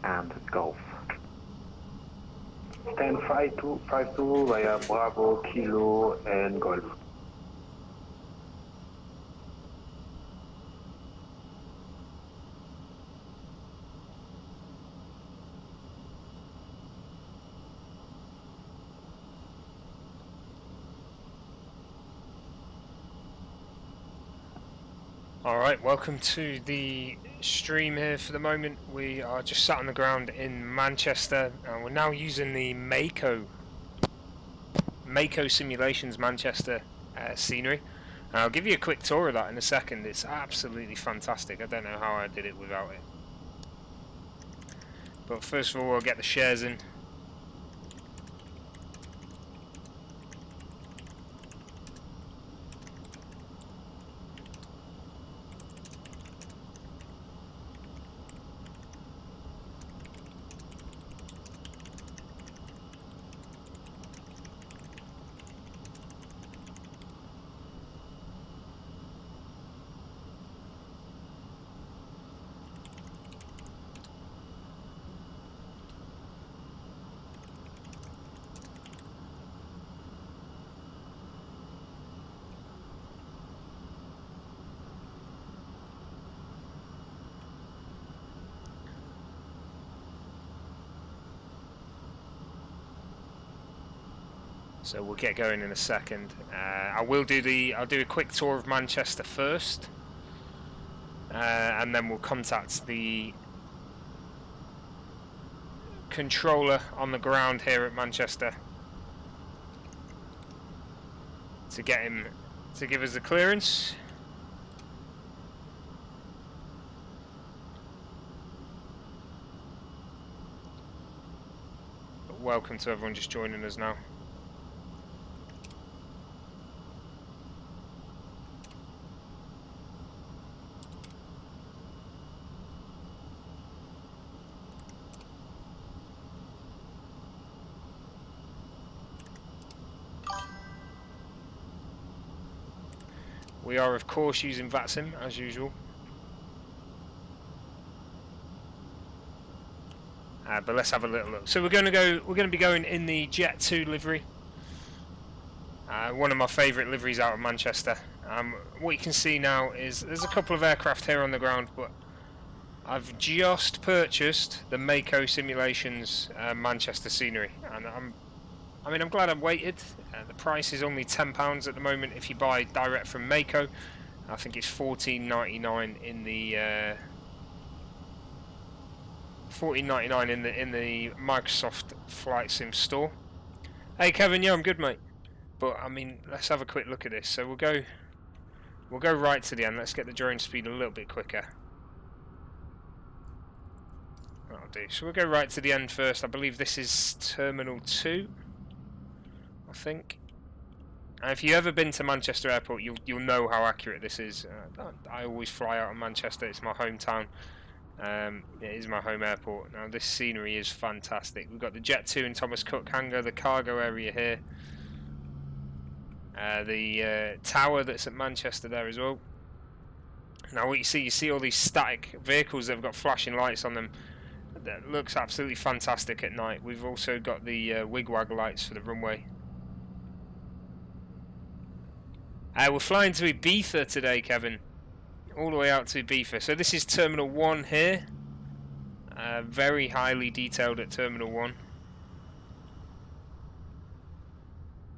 and Golf. Stand 5252 via Bravo, Kilo and Golf. Alright, welcome to the stream here. For the moment we are just sat on the ground in Manchester and we're now using the Macco Simulations Manchester scenery. I'll give you a quick tour of that in a second. It's absolutely fantastic. I don't know how I did it without it. But first of all, we'll get the shares in. So we'll get going in a second. I'll do a quick tour of Manchester first, and then we'll contact the controller on the ground here at Manchester to get him to give us the clearance. But welcome to everyone just joining us now. We are of course using VATSIM as usual, but let's have a little look. So we're going to be going in the Jet2 livery, one of my favourite liveries out of Manchester. What you can see now is there's a couple of aircraft here on the ground, but I've just purchased the Macco Simulations Manchester scenery, and I'm glad I waited. The price is only £10 at the moment if you buy direct from Macco. I think it's $14.99 in the Microsoft Flight Sim store. Hey Kevin, yeah, I'm good, mate. But I mean, let's have a quick look at this. So we'll go right to the end. Let's get the drone speed a little bit quicker. That'll do. So we'll go right to the end first. I believe this is Terminal 2. I think. And if you've ever been to Manchester Airport, you'll know how accurate this is. I always fly out of Manchester. It's my hometown. It is my home airport. Now this scenery is fantastic. We've got the Jet2 and Thomas Cook hangar, the cargo area here, the tower that's at Manchester there as well. Now what you see all these static vehicles that have got flashing lights on them. That looks absolutely fantastic at night. We've also got the wigwag lights for the runway. We're flying to Ibiza today, Kevin. All the way out to Ibiza. So this is Terminal 1 here. Very highly detailed at Terminal 1.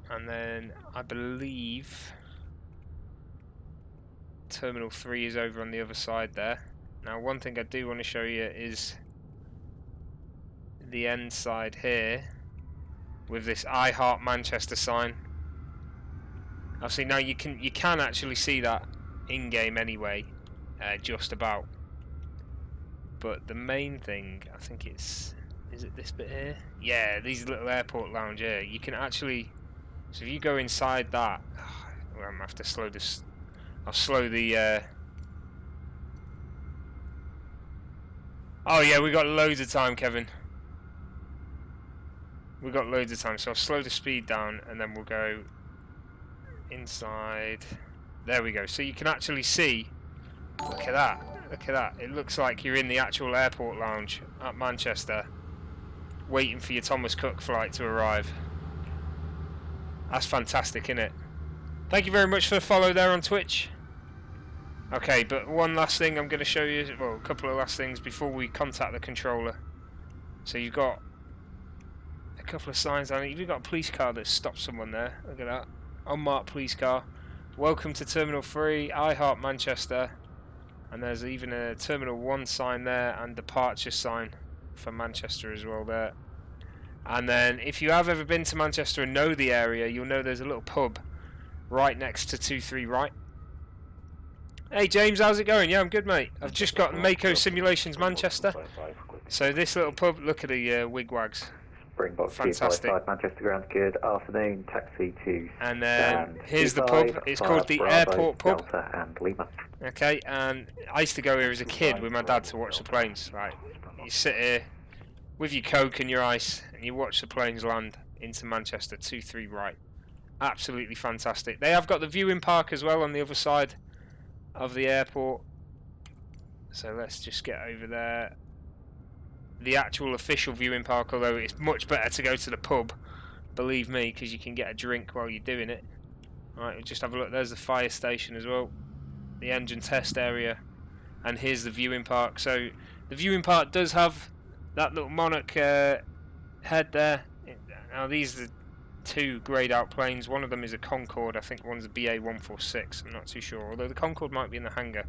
And then I believe Terminal 3 is over on the other side there. Now one thing I do want to show you is the end side here with this I Heart Manchester sign. Obviously now you can actually see that in game anyway, just about. But the main thing, I think is it this bit here? Yeah, these little airport lounge here. You can actually, so if you go inside that, well, I'm gonna have to slow this. I'll slow the. Oh yeah, we got loads of time, Kevin. We got loads of time, so I'll slow the speed down and then we'll go inside. There we go. So you can actually see. Look at that. Look at that. It looks like you're in the actual airport lounge at Manchester, waiting for your Thomas Cook flight to arrive. That's fantastic, isn't it? Thank you very much for the follow there on Twitch. Okay, but one last thing I'm going to show you, well, a couple of last things before we contact the controller. So you've got a couple of signs on it. You've got a police car that stopped someone there. Look at that. Unmarked police car. Welcome to Terminal 3, I Heart Manchester. And there's even a Terminal 1 sign there and departure sign for Manchester as well there. And then if you have ever been to Manchester and know the area, you'll know there's a little pub right next to 23 Right. Hey James, how's it going? Yeah, I'm good, mate. I've just got Macco Simulations Manchester. So this little pub, look at the wigwags. Fantastic. Manchester Ground, good afternoon. Taxi to and then here's the pub. It's called the Airport Pub. And Lima. Okay, and I used to go here as a kid with my dad to watch the planes. Right, you sit here with your Coke and your ice, and you watch the planes land into Manchester 23 Right. Absolutely fantastic. They have got the viewing park as well on the other side of the airport. So let's just get over there. The actual official viewing park, although it's much better to go to the pub, believe me, because you can get a drink while you're doing it. Alright, we'll just have a look. There's the fire station as well, the engine test area, and here's the viewing park. So the viewing park does have that little Monarch head there. Now these are two greyed out planes. One of them is a Concorde. I think one's a BA146. I'm not too sure, although the Concorde might be in the hangar.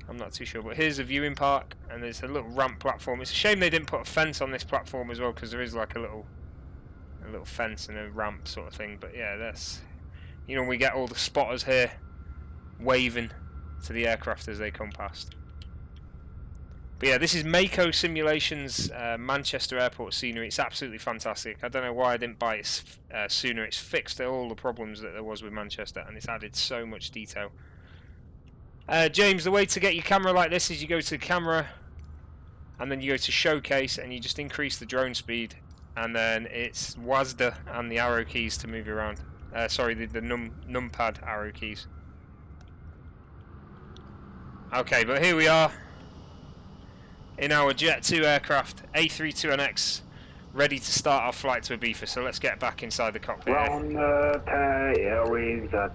I'm not too sure, but here's the viewing park, and there's a little ramp platform. It's a shame they didn't put a fence on this platform as well, because there is like a little fence and a ramp sort of thing. But yeah, that's, you know, we get all the spotters here waving to the aircraft as they come past. But yeah, this is Macco Simulations Manchester Airport scenery. It's absolutely fantastic. I don't know why I didn't buy it sooner. It's fixed all the problems that there was with Manchester, and it's added so much detail. James, the way to get your camera like this is you go to camera and then you go to showcase and you just increase the drone speed, and then it's WASD and the arrow keys to move around. Sorry, the numpad arrow keys. Okay, but here we are in our Jet2 aircraft, A32NX, ready to start our flight to Ibiza. So let's get back inside the cockpit. Ground Airways at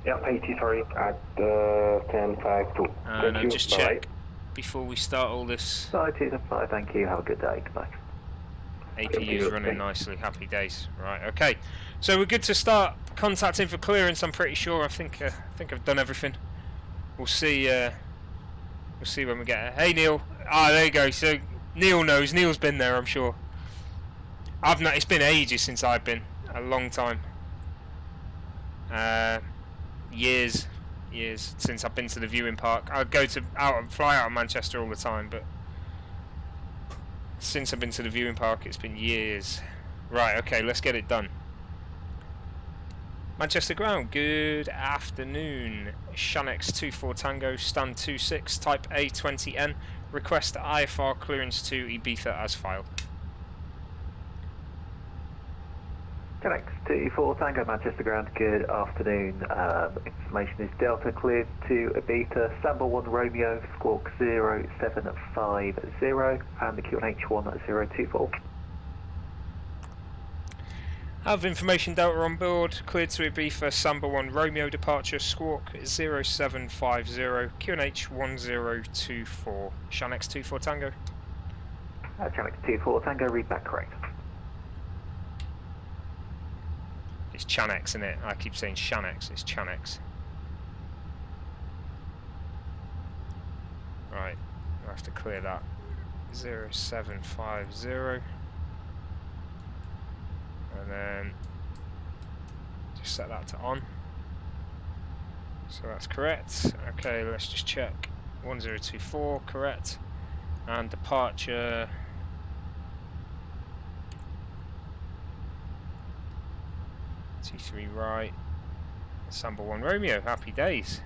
yeah, 80, sorry, at 1052. And I'll just check before we start all this. Side 275, thank you. Have a good day. Goodbye. APU's running nicely. Happy days. Right. Okay. So we're good to start contacting for clearance. I'm pretty sure. I think I've done everything. We'll see. We'll see when we get it. Hey Neil. Ah, there you go. So Neil knows. Neil's been there, I'm sure. I've not. It's been ages since I've been. A long time. Years since I've been to the viewing park. I go to fly out of Manchester all the time, but since I've been to the viewing park, it's been years. Right, okay, let's get it done. Manchester ground, good afternoon. Shanx 24 Tango, stand 26, type A32N. Request IFR clearance to Ibiza as filed. Shanx 24 Tango, Manchester ground, good afternoon. Information is Delta cleared to Ibiza, Samba 1 Romeo, squawk 0750, and the QNH 1024. Have information Delta on board, cleared to Ibiza, Samba 1 Romeo departure, squawk 0750, QNH 1024. Shanx 24 Tango. Shanx 24 Tango, read back correct. It's Chanx, isn't it? I keep saying Shanx, it's Chanx. Right, I have to clear that. 0750. And then just set that to on. So that's correct. Okay, let's just check. 1024, correct. And departure. T3 right, Samba 1 Romeo, happy days.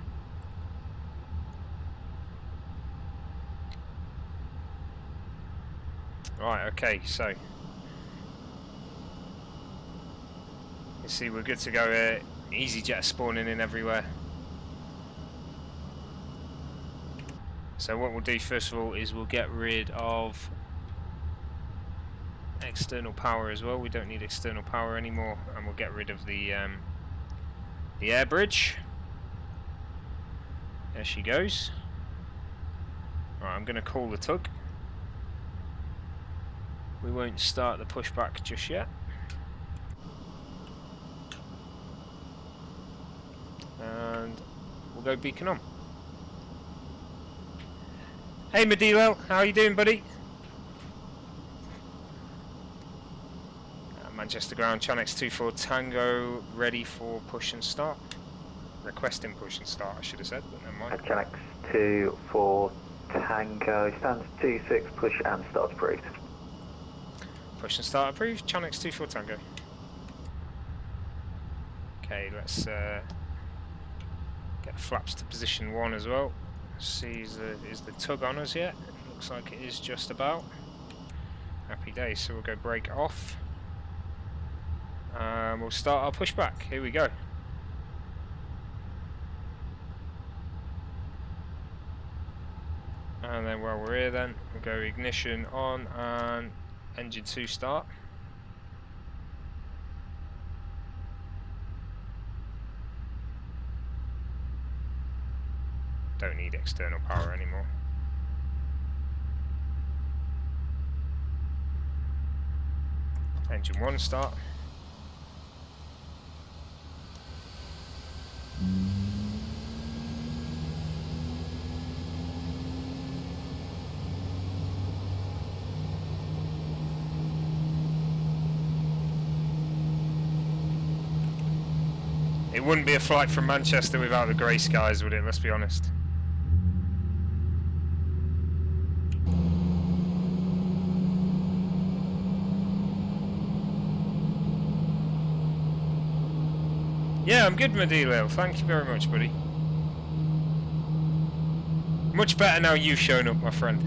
Right, okay, so you see we're good to go here. EasyJet spawning in everywhere. So what we'll do first of all is we'll get rid of external power as well. We don't need external power anymore, and we'll get rid of the air bridge. There she goes. Right, I'm going to call the tug. We won't start the pushback just yet. And we'll go beacon on. Hey Medilo, how you doing, buddy? Manchester ground, Chanex 24 Tango, ready for push and start. Requesting push and start, I should have said, but never mind. Chanex 24 Tango, stands 26, push and start approved. Push and start approved, Chanex 24 Tango. Okay, let's get the flaps to position 1 as well. See, is the tug on us yet? Looks like it is just about. Happy days, so we'll go brake off. We'll start our pushback. Here we go. And then while we're here then, we'll go ignition on and engine 2 start. Don't need external power anymore. Engine 1 start. It wouldn't be a flight from Manchester without the grey skies, would it? Let's be honest. Yeah, I'm good, Medilo. Thank you very much, buddy. Much better now you've shown up, my friend.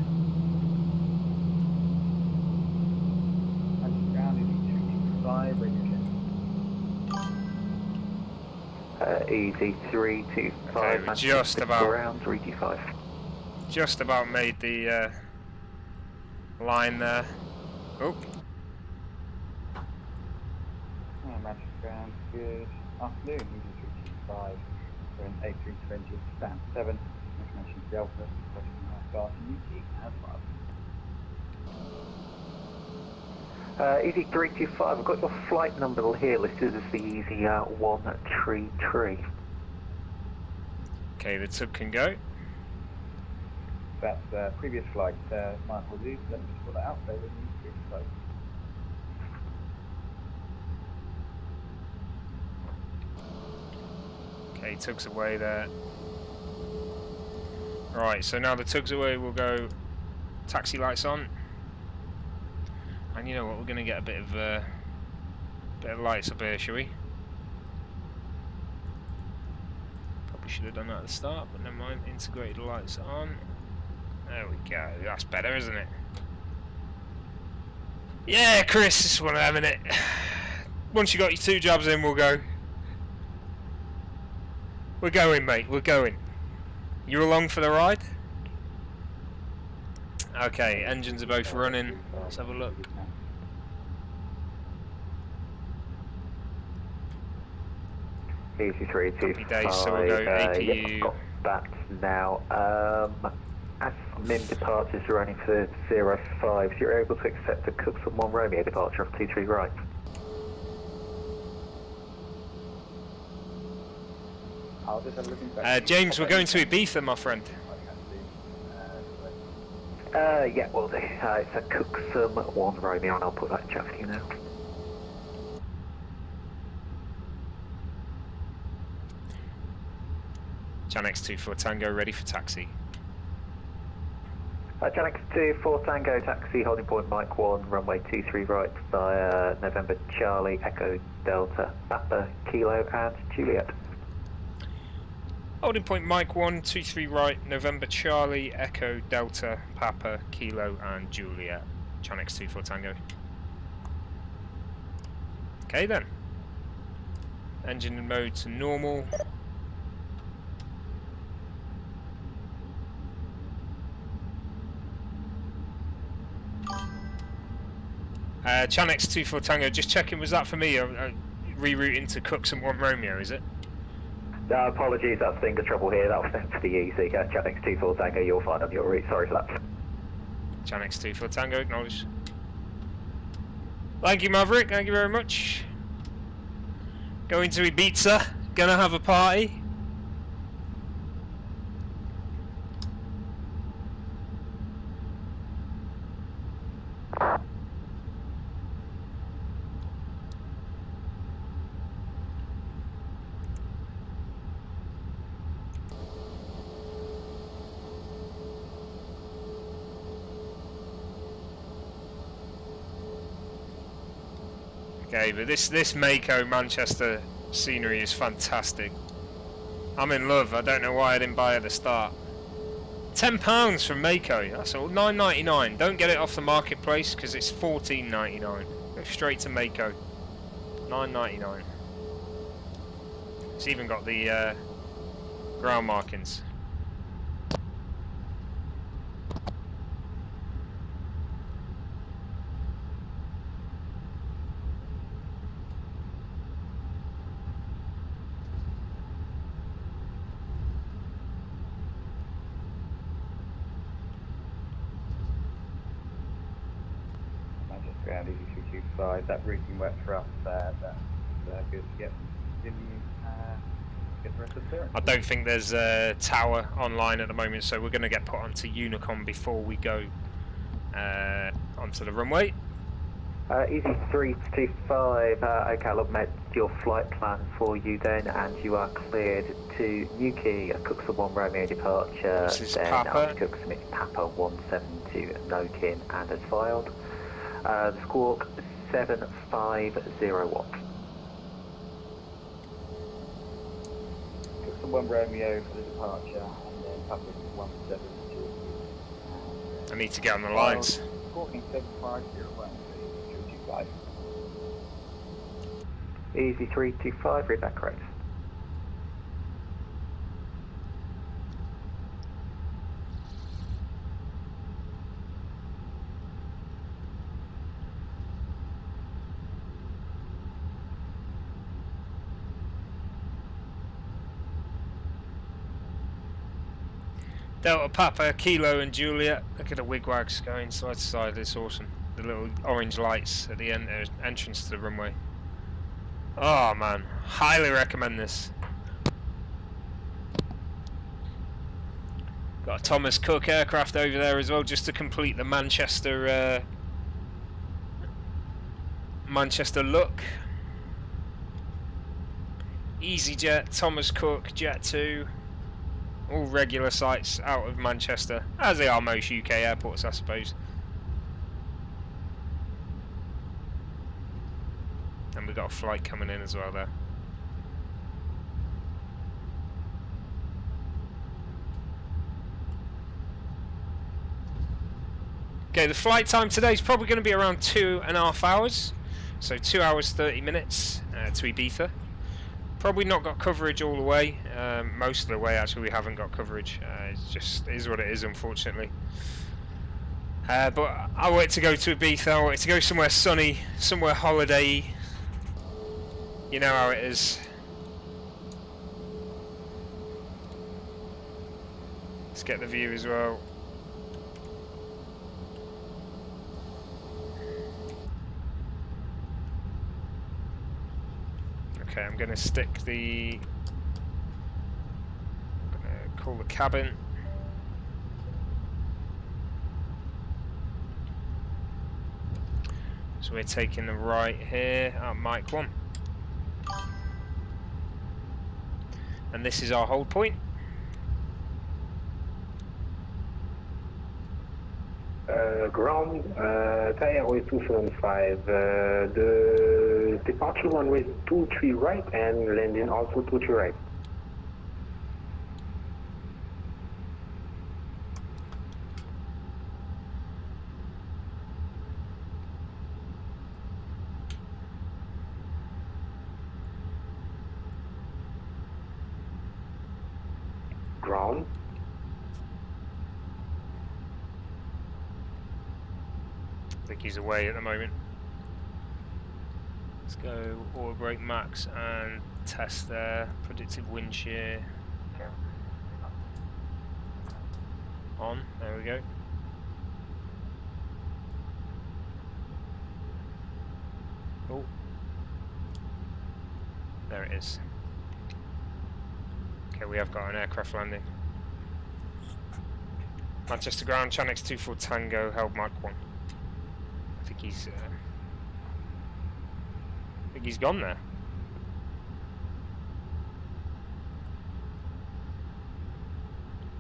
Easy 325. Okay, we just about around 325. Just about made the line there. Oh. Manchester ground, good afternoon. Easy 325. We're in A32NX, stand 7. Information Delta, question start UT as well. Easy 325, I've got your flight number here listed as the Easy 133. Okay, the tug can go. That's previous flight, my apologies. Let me just put that out there with you. Previous flight. Okay, tug's away there. Right, so now the tug's away, we'll go taxi lights on. And you know what, we're going to get a bit of lights up here, shall we? Probably should have done that at the start, but never mind. Integrated lights on. There we go. That's better, isn't it? Yeah, Chris, this is one of them, innit? Once you got your 2 jobs in, we'll go. We're going, mate. We're going. You along for the ride? Okay, engines are both running. Let's have a look. Easy 325. Happy days, so we'll go APU. Yeah, got that now. ASUS departures are running for 05. So you're able to accept a Cookson 1 Romeo departure of 23 right. James, we're going to Ibiza, my friend. Yeah, will do. It's a Cookson 1 Romeo, and I'll put that in chat for you now. Chanex 24 Tango, ready for taxi. Chanex 24 Tango, taxi, holding point Mike 1, runway 23 right via November Charlie, Echo Delta, Papa, Kilo and Juliet. Holding point Mike 1, 23 right, November Charlie, Echo Delta, Papa, Kilo and Juliet. Chanex 24 Tango. Okay then. Engine mode to normal. Chanex 24 Tango, just checking, was that for me? Rerouting to Cooks and 1 Romeo, is it? Apologies, that's finger trouble here. That was sent to the easy. Chanex 24 Tango, you're fine on your route. Sorry for that. Chanex 24 Tango, acknowledged. Thank you, Maverick. Thank you very much. Going to Ibiza. Gonna have a party. Okay, but this Macco Manchester scenery is fantastic. I'm in love. I don't know why I didn't buy it at the start. £10 from Macco. That's all. $9.99. Don't get it off the marketplace because it's $14.99. Go straight to Macco. $9.99. It's even got the ground markings. Ground EV325, that routing works for us, that's good to get the rest of the clearance. I don't think there's a tower online at the moment, so we're going to get put onto Unicom before we go onto the runway. EV325, okay, I'll make your flight plan for you then, and you are cleared to Newquay, Cooks and 1 Romeo departure. This is then Papa. Cooks and it's Papa 172 Nokin and as filed. Squawk 7501. Cooks and 1 Romeo for the departure, and then Papa 172. I need to get on the lines. Squawking 7501, EV325, read that correct. Delta Papa, Kilo and Juliet. Look at the wigwags going side to side, it's awesome. The little orange lights at the end, entrance to the runway. Oh man, highly recommend this. Got a Thomas Cook aircraft over there as well, just to complete the Manchester look. EasyJet, Thomas Cook, Jet2. All regular sites out of Manchester, as they are most UK airports, I suppose. And we've got a flight coming in as well there. Okay, the flight time today is probably going to be around 2.5 hours. So 2 hours 30 minutes to Ibiza. Probably not got coverage all the way. Most of the way, actually, we haven't got coverage. It just is what it is, unfortunately. But I want to go to Ibiza. I want to go somewhere sunny, somewhere holiday-y. You know how it is. Let's get the view as well. Okay, I'm going to stick the... I'm going to call the cabin. So we're taking the right here at Mike 1. And this is our hold point. Ground, Thai 275, the departure runway 23 right and landing also 23 right. Ground. I think he's away at the moment. Let's go auto brake max and test there. Predictive wind shear on. There we go. Oh, there it is. Okay, we have got an aircraft landing. Manchester ground, Chanex 24 Tango, held Mach 1. I think he's gone there.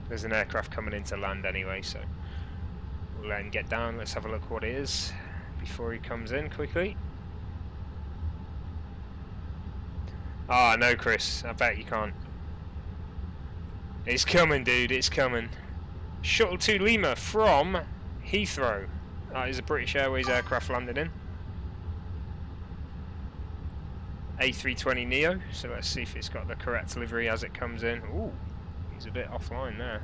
There's an aircraft coming in to land anyway, so we'll let him get down. Let's have a look what it is before he comes in quickly. Ah, no, Chris, I bet you can't. It's coming, dude, it's coming. Shuttle 2 Lima from Heathrow. That is a British Airways aircraft landed in. A320neo, so let's see if it's got the correct delivery as it comes in. Ooh, he's a bit offline there.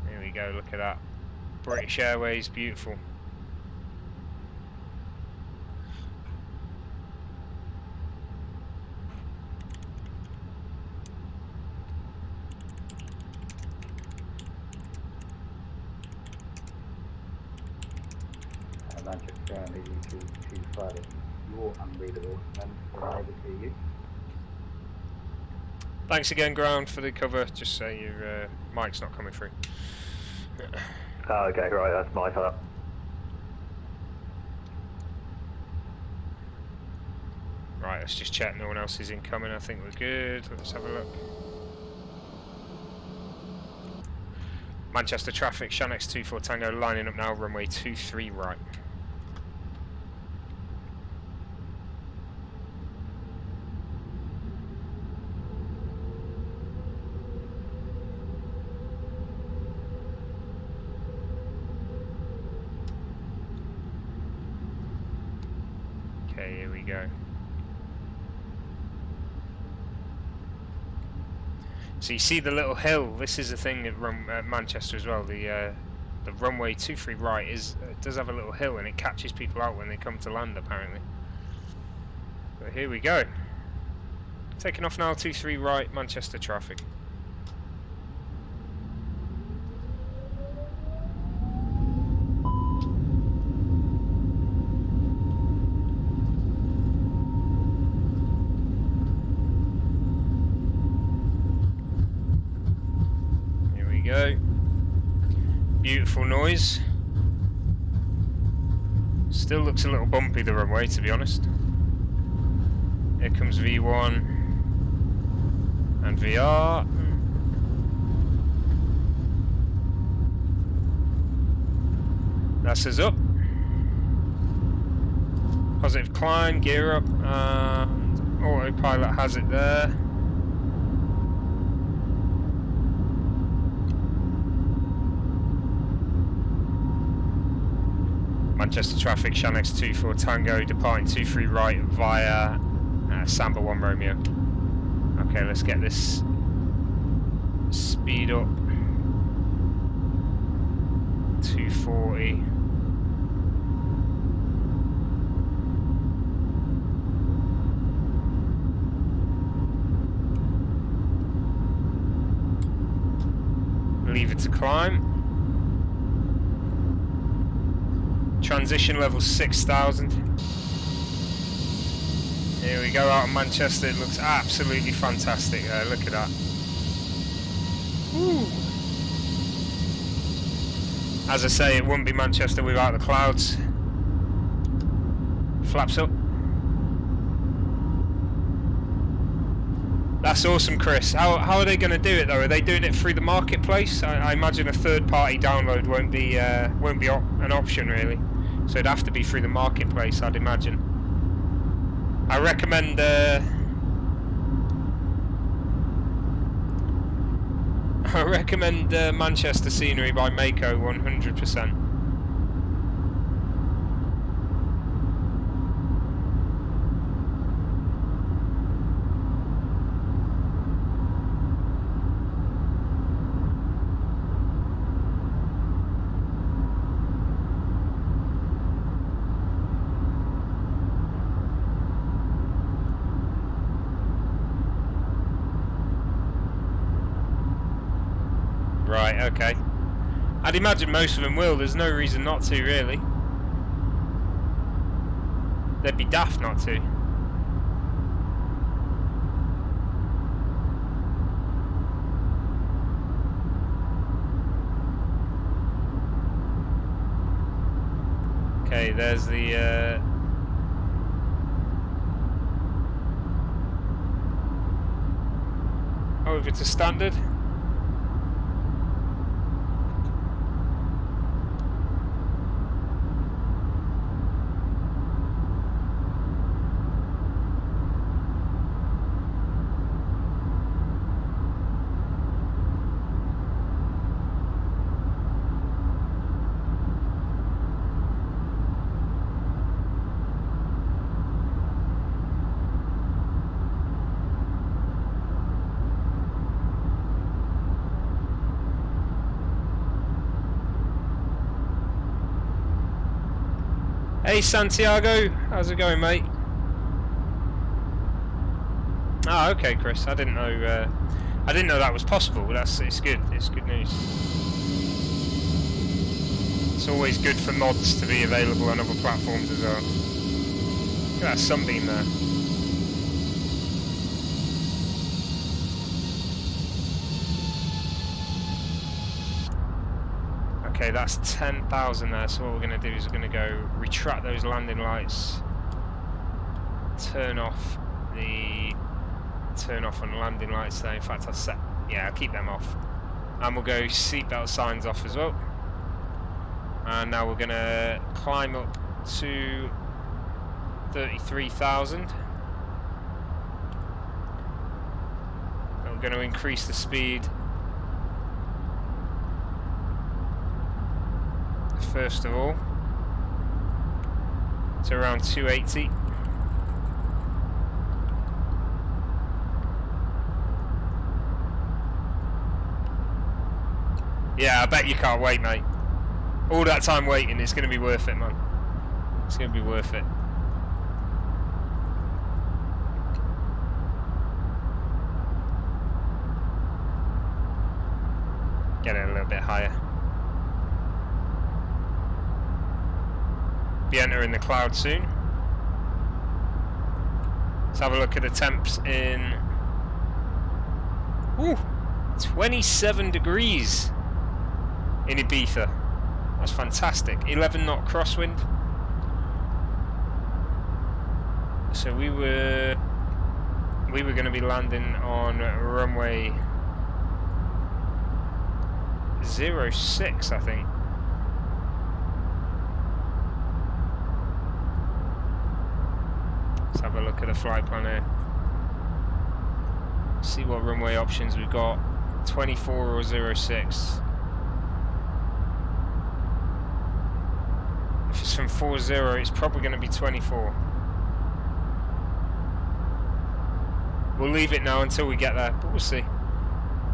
There we go, look at that. British Airways, beautiful. Manchester ground, AD32NX. You're unreadable, and we're able to hear you. Thanks again, ground, for the cover. Just say your mic's not coming through. Oh, okay, right, that's my fault. Right, let's just check no one else is incoming. I think we're good. Let's have a look. Manchester traffic, Chanex 24 Tango lining up now, runway 23 right. Okay, here we go. So you see the little hill. This is the thing at Manchester as well. The runway 23 right does have a little hill, and it catches people out when they come to land apparently. But here we go. Taking off now, 23 right, Manchester traffic. Go. Beautiful noise. Still looks a little bumpy, the runway, to be honest. Here comes V1 and VR. That's us up. Positive climb, gear up, and autopilot has it there. Manchester traffic, Chanex 24 Tango, departing 23 right via Samba 1 Romeo. Okay, let's get this speed up. 240. Leave it to climb. Transition level 6,000. Here we go out of Manchester. It looks absolutely fantastic. Look at that. Woo. As I say, it wouldn't be Manchester without the clouds. Flaps up. That's awesome, Chris. How are they going to do it though? Are they doing it through the marketplace? I imagine a third-party download won't be an option really. So it'd have to be through the marketplace, I'd imagine. I recommend Manchester Scenery by Macco 100%. Right, okay. I'd imagine most of them will. There's no reason not to, really. They'd be daft not to. Okay, there's the over to standard. Hey Santiago, how's it going, mate? Ah, okay, Chris. I didn't know that was possible. It's good. It's good news. It's always good for mods to be available on other platforms as well. Look at that sunbeam there. Okay, that's 10,000 there, so what we're going to do is we're going to go retract those landing lights, turn off on landing lights there. In fact, I'll keep them off, and we'll go seatbelt signs off as well. And now we're going to climb up to 33,000. We're going to increase the speed first of all to around 280. Yeah, I bet you can't wait, mate. All that time waiting, it's going to be worth it, man. It's going to be worth it. Get it a little bit higher. Be entering the cloud soon. Let's have a look at the temps in. Ooh, 27 degrees in Ibiza. That's fantastic. 11 knot crosswind. So we were going to be landing on runway 06, I think. Let's have a look at the flight plan here. See what runway options we've got. 24 or 06. If it's from 40, it's probably going to be 24. We'll leave it now until we get there, but we'll see.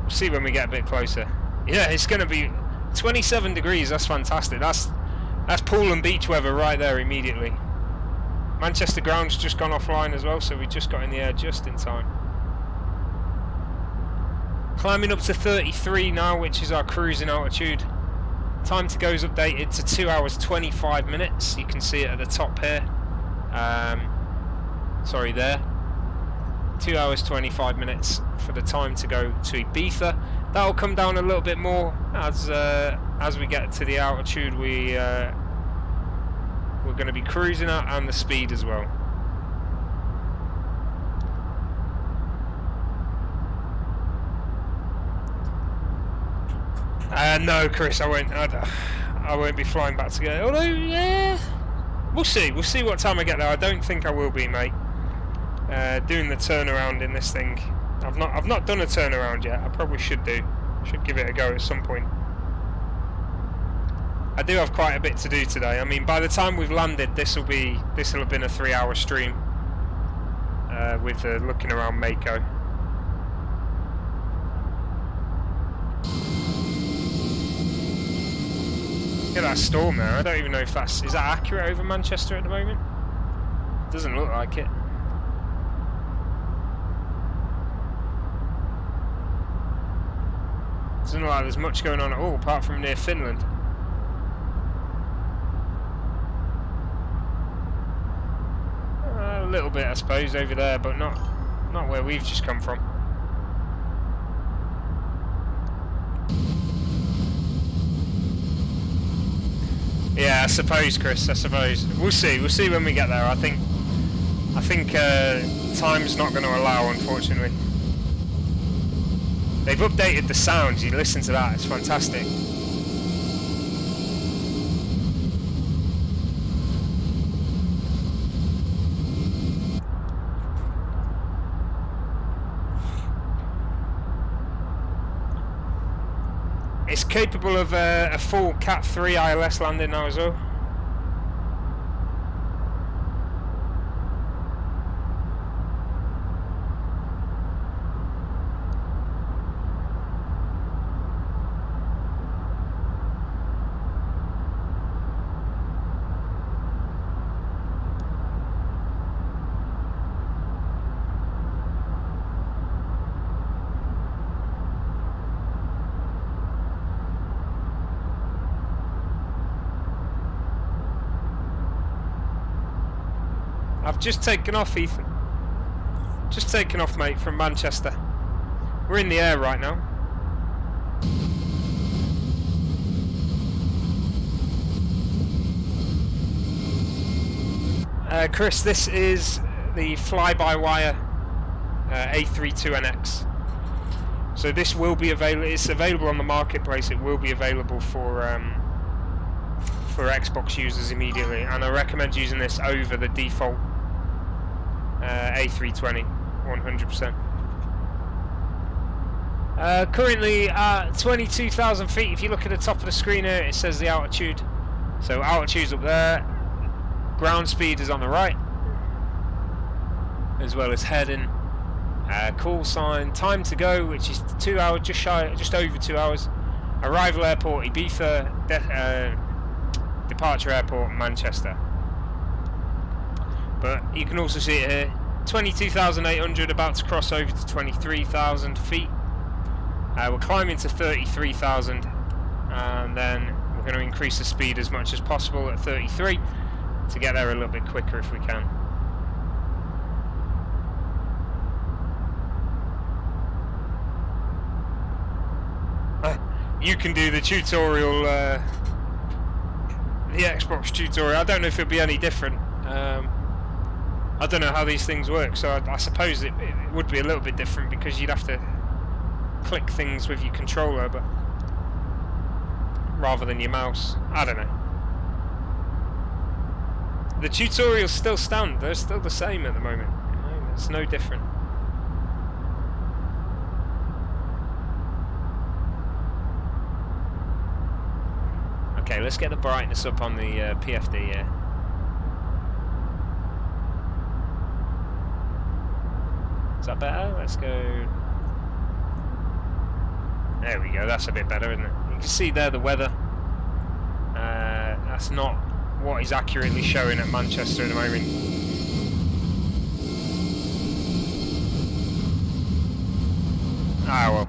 We'll see when we get a bit closer. Yeah, it's going to be 27 degrees. That's fantastic. That's pool and beach weather right there immediately. Manchester ground's just gone offline as well, so we just got in the air just in time. Climbing up to 33 now, which is our cruising altitude. Time to go is updated to 2 hours 25 minutes. You can see it at the top here. Sorry, there. 2 hours 25 minutes for the time to go to Ibiza. That'll come down a little bit more as we get to the altitude we're going to be cruising at, and the speed as well. No, Chris, I won't be flying back together. Although, yeah, we'll see. We'll see what time I get there. I don't think I will be, mate. Doing the turnaround in this thing. I've not done a turnaround yet. I probably should do. Should give it a go at some point. I do have quite a bit to do today. I mean, by the time we've landed, this will have been a 3-hour stream with looking around Macco. Look at that storm there. I don't even know if is that accurate over Manchester at the moment? Doesn't look like it. Doesn't look like there's much going on at all, apart from near Finland. A little bit, I suppose, over there, but not where we've just come from. Yeah, I suppose, Chris. I suppose we'll see. We'll see when we get there. I think time's not going to allow, unfortunately. They've updated the sounds. You listen to that; it's fantastic. It's capable of a full Cat 3 ILS landing now as well. I've just taken off, Ethan. Just taken off, mate, from Manchester. We're in the air right now. Chris, this is the fly-by-wire A32NX. So this will be available. It's available on the marketplace. It will be available for Xbox users immediately, and I recommend using this over the default A320, 100%. Currently at 22,000 feet. If you look at the top of the screen here, it says the altitude. So altitude's up there. Ground speed is on the right, as well as heading. Call sign. Time to go, which is 2 hours, just over 2 hours. Arrival airport Ibiza. Departure airport Manchester. But you can also see it here, 22,800, about to cross over to 23,000 feet. We're climbing to 33,000, and then we're going to increase the speed as much as possible at 33 to get there a little bit quicker if we can. You can do the tutorial, the Xbox tutorial. I don't know if it'll be any different. I don't know how these things work, so I suppose it would be a little bit different because you'd have to click things with your controller, but rather than your mouse. I don't know. The tutorials still stand. They're still the same at the moment. It's no different. Okay, let's get the brightness up on the PFD here. Is that better? Let's go. There we go, that's a bit better, isn't it? You can see there the weather. That's not what is accurately showing at Manchester at the moment. Ah, well.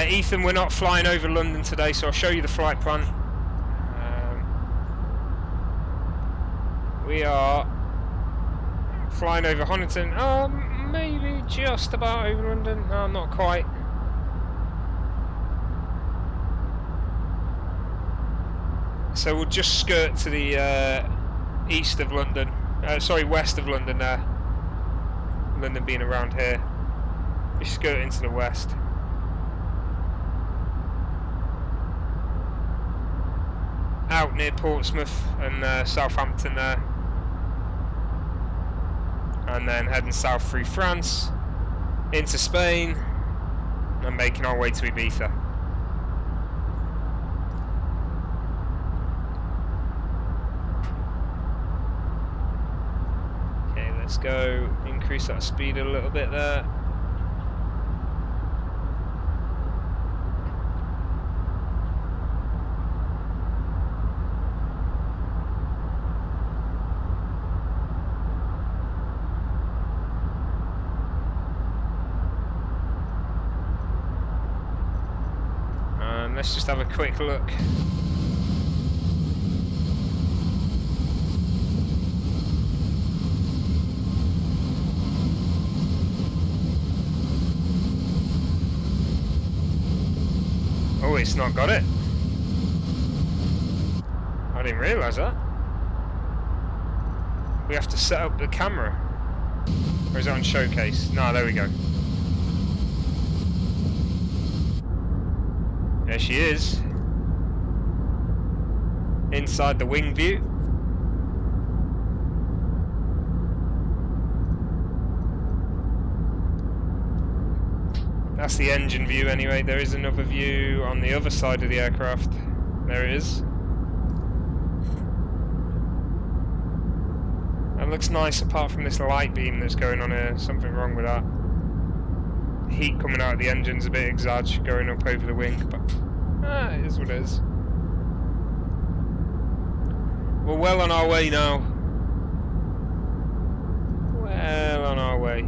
Ethan, we're not flying over London today, so I'll show you the flight plan. We are flying over Honiton, maybe just about over London, no, not quite. So we'll just skirt to the east of London, sorry, west of London there. London being around here. We skirt into the west. Out near Portsmouth and Southampton there. And then heading south through France, into Spain, and making our way to Ibiza. Okay, let's go increase that speed a little bit there. And let's just have a quick look. Oh, it's not got it. I didn't realise that. We have to set up the camera. Or is it on showcase? No, there we go. There she is. Inside the wing view. That's the engine view anyway. There is another view on the other side of the aircraft. There it is. That looks nice apart from this light beam that's going on here. Something wrong with that. Heat coming out of the engine's a bit exag going up over the wing, but it is what it is. We're well on our way now. Well on our way.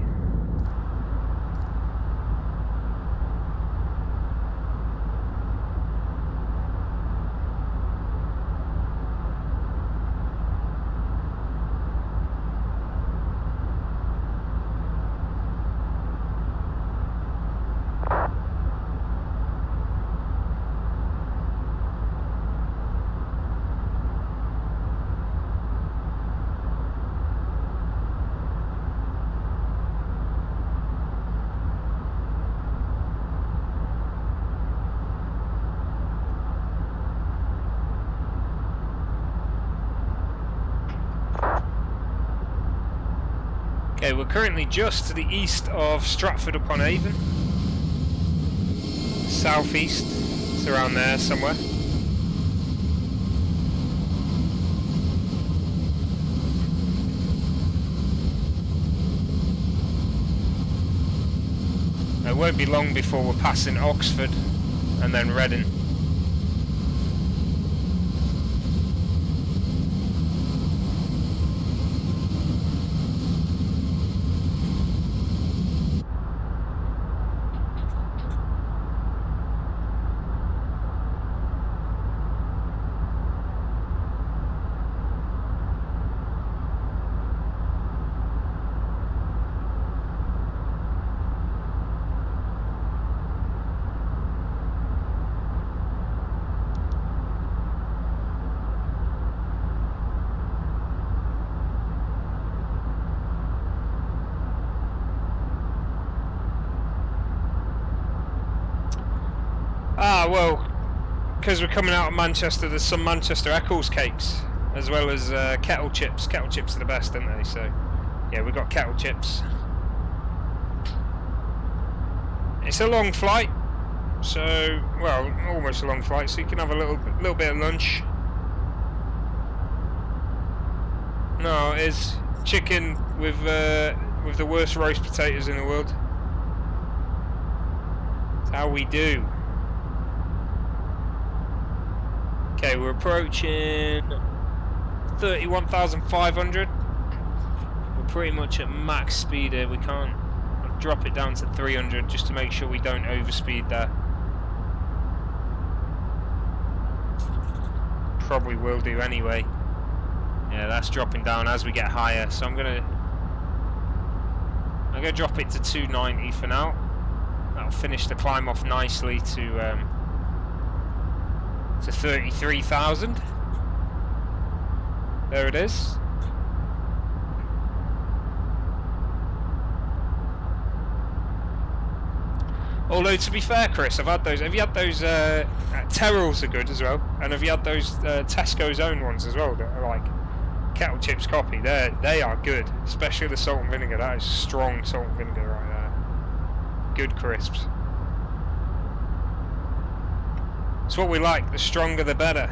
Okay, we're currently just to the east of Stratford upon Avon. Southeast, it's around there somewhere. It won't be long before we're passing Oxford and then Reading. Well, because we're coming out of Manchester, there's some Manchester Eccles cakes, as well as kettle chips. Kettle chips are the best, aren't they? So, yeah, we've got kettle chips. It's a long flight, so, well, almost a long flight, so you can have a little bit of lunch. No, it is chicken with the worst roast potatoes in the world. That's how we do. Okay, we're approaching 31,500. We're pretty much at max speed here. We can't drop it down to 300 just to make sure we don't overspeed there. Probably will do anyway. Yeah, that's dropping down as we get higher. So I'm gonna drop it to 290 for now. That'll finish the climb off nicely to 33,000. There it is. Although to be fair, Chris, I've had those. Have you had those? Terrells are good as well, and have you had those Tesco's own ones as well that are like kettle chips copy? They are good, especially the salt and vinegar. That is strong salt and vinegar right there. Good crisps. It's what we like, the stronger the better.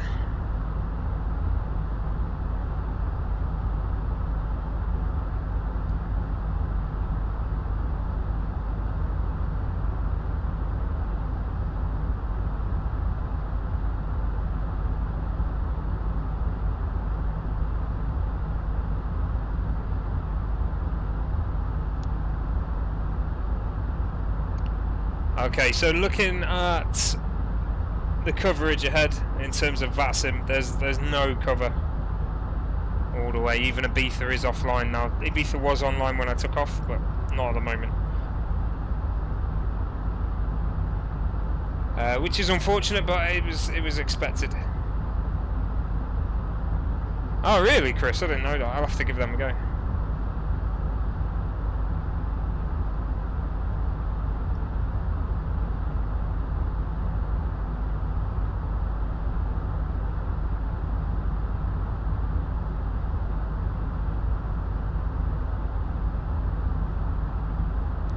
Okay, so looking at the coverage ahead in terms of VATSIM. There's no cover all the way. Even Ibiza is offline now. Ibiza was online when I took off, but not at the moment. Which is unfortunate, but it was expected. Oh really, Chris? I didn't know that. I'll have to give them a go.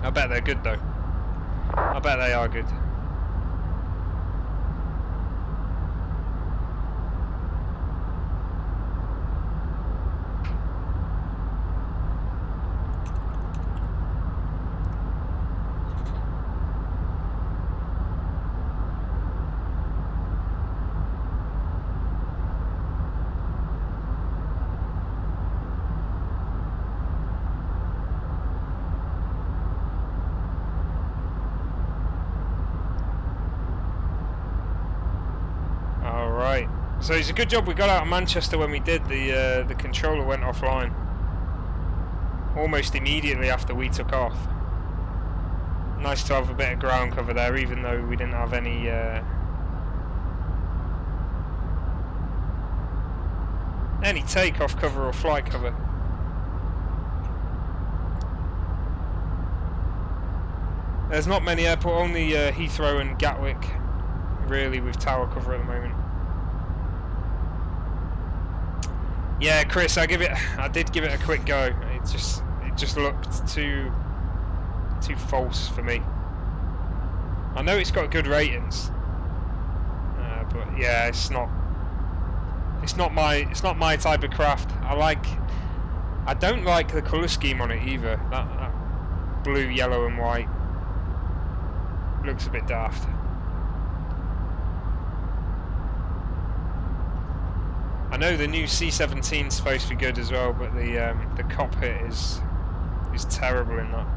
I bet they're good though. I bet they are good. So it's a good job we got out of Manchester when we did. The controller went offline almost immediately after we took off. Nice to have a bit of ground cover there, even though we didn't have any takeoff cover or flight cover. There's not many airport, only Heathrow and Gatwick really with tower cover at the moment. Yeah, Chris, I did give it a quick go. It just looked too false for me. I know it's got good ratings, but yeah, it's not my type of craft. I don't like the colour scheme on it either. That blue, yellow, and white looks a bit daft. I know the new C-17 is supposed to be good as well, but the cockpit is terrible in that.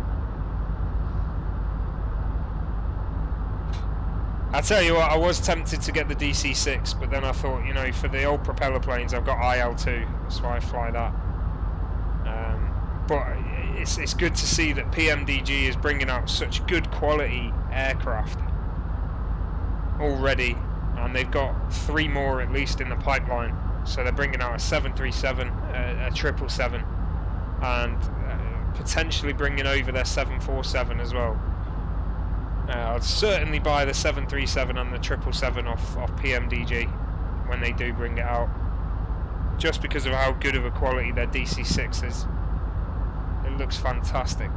I tell you what, I was tempted to get the DC-6, but then I thought, you know, for the old propeller planes, I've got IL-2, that's why I fly that. But it's good to see that PMDG is bringing out such good quality aircraft already, and they've got 3 more at least in the pipeline. So they're bringing out a 737, a 777, and potentially bringing over their 747 as well. I'd certainly buy the 737 and the 777 off PMDG when they do bring it out, just because of how good of a quality their DC-6 is. It looks fantastic.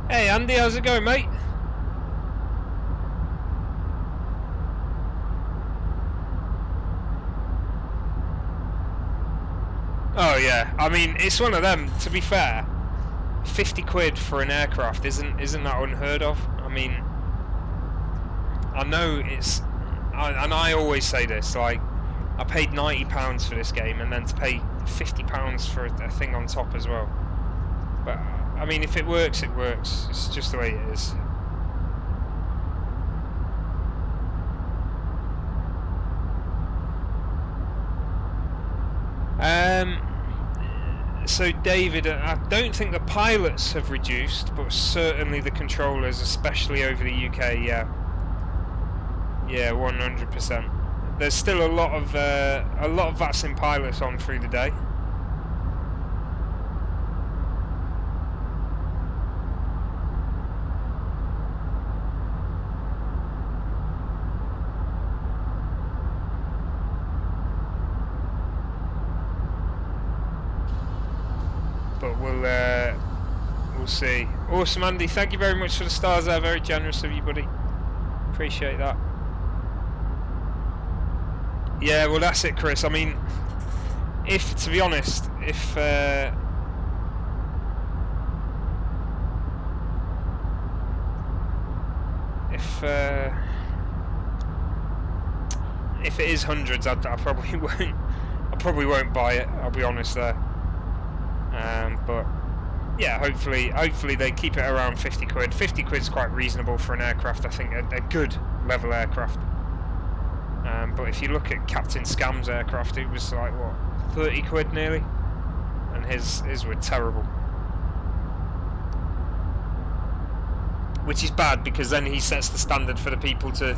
Hey Andy, how's it going, mate? Oh yeah, I mean, it's one of them, to be fair. 50 quid for an aircraft isn't that unheard of? I mean, I know it's, and I always say this, like, I paid £90 for this game, and then to pay £50 for a thing on top as well. But I mean, if it works, it works. It's just the way it is. So David, I don't think the pilots have reduced, but certainly the controllers, especially over the UK, yeah. Yeah, 100%. There's still a lot of VATSIM pilots on through the day. But we'll see. Awesome, Andy. Thank you very much for the stars there. Very generous of you, buddy. Appreciate that. Yeah, well, that's it, Chris. I mean, to be honest, if if it is hundreds, I probably won't. I probably won't buy it. I'll be honest there. But yeah, hopefully they keep it around 50 quid. 50 quid's quite reasonable for an aircraft. I think a good level aircraft. But if you look at Captain Scam's aircraft, it was like what, 30 quid nearly, and his were terrible. Which is bad, because then he sets the standard for the people to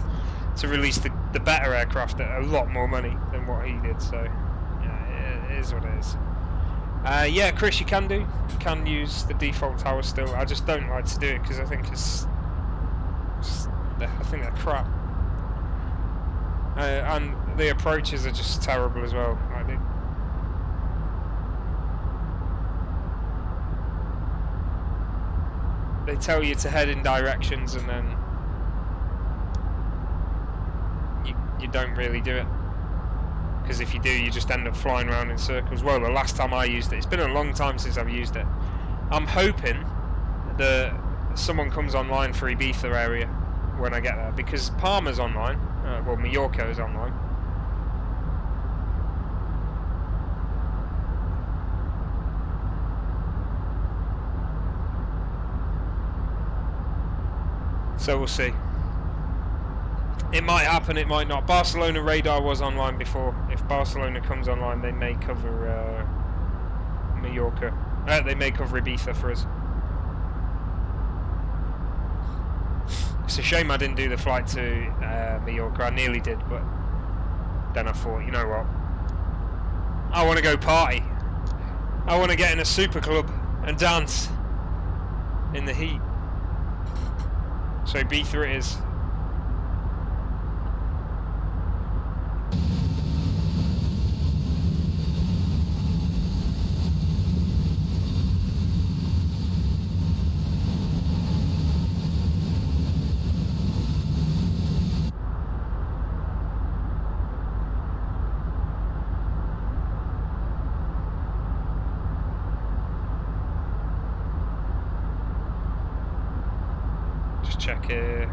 release the better aircraft at a lot more money than what he did. So yeah, it is what it is. Yeah, Chris, you can use the default tower still. I just don't like to do it because I think I think they're crap. And the approaches are just terrible as well. They tell you to head in directions, and then you don't really do it. Because if you do, you just end up flying around in circles. Well, the last time I used it, it's been a long time since I've used it. I'm hoping that someone comes online for Ibiza area when I get there, because Palma's online. Well, Mallorca is online. So we'll see. It might happen, it might not. Barcelona radar was online before. If Barcelona comes online, they may cover Mallorca. They may cover Ibiza for us. It's a shame I didn't do the flight to Mallorca. I nearly did, but then I thought, you know what? I want to go party. I want to get in a super club and dance in the heat. So Ibiza it is. Check here.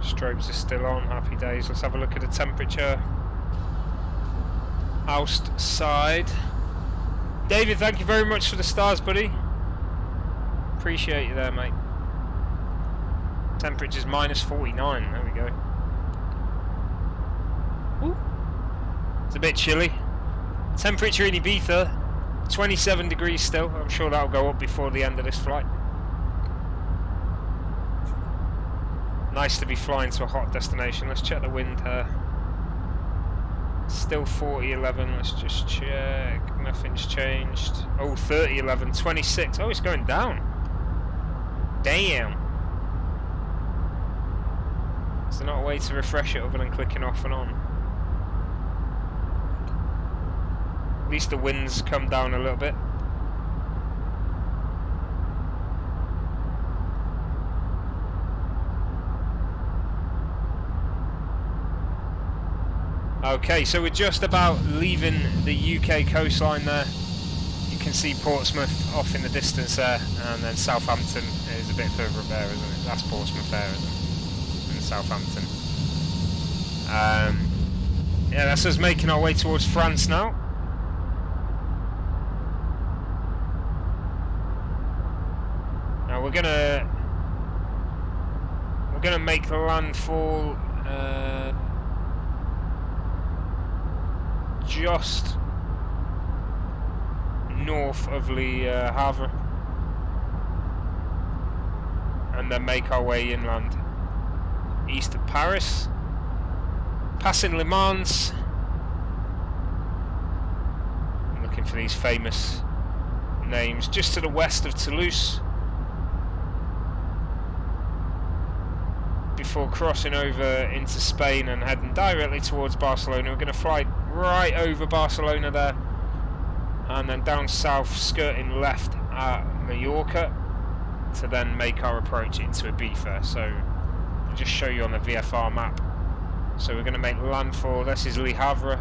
Strobes are still on. Happy days. Let's have a look at the temperature. Oust side. David, thank you very much for the stars, buddy. Appreciate you there, mate. Temperature's minus 49. There we go. Ooh. It's a bit chilly. Temperature in Ibiza, 27 degrees still. I'm sure that'll go up before the end of this flight. Nice to be flying to a hot destination. Let's check the wind here. Still 40-11. Let's just check. Nothing's changed. Oh, 30-11. 26. Oh, it's going down. Damn. Is there not a way to refresh it other than clicking off and on? At least the wind's come down a little bit. Okay, so we're just about leaving the UK coastline there. You can see Portsmouth off in the distance there, and then Southampton is a bit further up there, isn't it? That's Portsmouth there, isn't it? And Southampton. Yeah, that's us making our way towards France now. Now we're gonna make the landfall just north of Le Havre, and then make our way inland east of Paris, passing Le Mans. I'm looking for these famous names. Just to the west of Toulouse, before crossing over into Spain and heading directly towards Barcelona. We're going to fly right over Barcelona there, and then down south, skirting left at Mallorca, to then make our approach into Ibiza. So I'll just show you on the VFR map. So we're going to make landfall. This is Le Havre,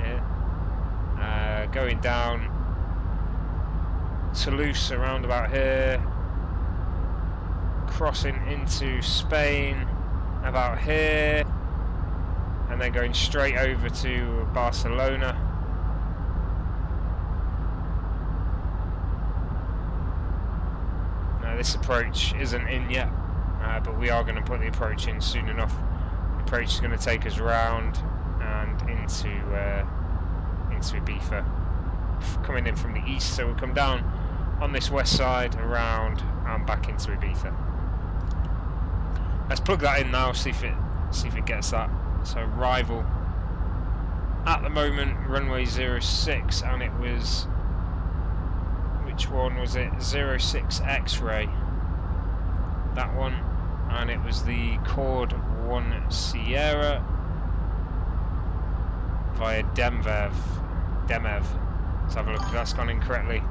yeah. Going down Toulouse around about here, crossing into Spain about here, and then going straight over to Barcelona. Now this approach isn't in yet, but we are going to put the approach in soon enough. The approach is going to take us round and into Ibiza, coming in from the east, so we'll come down on this west side, around and back into Ibiza. Let's plug that in now, see if it gets that. So arrival at the moment, runway 06, and it was, which one was it? 06 X-ray. That one, and it was the Cord 1 Sierra via Demvev. Let's have a look if that's gone in correctly.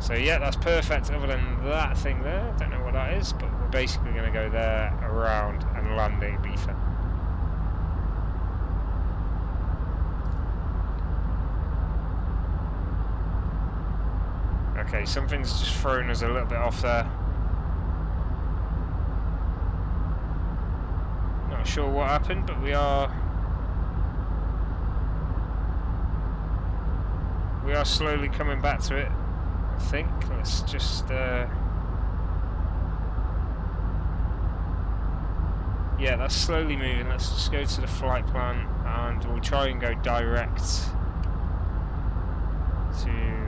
So yeah, that's perfect, other than that thing there. Don't know what that is, but we're basically going to go there, around, and land at Ibiza. Okay, something's just thrown us a little bit off there. Not sure what happened, but we are slowly coming back to it, I think. Let's just yeah, that's slowly moving. Let's just go to the flight plan and we'll try and go direct to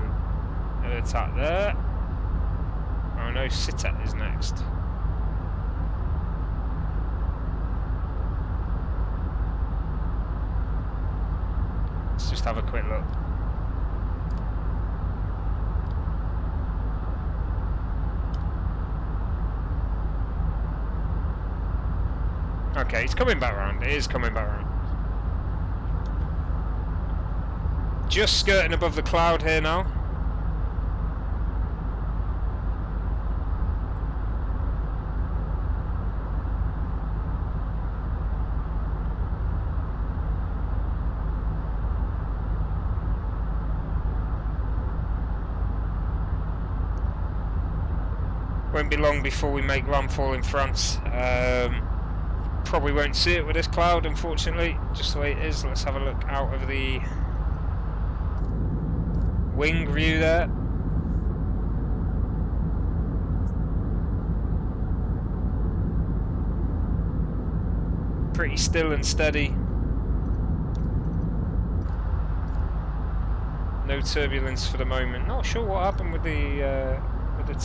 attack there. Oh no, Sitet is next. Let's just have a quick look. Okay, it's coming back round. It is coming back round. Just skirting above the cloud here now. Won't be long before we make landfall in France. Probably won't see it with this cloud, unfortunately, just the way it is. Let's have a look out of the wing view there. Pretty still and steady. No turbulence for the moment. Not sure what happened with the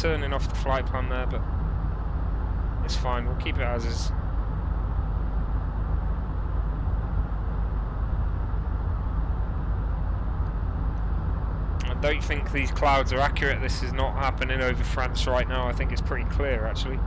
turning off the flight plan there, but it's fine. We'll keep it as is. I don't think these clouds are accurate. This is not happening over France right now. I think it's pretty clear, actually.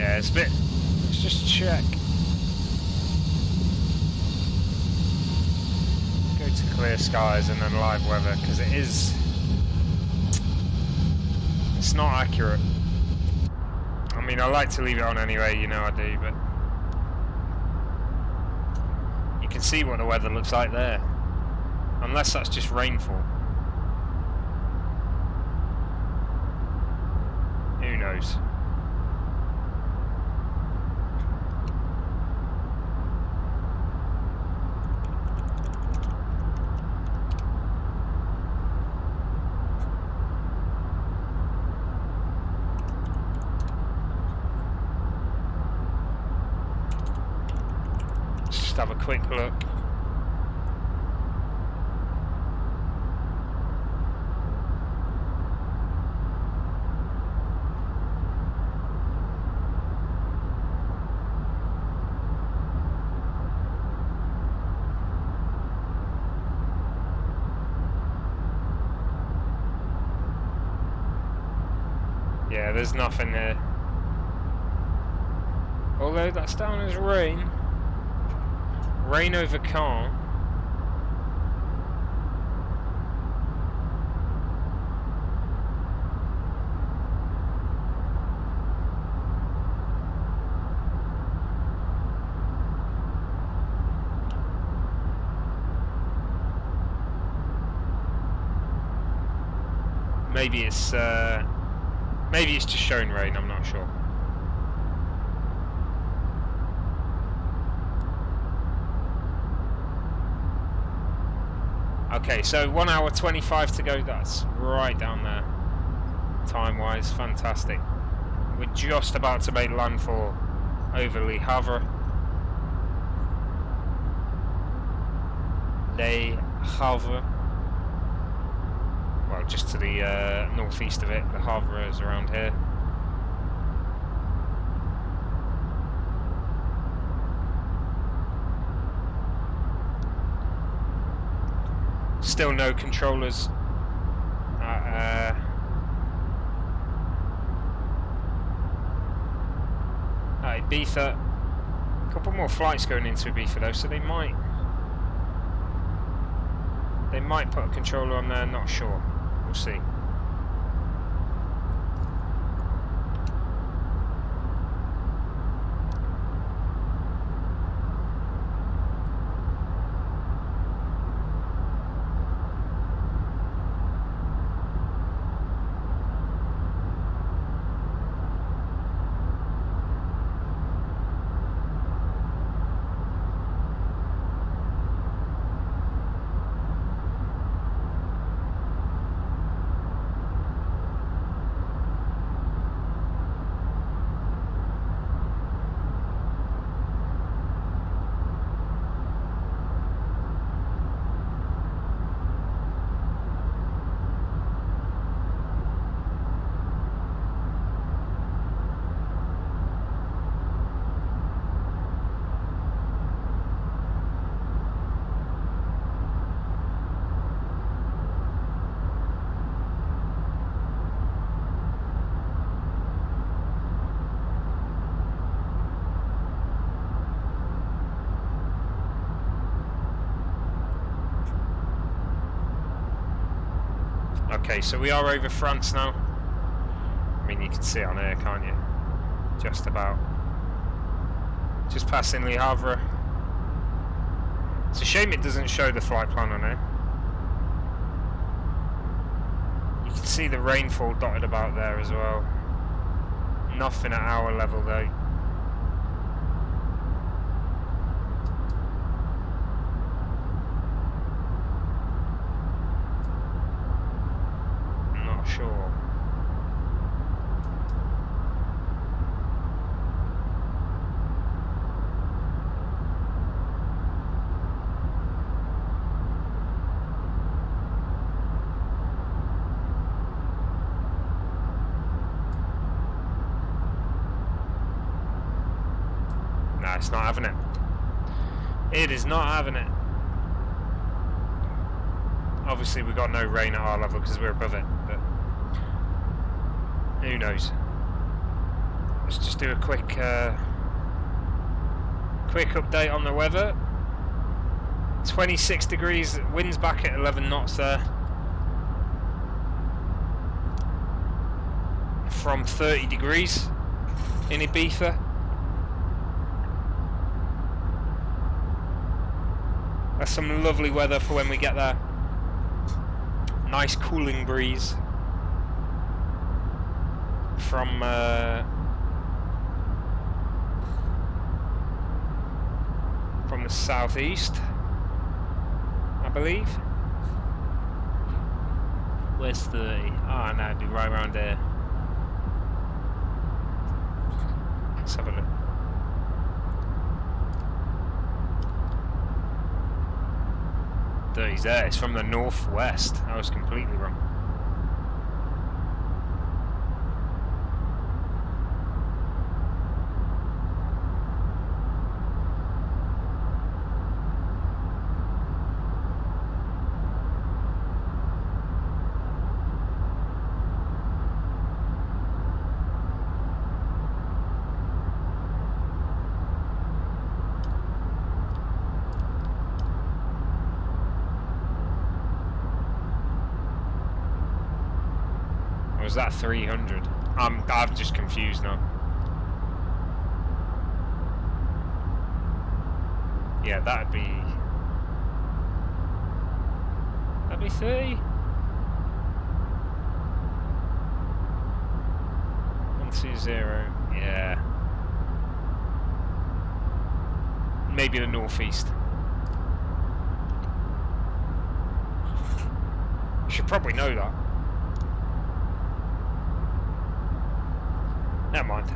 It's a bit. Let's just check. Go to clear skies and then live weather, because it's not accurate. I mean, I like to leave it on anyway, you know I do, but you can see what the weather looks like there. Unless that's just rainfall. Who knows? Let's just have a quick look. Yeah, there's nothing here. Although that's down as rain. Rain over calm. Maybe it's just showing rain, I'm not sure. Okay, so 1 hour 25 to go, that's right down there. Time-wise, fantastic. We're just about to make landfall over Le Havre. Le Havre. Well, just to the northeast of it. Le Havre is around here. Still no controllers at Ibiza. A couple more flights going into Ibiza though, so they might put a controller on there, not sure. We'll see. Okay, so we are over France now. I mean, you can see it on here, can't you? Just about. Just passing Le Havre. It's a shame it doesn't show the flight plan on here. You can see the rainfall dotted about there as well. Nothing at our level though. Sure. Nah, it's not having it. It is not having it. Obviously, we got no rain at our level because we're above it, but who knows? Let's just do a quick update on the weather. 26 degrees, wind's back at 11 knots there. From 30 degrees in Ibiza. That's some lovely weather for when we get there. Nice cooling breeze from the southeast, I believe. Where's 30? Ah, no, it'd be right around there. Let's have a look. He's there. It's from the northwest. I was completely wrong. Was that 300? I'm just confused now. Yeah, that'd be 30. 120. Yeah. Maybe the northeast. You should probably know that. Never mind.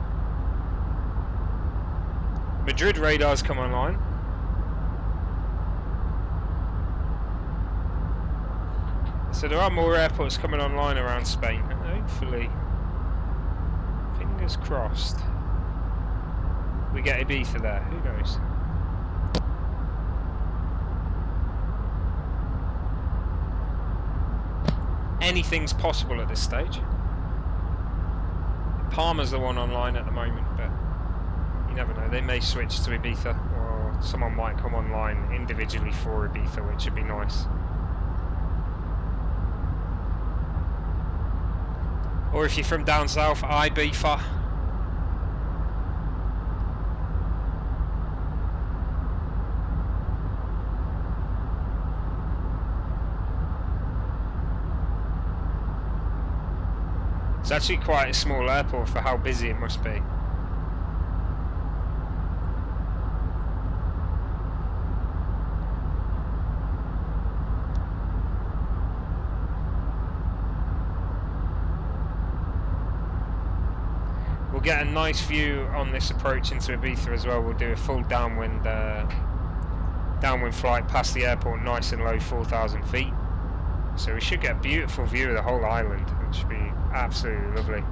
Madrid radars come online. So there are more airports coming online around Spain. Hopefully, fingers crossed, we get Ibiza there. Who knows? Anything's possible at this stage. Palma's the one online at the moment, but you never know. They may switch to Ibiza, or someone might come online individually for Ibiza, which would be nice. Or if you're from down south, Ibiza. It's actually quite a small airport for how busy it must be. We'll get a nice view on this approach into Ibiza as well. We'll do a full downwind flight past the airport, nice and low, 4,000 feet. So we should get a beautiful view of the whole island, which should be absolutely lovely.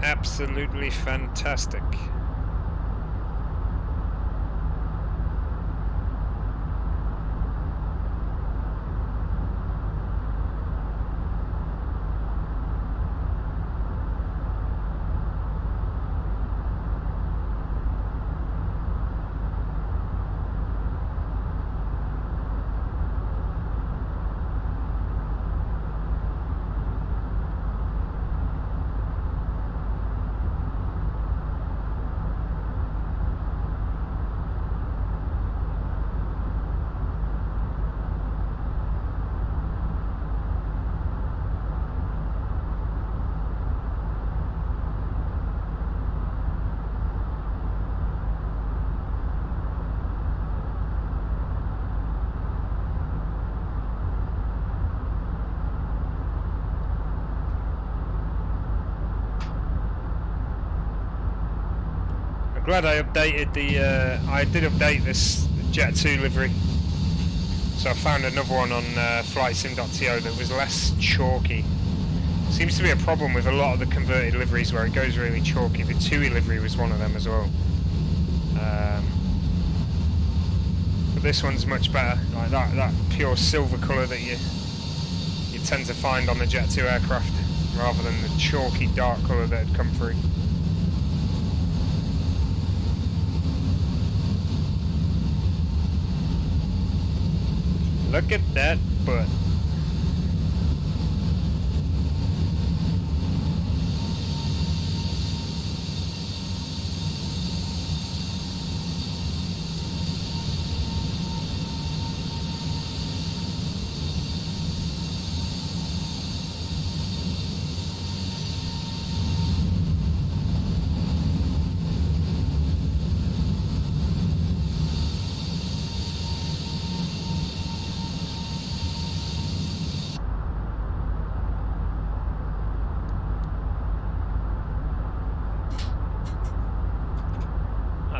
Absolutely fantastic. Glad I updated I did update this Jet2 livery, so I found another one on flightsim.to that was less chalky. Seems to be a problem with a lot of the converted liveries where it goes really chalky. The TUI livery was one of them as well. But this one's much better, like that pure silver colour that you tend to find on the Jet2 aircraft, rather than the chalky dark colour that had come through. Look at that butt.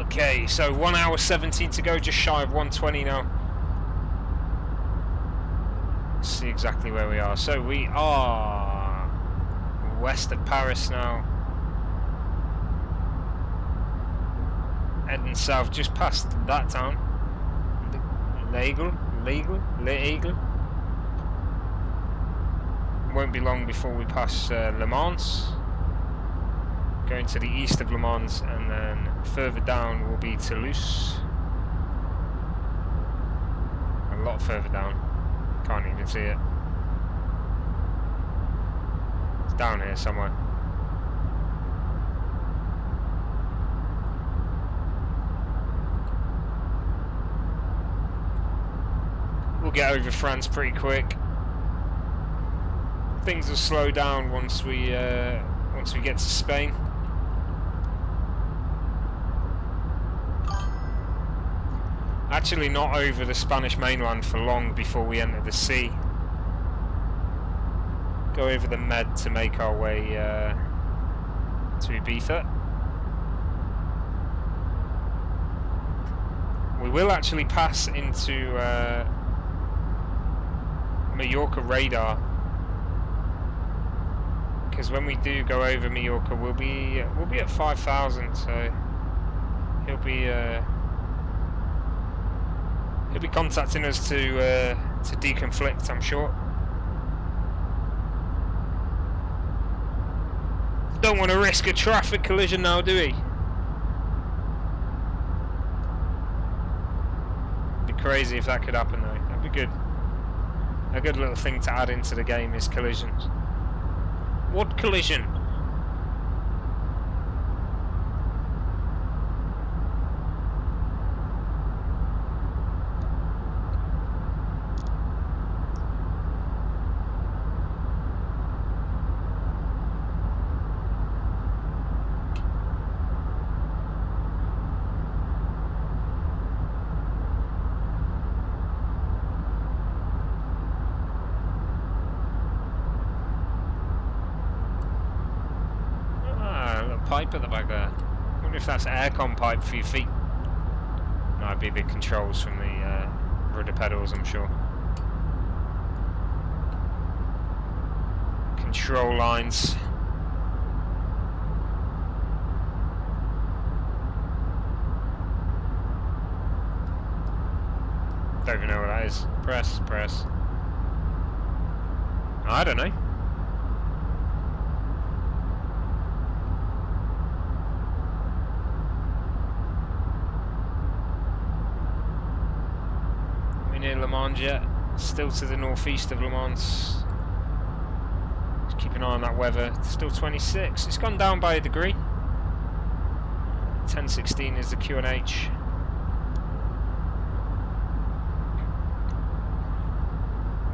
Okay, so 1 hour 17 to go, just shy of 120 now. Let's see exactly where we are. So we are west of Paris now. Heading south just past that town. Legal. Won't be long before we pass Le Mans. Going to the east of Le Mans, and then further down will be Toulouse. A lot further down. Can't even see it. It's down here somewhere. We'll get over France pretty quick. Things will slow down once we get to Spain. Actually, not over the Spanish mainland for long before we enter the sea. Go over the Med to make our way to Ibiza. We will actually pass into Mallorca radar, because when we do go over Mallorca, we'll be at 5,000. So he'll be contacting us to deconflict, I'm sure. Don't want to risk a traffic collision now, do we? It'd be crazy if that could happen though. That'd be good. A good little thing to add into the game is collisions. What collision? Pipe at the back there. I wonder if that's aircon pipe for your feet. Might be the controls from the rudder pedals, I'm sure. Control lines. Don't even know what that is. Press. I don't know. Near Le Mans yet, still to the northeast of Le Mans. Just keep an eye on that weather. It's still 26. It's gone down by a degree. 1016 is the QNH.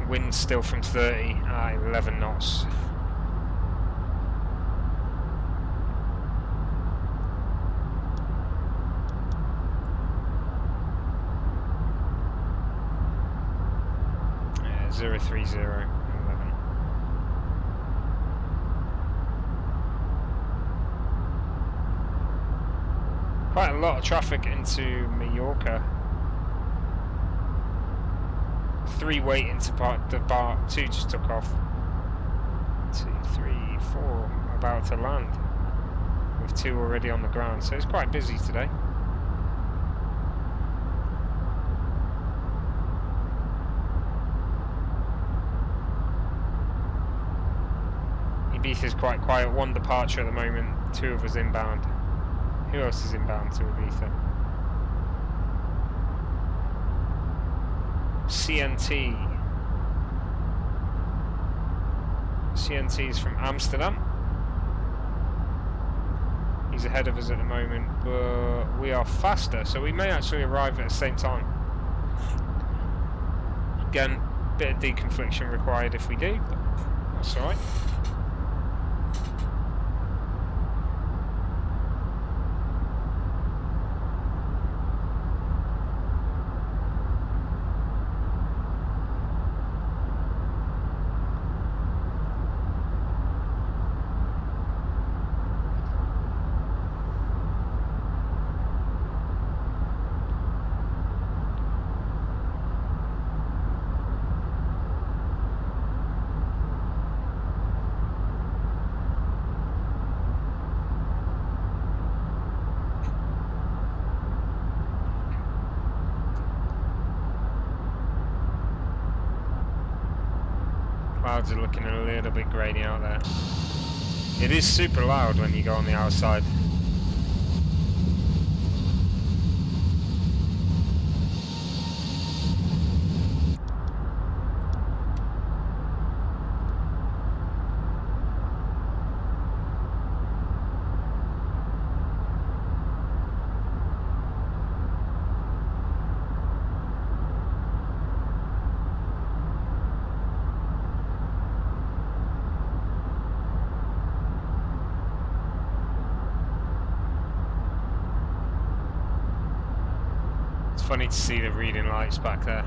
Wind still from 30 at 11 knots. Yeah, 030 11. Quite a lot of traffic into Mallorca. 3 waiting to depart, 2 just took off. 2, 3, 4 about to land, with 2 already on the ground, so it's quite busy today. Ibiza's quite quiet, 1 departure at the moment, 2 of us inbound. Who else is inbound to Ibiza? CNT. CNT is from Amsterdam. He's ahead of us at the moment, but we are faster, so we may actually arrive at the same time. Again, bit of deconfliction required if we do, but that's alright. Clouds are looking a little bit grainy out there. It is super loud when you go on the outside. Funny to see the reading lights back there.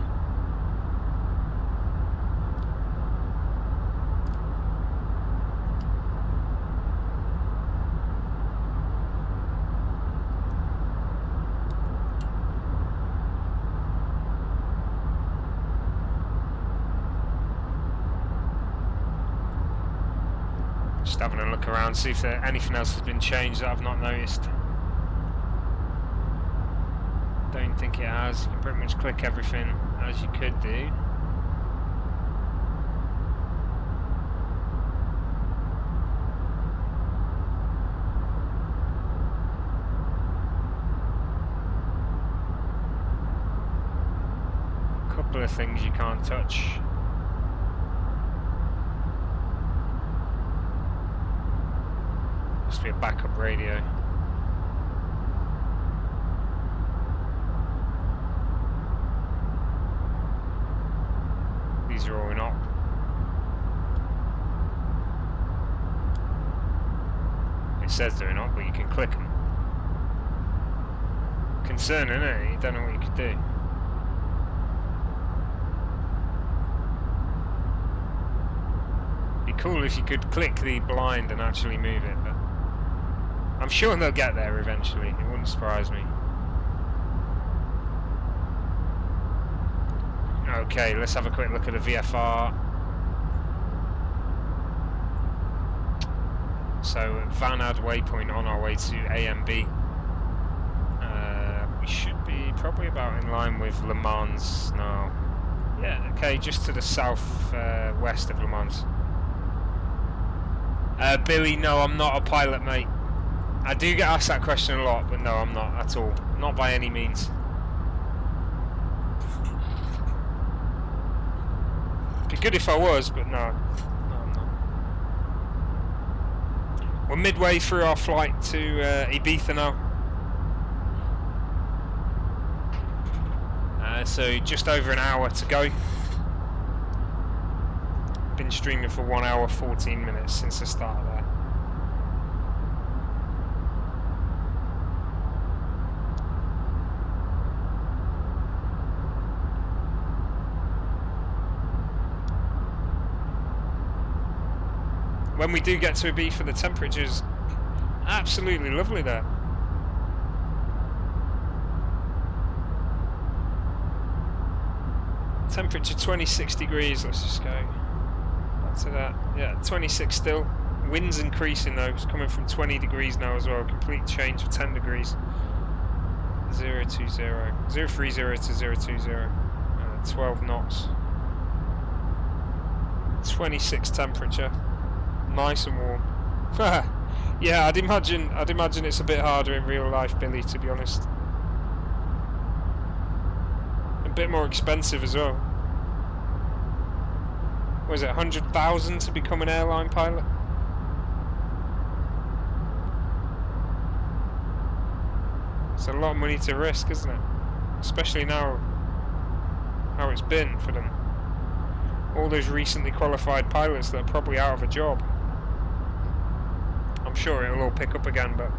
Just having a look around, see if there anything else has been changed that I've not noticed. Don't think it has. You can pretty much click everything as you could do. A couple of things you can't touch. Must be a backup radio. These are all in op. It says they're in op, but you can click them. Concerning, isn't it? You don't know what you could do. Be cool if you could click the blind and actually move it, but I'm sure they'll get there eventually. It wouldn't surprise me. Okay, let's have a quick look at the VFR. So, Van Ad waypoint on our way to AMB. We should be probably about in line with Le Mans now. Yeah, okay, just to the south west of Le Mans. Billy, no, I'm not a pilot, mate. I do get asked that question a lot, but no, I'm not at all. Not by any means. Be good if I was, but no. No, I'm not. We're midway through our flight to Ibiza now. So just over an hour to go. Been streaming for 1 hour 14 minutes since the start there. When we do get to Ibiza, the temperature's absolutely lovely there. Temperature 26 degrees, let's just go back to that. Yeah, 26 still. Wind's increasing though, it's coming from 20 degrees now as well. Complete change of 10 degrees. 020, 030 to 020. 12 knots. 26 temperature. Nice and warm. Yeah, I'd imagine it's a bit harder in real life, Billy, to be honest. A bit more expensive as well. Was it 100,000 to become an airline pilot? It's a lot of money to risk, isn't it? Especially now how it's been for them. All those recently qualified pilots that are probably out of a job. I'm sure it'll all pick up again, but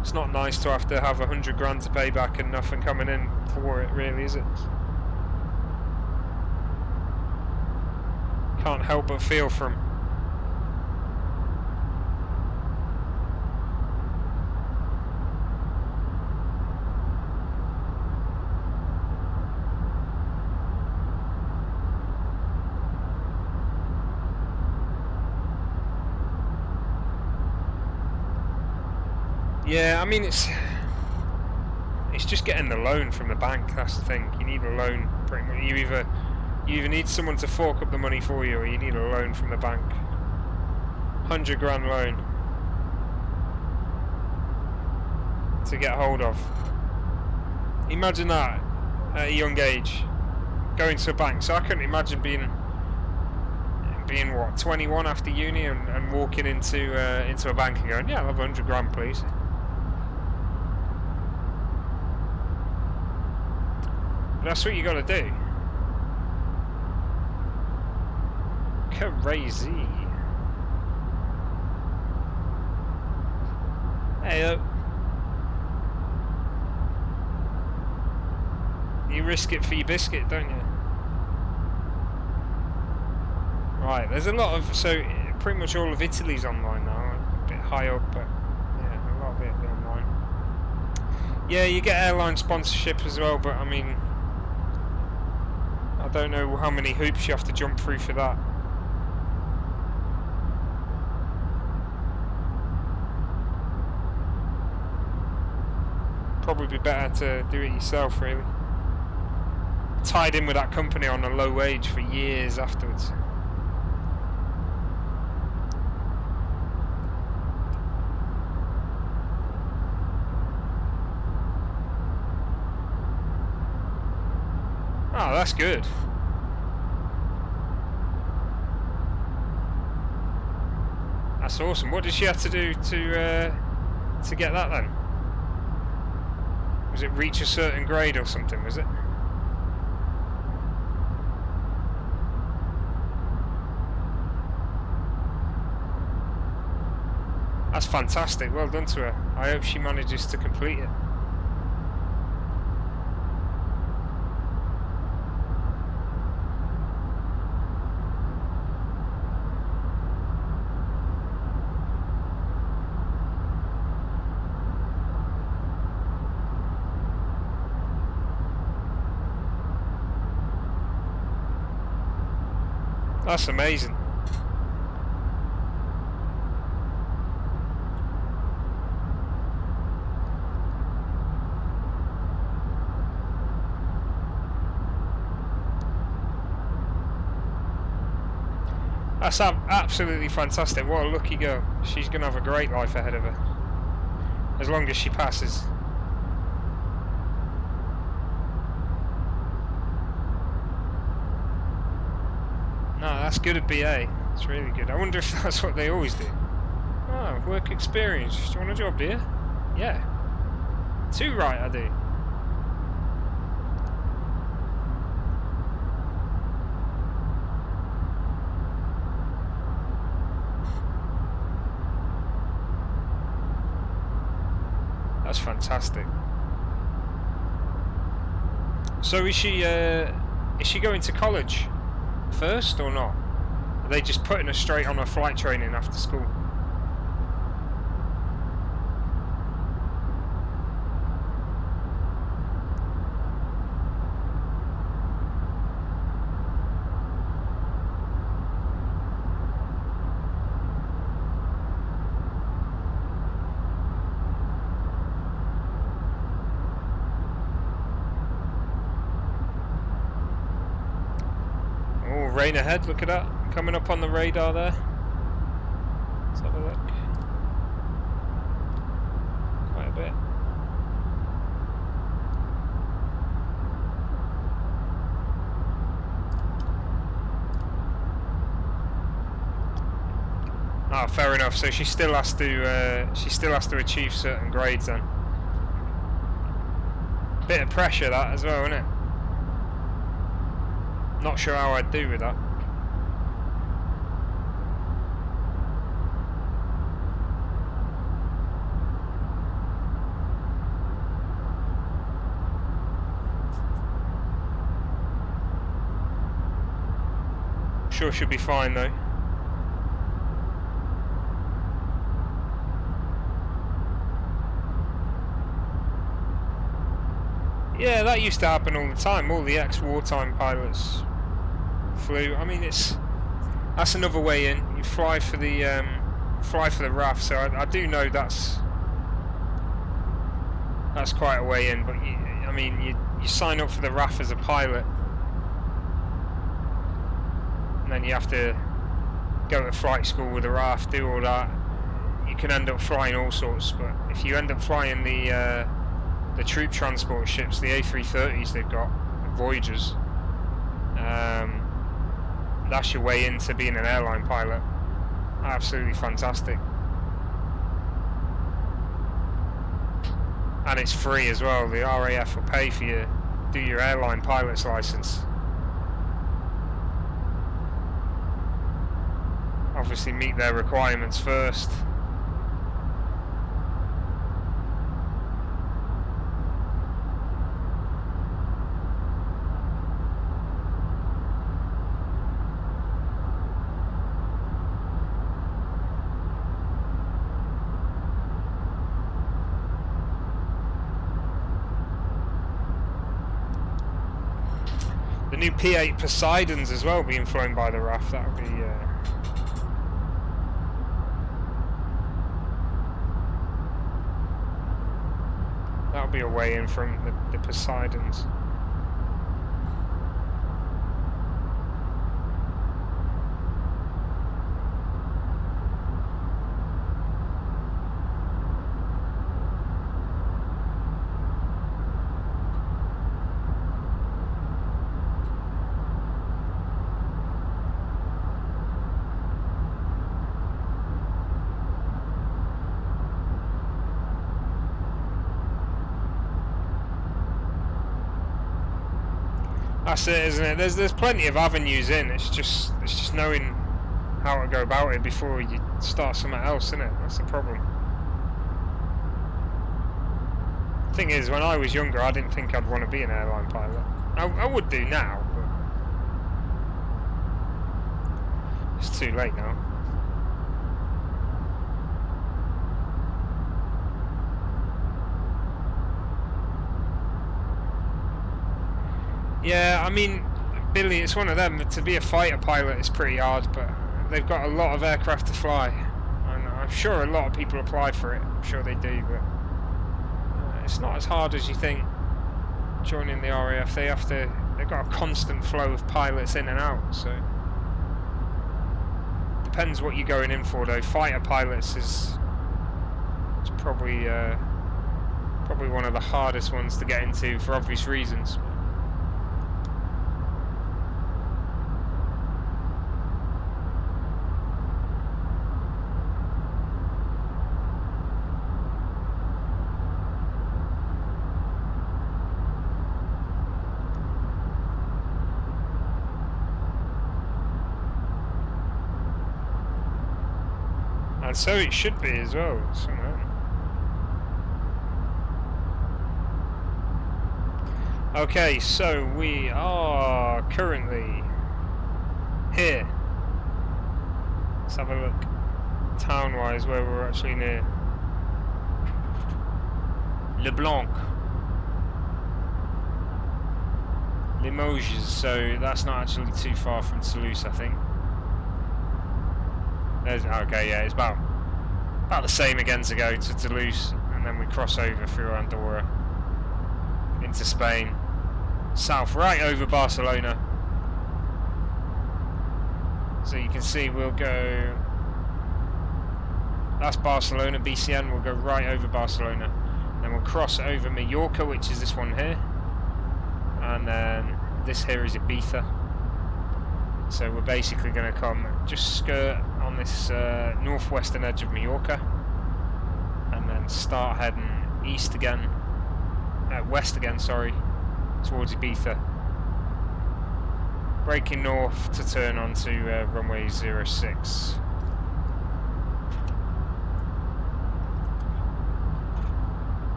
it's not nice to have 100 grand to pay back and nothing coming in for it, really, is it? Can't help but feel for 'em. Yeah, I mean it's just getting the loan from the bank. That's the thing. You need a loan pretty much. You either You either need someone to fork up the money for you, or you need a loan from the bank. 100 grand loan to get hold of. Imagine that at a young age, going to a bank. So I couldn't imagine being what, 21 after uni and walking into a bank and going, yeah, I'll have 100 grand, please. But that's what you got to do. Crazy. Hey, you risk it for your biscuit, don't you? Right, there's a lot of, so pretty much all of Italy's online now, a bit high up, but yeah, a lot of it will be online. Yeah, you get airline sponsorship as well, but I mean, I don't know how many hoops you have to jump through for that. Probably be better to do it yourself, really. Tied in with that company on a low wage for years afterwards. Oh, that's good. That's awesome. What did she have to do to get that then? Was it reach a certain grade or something, was it? That's fantastic, well done to her. I hope she manages to complete it. That's amazing. That's absolutely fantastic. What a lucky girl. She's going to have a great life ahead of her. As long as she passes. No, that's good at BA. It's really good. I wonder if that's what they always do. Oh, work experience. Do you want a job, do you? Yeah. 2 right, I do. That's fantastic. So is she going to college first or not? Are they just putting her straight on her flight training after school? Rain ahead, look at that, coming up on the radar there. Let's have a look. Quite a bit. Ah, fair enough. So she still has to achieve certain grades then. Bit of pressure that as well, isn't it? Not sure how I'd do with that. Sure should be fine though. Yeah, that used to happen all the time. All the ex-wartime pilots flew. I mean, that's another way in. You fly for the RAF. So I do know that's quite a way in. But I mean, you sign up for the RAF as a pilot, and then you have to go to flight school with a RAF, do all that. You can end up flying all sorts, but if you end up flying the troop transport ships, the A330s they've got, Voyagers, that's your way into being an airline pilot. Absolutely fantastic. And it's free as well. The RAF will pay for you do your airline pilot's license. Obviously meet their requirements first. The new P8 Poseidons as well being flown by the RAF, that would be that'll be a way in from the Poseidons. That's it, isn't it? There's plenty of avenues in. It's just knowing how to go about it before you start something else, isn't it? That's the problem. Thing is, when I was younger, I didn't think I'd want to be an airline pilot. I would do now, but it's too late now. Yeah, I mean, Billy, it's one of them. To be a fighter pilot is pretty hard, but they've got a lot of aircraft to fly, and I'm sure a lot of people apply for it. I'm sure they do, but it's not as hard as you think. Joining the RAF, they've got a constant flow of pilots in and out. So depends what you're going in for, though. Fighter pilots is probably one of the hardest ones to get into for obvious reasons. And so it should be as well, somehow. Okay, so we are currently here. Let's have a look town-wise where we're actually near. Leblanc. Limoges, so that's not actually too far from Toulouse, I think. Okay, yeah, it's about the same again to go to Toulouse, and then we cross over through Andorra into Spain, south right over Barcelona. So you can see we'll go, that's Barcelona, BCN, we'll go right over Barcelona. Then we'll cross over Mallorca, which is this one here, and then this here is Ibiza. So we're basically going to come just skirt on this northwestern edge of Mallorca, and then start heading east again, west again, sorry, towards Ibiza. Braking north to turn onto runway 06.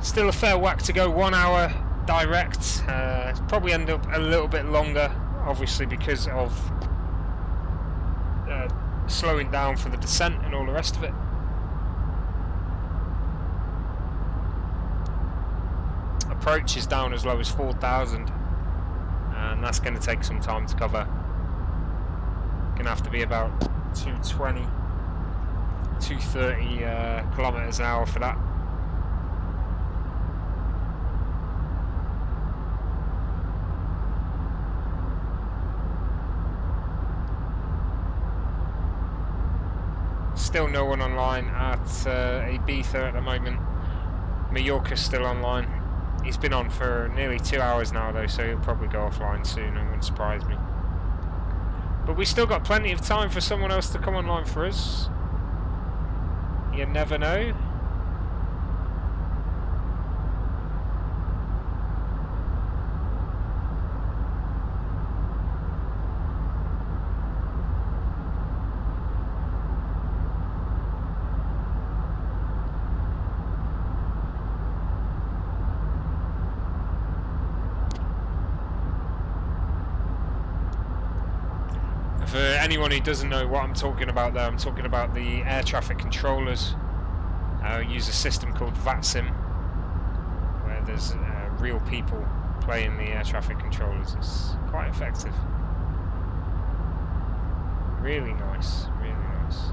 Still a fair whack to go, 1 hour direct. Probably end up a little bit longer, obviously because of slowing down for the descent and all the rest of it. Approach is down as low as 4,000, and that's going to take some time to cover. Going to have to be about 220, 230 kilometers an hour for that. Still no one online at Ibiza at the moment. Mallorca's still online. He's been on for nearly 2 hours now though, so he'll probably go offline soon. It wouldn't surprise me. But we still got plenty of time for someone else to come online for us. You never know. For anyone who doesn't know what I'm talking about there, I'm talking about the air traffic controllers. I use a system called VATSIM, where there's real people playing the air traffic controllers. It's quite effective. Really nice, really nice.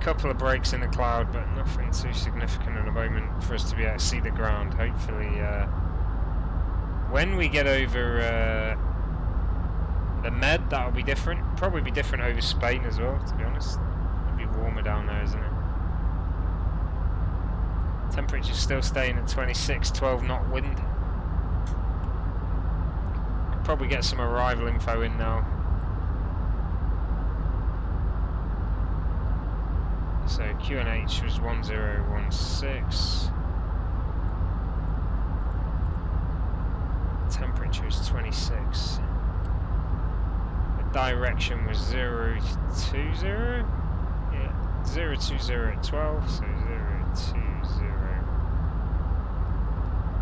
Couple of breaks in the cloud, but nothing too significant at the moment for us to be able to see the ground. Hopefully when we get over the Med, that'll be different. Probably be different over Spain as well, to be honest. It'll be warmer down there, isn't it? Temperature's still staying at 26, 12 knot wind. Could probably get some arrival info in now. So QNH was 1016. Temperature is 26. The direction was 020. Yeah, 020 at 12. So 020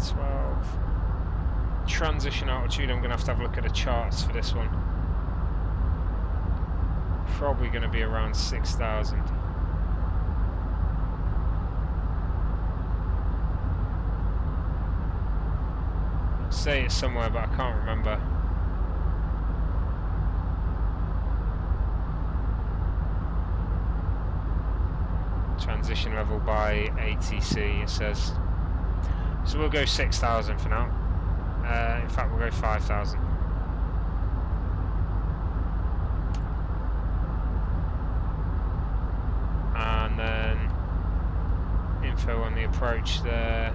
12. Transition altitude. I'm going to have a look at the charts for this one. Probably going to be around 6,000. Say it somewhere, but I can't remember. Transition level by ATC, it says. So we'll go 6,000 for now. In fact, we'll go 5,000. And then info on the approach there.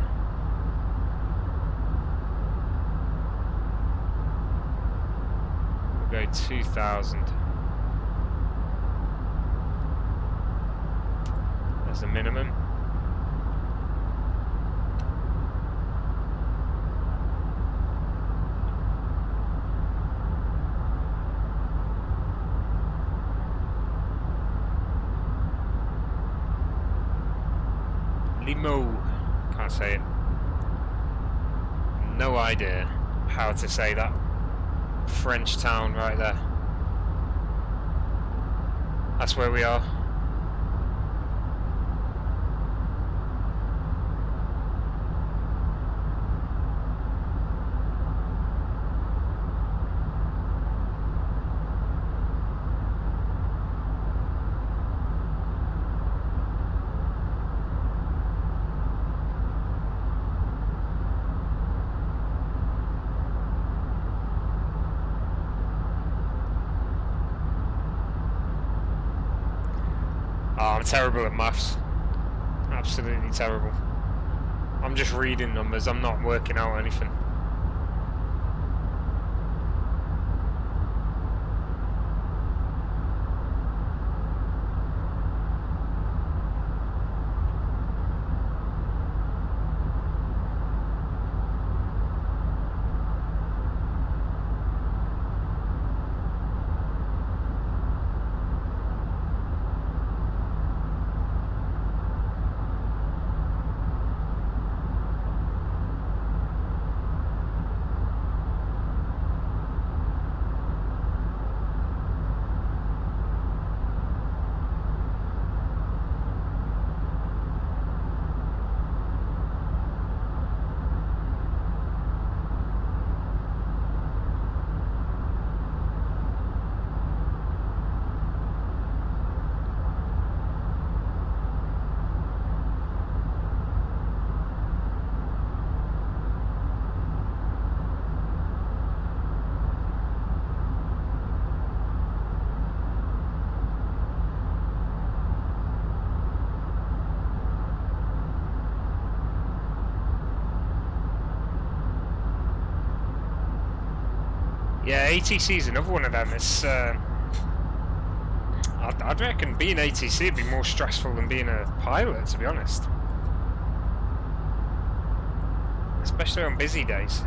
Go 2,000. That's the minimum. Limo. Can't say it. No idea how to say that. French town right there. That's where we are. I'm terrible at maths. Absolutely terrible. I'm just reading numbers, I'm not working out anything. Yeah, ATC is another one of them. It's I'd reckon being ATC would be more stressful than being a pilot, to be honest. Especially on busy days.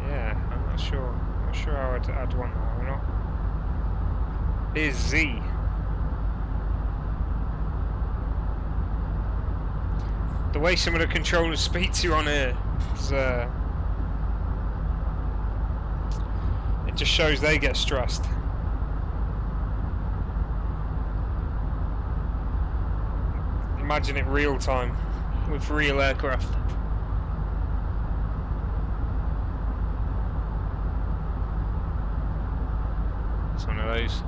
Yeah, I'm not sure. Not sure how I'd want that or not. Busy. The way some of the controllers speak to you on here is, it just shows they get stressed. Imagine it real time with real aircraft. It's one of those.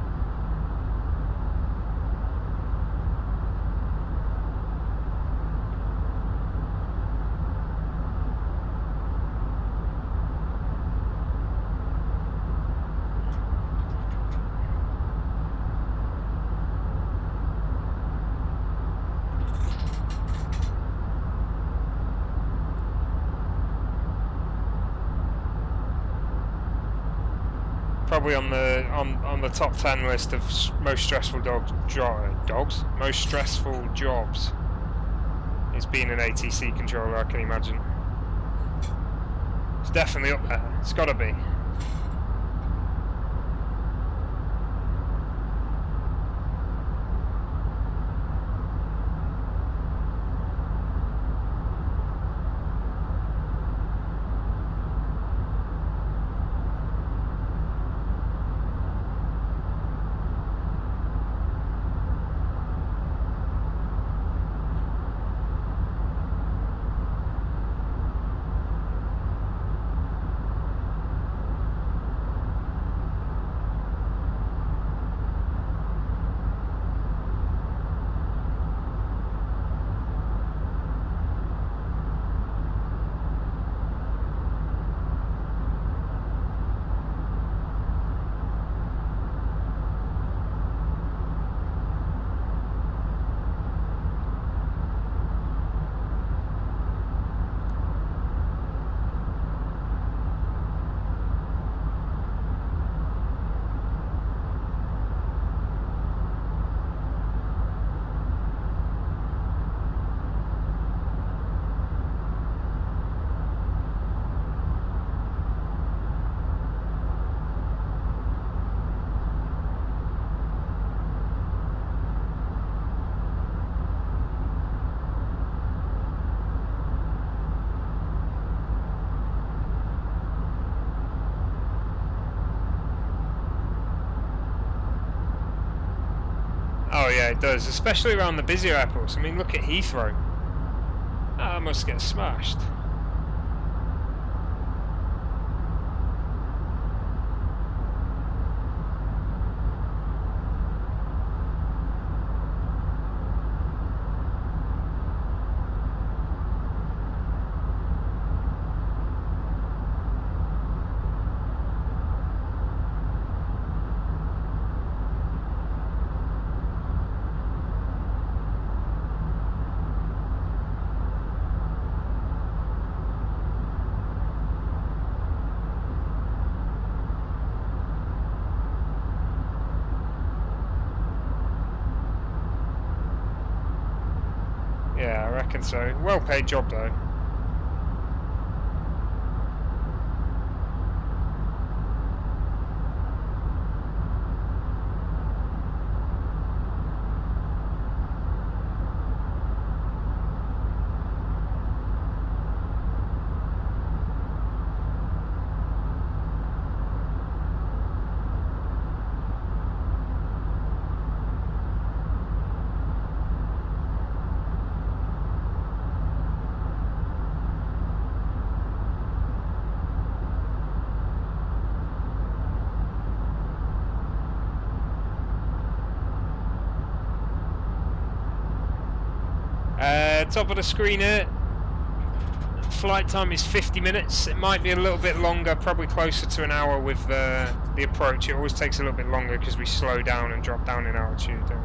Probably on the top 10 list of most stressful most stressful jobs is being an ATC controller, I can imagine. It's definitely up there. It's got to be. Oh yeah, it does, especially around the busier airports. I mean, look at Heathrow. That must get smashed. Yeah, I reckon so. Well paid job though. Top of the screen here. Flight time is 50 minutes. It might be a little bit longer, probably closer to an hour with the approach. It always takes a little bit longer because we slow down and drop down in altitude, don't we?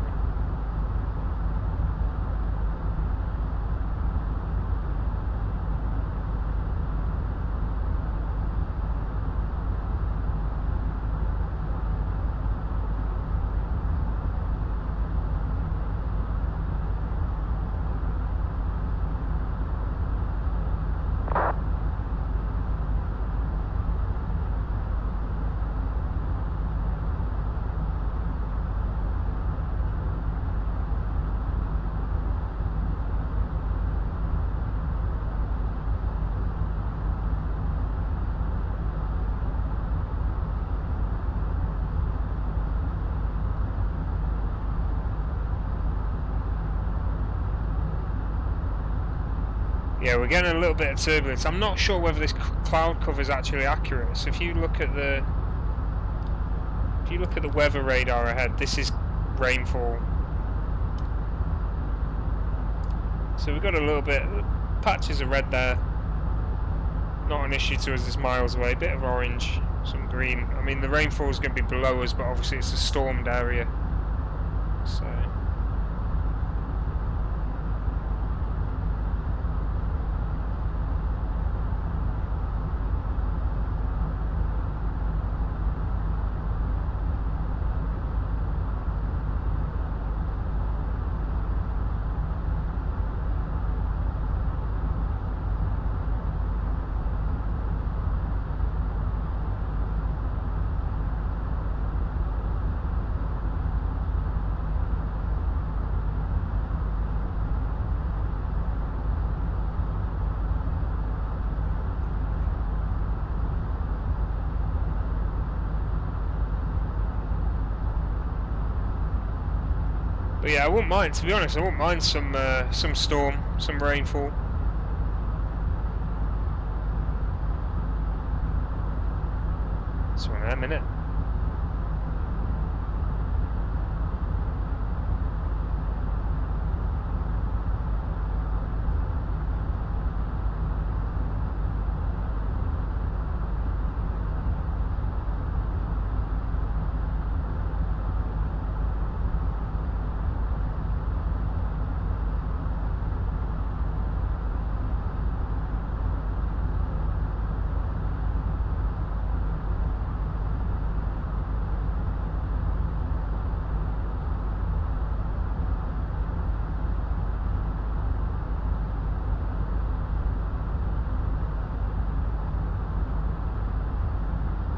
Yeah, we're getting a little bit of turbulence. I'm not sure whether this cloud cover is actually accurate. So if you look at the weather radar ahead, this is rainfall. So we've got a little bit patches of red there. Not an issue to us. It's miles away. Bit of orange, some green. I mean, the rainfall is going to be below us, but obviously it's a stormed area. So. But yeah, I wouldn't mind, to be honest, I wouldn't mind some storm, some rainfall. It's one of them, innit?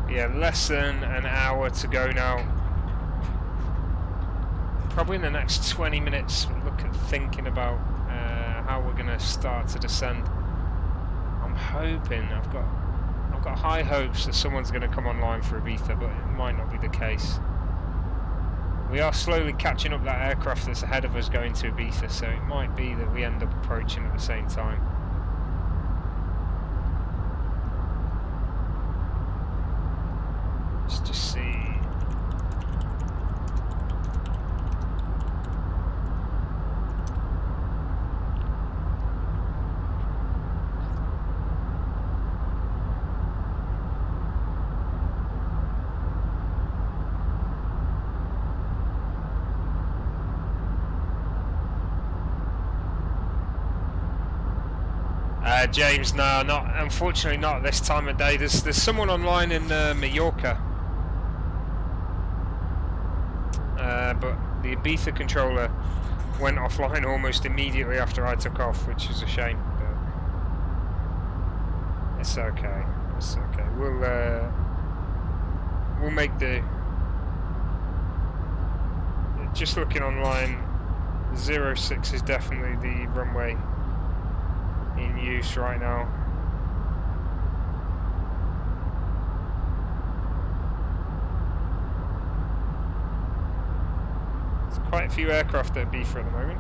Yeah, less than an hour to go now. Probably in the next 20 minutes, we'll look at thinking about how we're going to start to descend. I'm hoping, I've got high hopes that someone's going to come online for Ibiza, but it might not be the case. We are slowly catching up that aircraft that's ahead of us going to Ibiza, so it might be that we end up approaching at the same time. Let's just see. James, no, unfortunately not this time of day. There's someone online in Mallorca. But the Ibiza controller went offline almost immediately after I took off, which is a shame. But it's okay. It's okay. We'll make do. Just looking online, 06 is definitely the runway in use right now. Quite a few aircraft at Ibiza at the moment.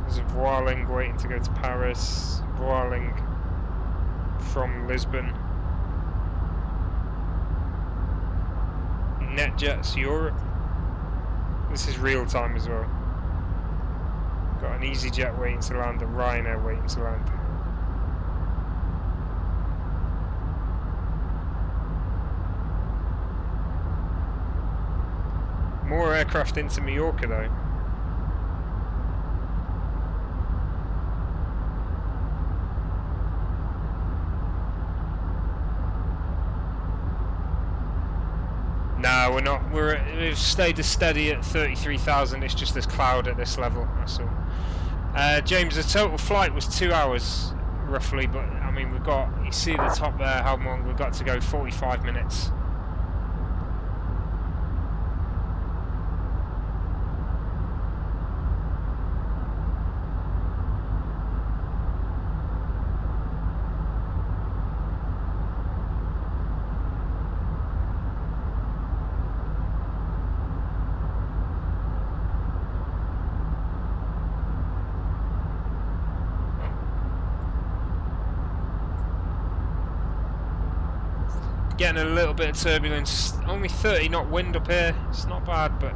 There's a Vueling waiting to go to Paris, Vueling from Lisbon. NetJets Europe. This is real time as well. Got an EasyJet waiting to land, a Ryanair waiting to land. More aircraft into Mallorca though. No, we're not. We've stayed steady at 33,000. It's just this cloud at this level. That's all. James, the total flight was 2 hours roughly, but I mean we've got. You see the top there? How long we've got to go? 45 minutes. Getting a little bit of turbulence. Only 30 knot wind up here. It's not bad, but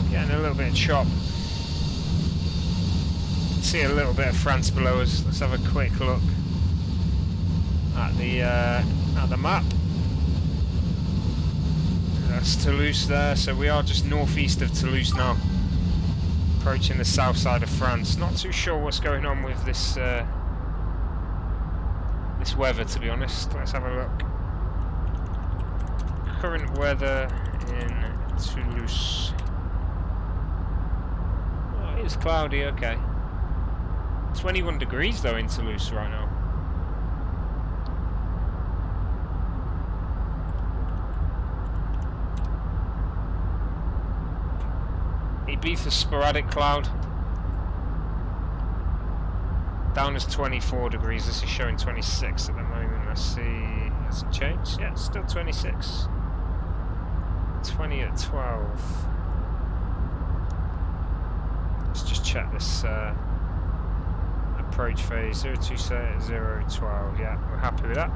getting a little bit of chop. See a little bit of France below us. Let's have a quick look at the map. That's Toulouse there, so we are just northeast of Toulouse now, approaching the south side of France. Not too sure what's going on with this this weather, to be honest. Let's have a look. Current weather in Toulouse. Oh, it's cloudy. Okay. 21 degrees though in Toulouse right now. Ibiza sporadic cloud. Down as 24 degrees. This is showing 26 at the moment. Let's see. Has it changed? Yeah, it's still 26. 20 at 12. Let's just check this approach phase. 02 set at 012. Yeah, we're happy with that.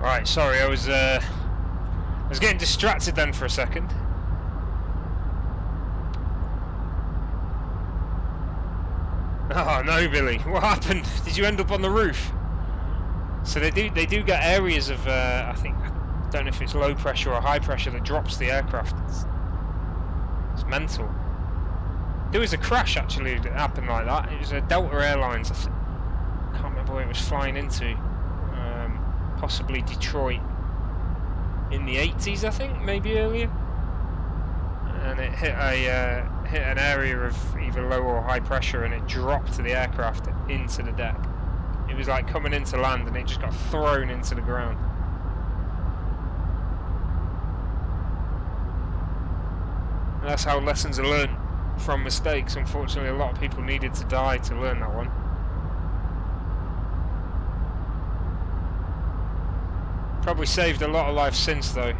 Right, sorry, I was getting distracted then for a second. Oh no, Billy, what happened? Did you end up on the roof? So they do get areas of I think, I don't know if it's low pressure or high pressure that drops the aircraft. It's mental. There was a crash actually that happened like that. It was a Delta Airlines. I can't remember where it was flying into. Possibly Detroit in the 80s, I think, maybe earlier. And it hit an area of either low or high pressure, and it dropped the aircraft into the deck. It was like coming into land, and it just got thrown into the ground. And that's how lessons are learned from mistakes. Unfortunately, a lot of people needed to die to learn that one. Probably saved a lot of lives since, though.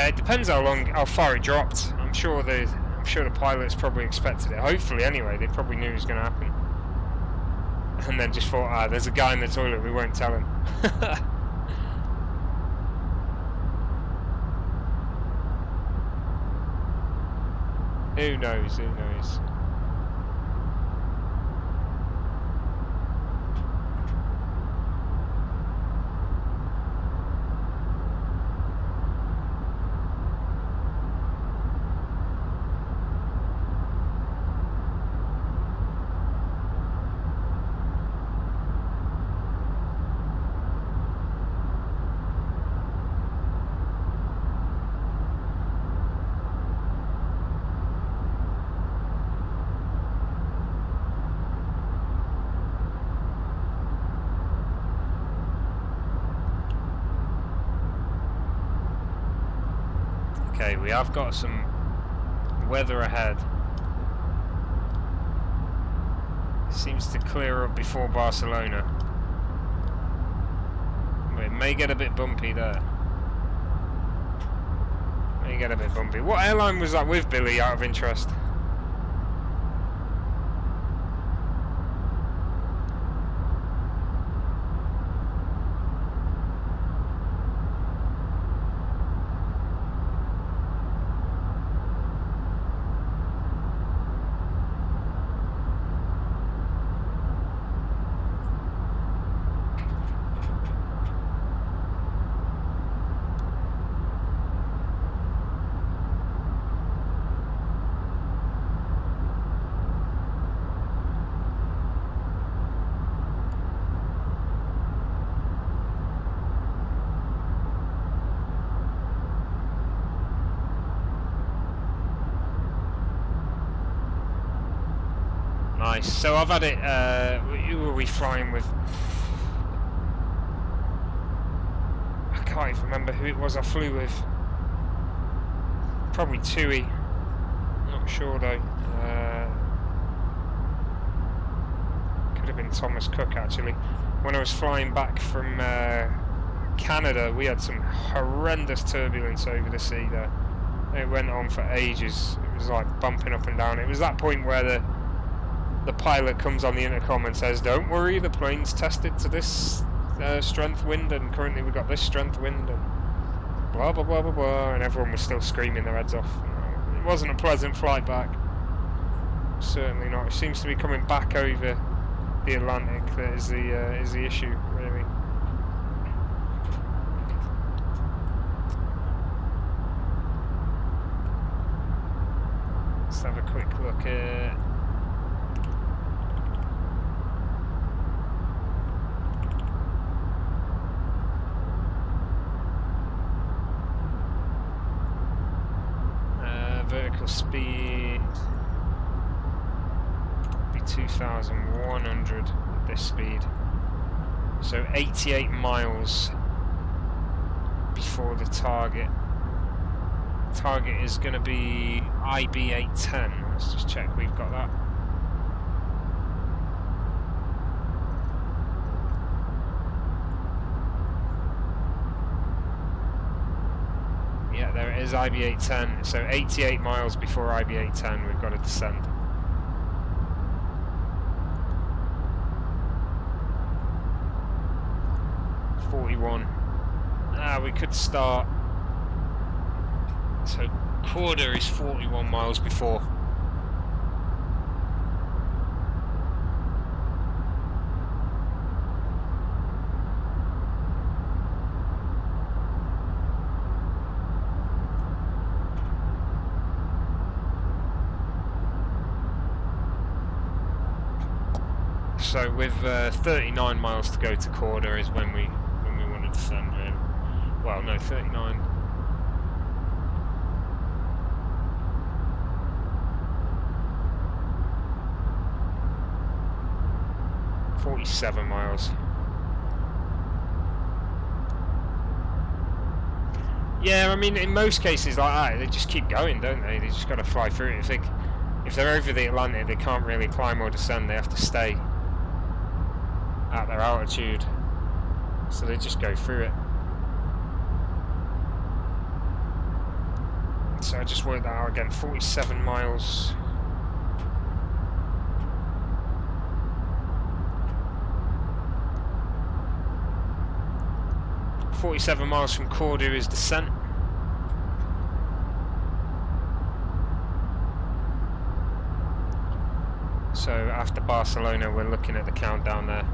It depends how far it dropped. I'm sure the pilots probably expected it. Hopefully, anyway, they probably knew it was going to happen, and then just thought, there's a guy in the toilet. We won't tell him. Who knows? Who knows? Okay, we have got some weather ahead. Seems to clear up before Barcelona. But it may get a bit bumpy there. May get a bit bumpy. What airline was that with, Billy, out of interest? Nice. So I've had it. Who were we flying with? I can't even remember who it was I flew with. Probably TUI. Not sure though. Could have been Thomas Cook actually. When I was flying back from Canada, we had some horrendous turbulence over the sea there. It went on for ages. It was like bumping up and down. It was that point where the pilot comes on the intercom and says, "Don't worry, the plane's tested to this strength wind, and currently we've got this strength wind," and blah blah blah blah blah, and everyone was still screaming their heads off. It wasn't a pleasant flight back. Certainly not. It seems to be coming back over the Atlantic that is the issue, really. Let's have a quick look at. Vertical speed be 2,100 at this speed, so 88 miles before the target. Target is going to be IB810. Let's just check we've got that. Yeah, there it is, IB810. So 88 miles before IB810, we've got to descend. We could start. So Corda is 41 miles before. So with 39 miles to go to Corda is when we want to descend, really. Well, no, 39. $47 miles. Yeah, I mean, in most cases like that, they just keep going, don't they? They just got to fly through it. If they're over the Atlantic, they can't really climb or descend. They have to stay at their altitude, so they just go through it. So I just worked that out again, 47 miles. .47 miles from Cordoue is descent. So after Barcelona, we're looking at the countdown there.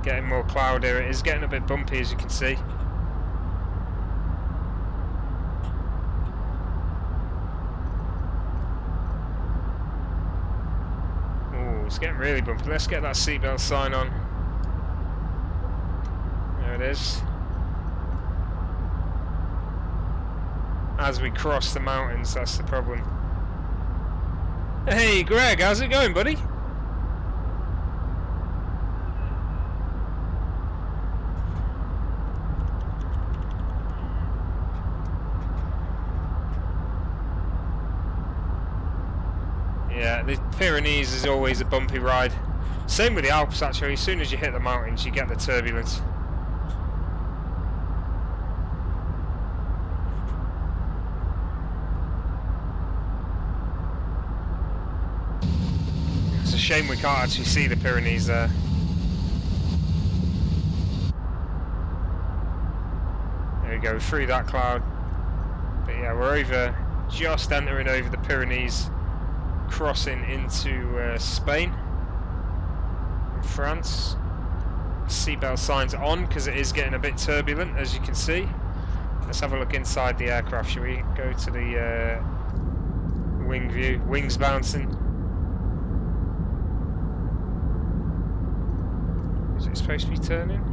Getting more cloud here. It is getting a bit bumpy, as you can see. Oh, it's getting really bumpy. Let's get that seatbelt sign on. There it is. As we cross the mountains, that's the problem. Hey Greg, how's it going, buddy? Yeah, the Pyrenees is always a bumpy ride. Same with the Alps actually, as soon as you hit the mountains you get the turbulence. It's a shame we can't actually see the Pyrenees there. There we go, through that cloud. But yeah, we're over, just entering over the Pyrenees, crossing into Spain and France. Seatbelt signs on because it is getting a bit turbulent, as you can see. Let's have a look inside the aircraft, shall we? Go to the wing view. Wings bouncing. Is it supposed to be turning?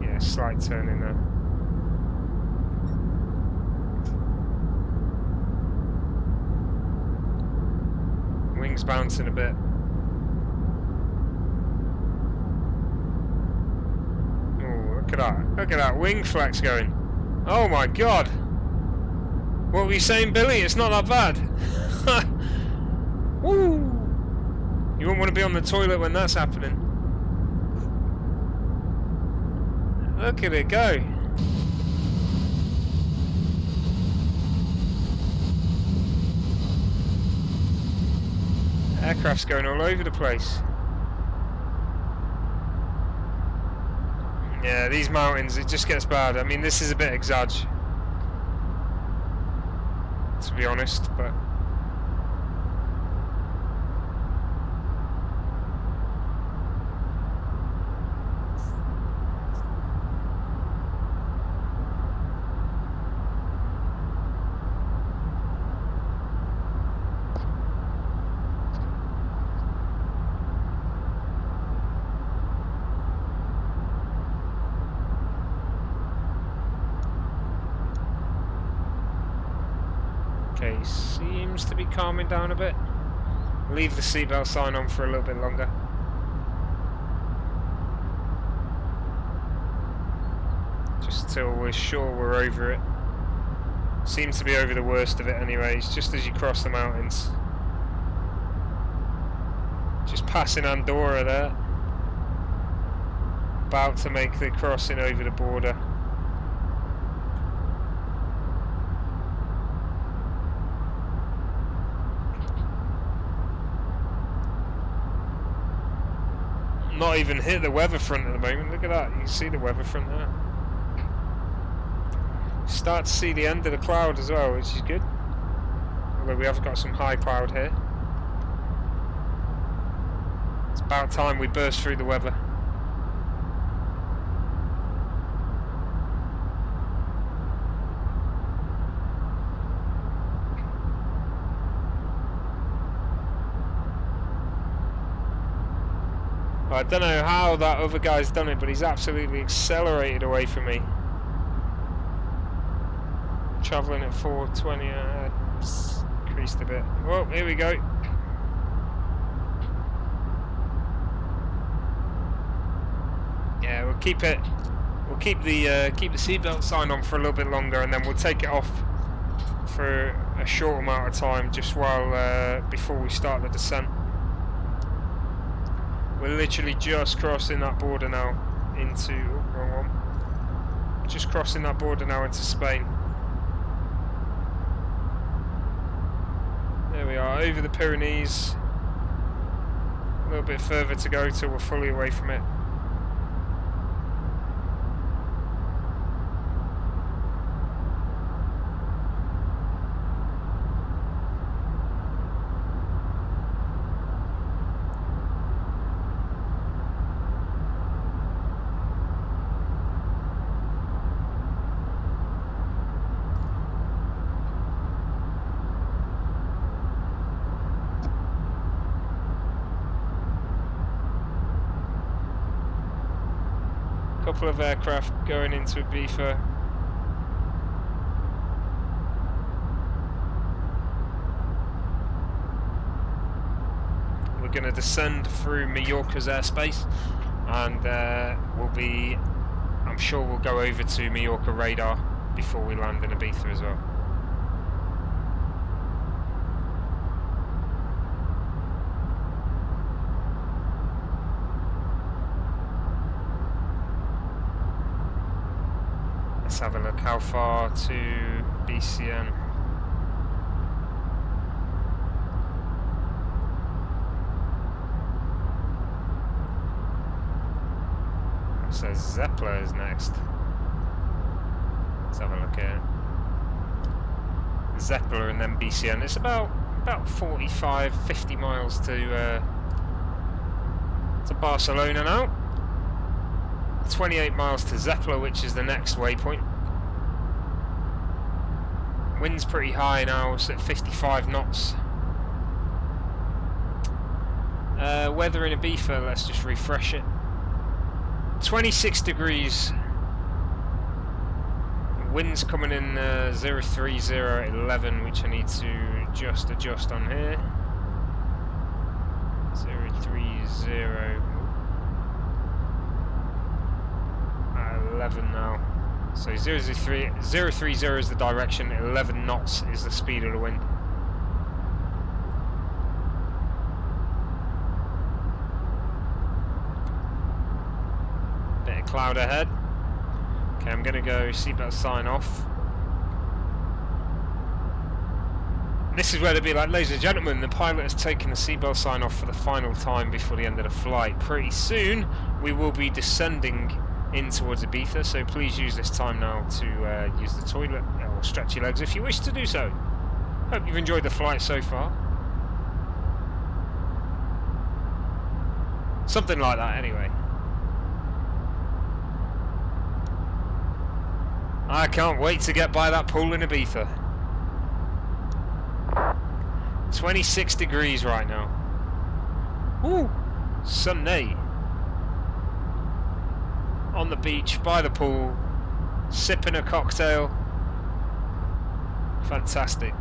Yeah, slight turning there. Wings bouncing a bit. Oh, look at that. Look at that wing flex going. Oh my god. What were you saying, Billy? It's not that bad. Woo! You won't want to be on the toilet when that's happening. Look at it go. Aircraft's going all over the place. Yeah, these mountains, it just gets bad. I mean, this is a bit exag, to be honest, but okay, seems to be calming down a bit. Leave the seatbelt sign on for a little bit longer. Just till we're sure we're over it. Seems to be over the worst of it anyways, just as you cross the mountains. Just passing Andorra there. About to make the crossing over the border. Not even hit the weather front at the moment. Look at that, you can see the weather front there. Start to see the end of the cloud as well, which is good. Although we have got some high cloud here. It's about time we burst through the weather. I don't know how that other guy's done it, but he's absolutely accelerated away from me. Travelling at 420, increased a bit. Oh, here we go. Yeah, we'll keep it. We'll keep the seatbelt sign on for a little bit longer, and then we'll take it off for a short amount of time, just while before we start the descent. We're literally just crossing that border now into, wrong one, Just crossing that border now into Spain. There we are, over the Pyrenees. A little bit further to go till we're fully away from it. Couple of aircraft going into Ibiza. We're going to descend through Mallorca's airspace, and I'm sure we'll go over to Mallorca radar before we land in Ibiza as well. Let's have a look. How far to BCN? It says Zeppler is next. Let's have a look here. Zeppler and then BCN. It's about 45, 50 miles to Barcelona now. 28 miles to Zeppler, which is the next waypoint. Wind's pretty high now, it's at 55 knots. Weather in Ibiza, let's just refresh it. 26 degrees. Wind's coming in 030 at 11, which I need to just adjust on here. 030. 11 now. So 030 is the direction, 11 knots is the speed of the wind. Bit of cloud ahead. Okay, I'm going to go seatbelt sign off. This is where they'd be like, ladies and gentlemen, the pilot has taken the seatbelt sign off for the final time before the end of the flight. Pretty soon we will be descending in towards Ibiza, so please use this time now to use the toilet or stretch your legs if you wish to do so. Hope you've enjoyed the flight so far. Something like that anyway. I can't wait to get by that pool in Ibiza. 26 degrees right now. Woo! Sunday. On the beach, by the pool, sipping a cocktail. Fantastic.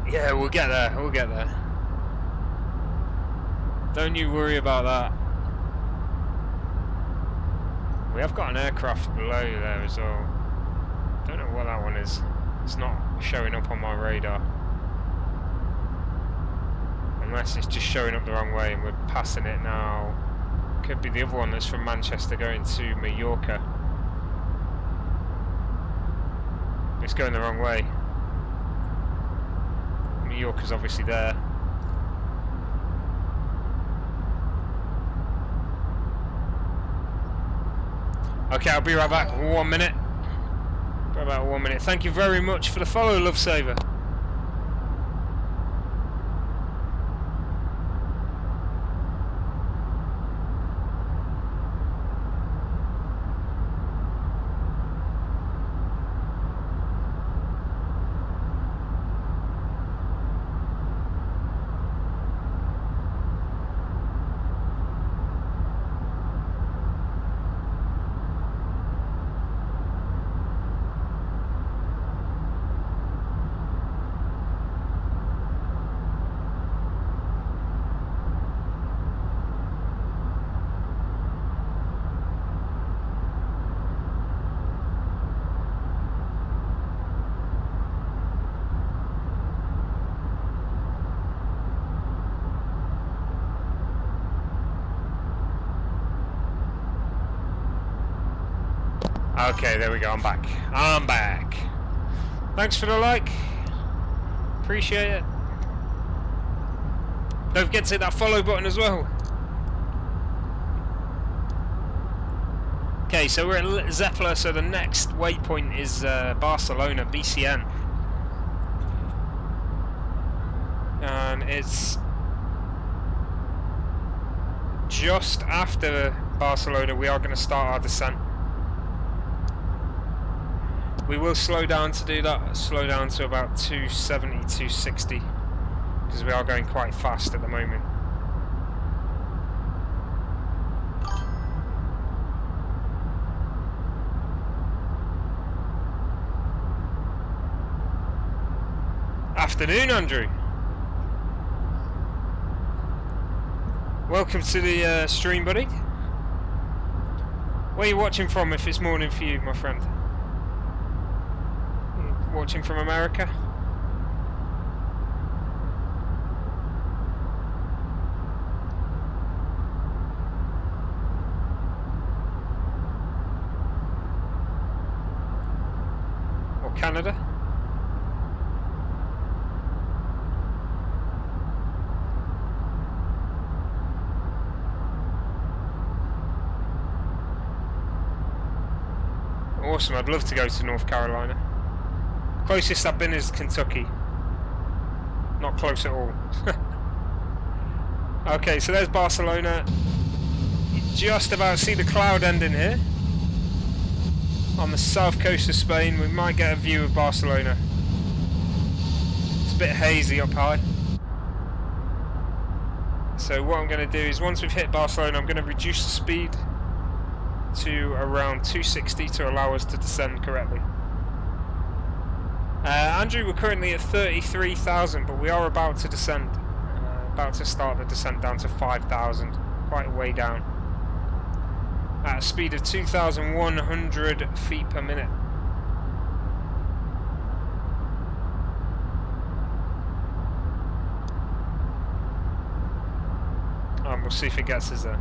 Yeah, we'll get there, we'll get there. Don't you worry about that. We have got an aircraft below there as well. Don't know what that one is. It's not showing up on my radar. Unless it's just showing up the wrong way and we're passing it now. Could be the other one that's from Manchester going to Mallorca. It's going the wrong way. Mallorca's obviously there. Okay, I'll be right back. 1 minute. For about 1 minute. Thank you very much for the follow, Love Saver. Okay, there we go. I'm back. I'm back. Thanks for the like. Appreciate it. Don't forget to hit that follow button as well. Okay, so we're at Zeppela, so the next waypoint is Barcelona, BCN. And it's just after Barcelona. We are going to start our descent. We will slow down to do that, slow down to about 270, 260, because we are going quite fast at the moment. Afternoon, Andrew. Welcome to the stream, buddy. Where are you watching from if it's morning for you, my friend? Watching from America? Or Canada? Awesome, I'd love to go to North Carolina. Closest I've been is Kentucky. Not close at all. Okay, so there's Barcelona. You just about see the cloud ending here. On the south coast of Spain, we might get a view of Barcelona. It's a bit hazy up high. So what I'm going to do is once we've hit Barcelona, I'm going to reduce the speed to around 260 to allow us to descend correctly. Andrew, we're currently at 33,000, but we are about to descend. About to start the descent down to 5,000, quite a way down. At a speed of 2,100 feet per minute. And we'll see if it gets us there.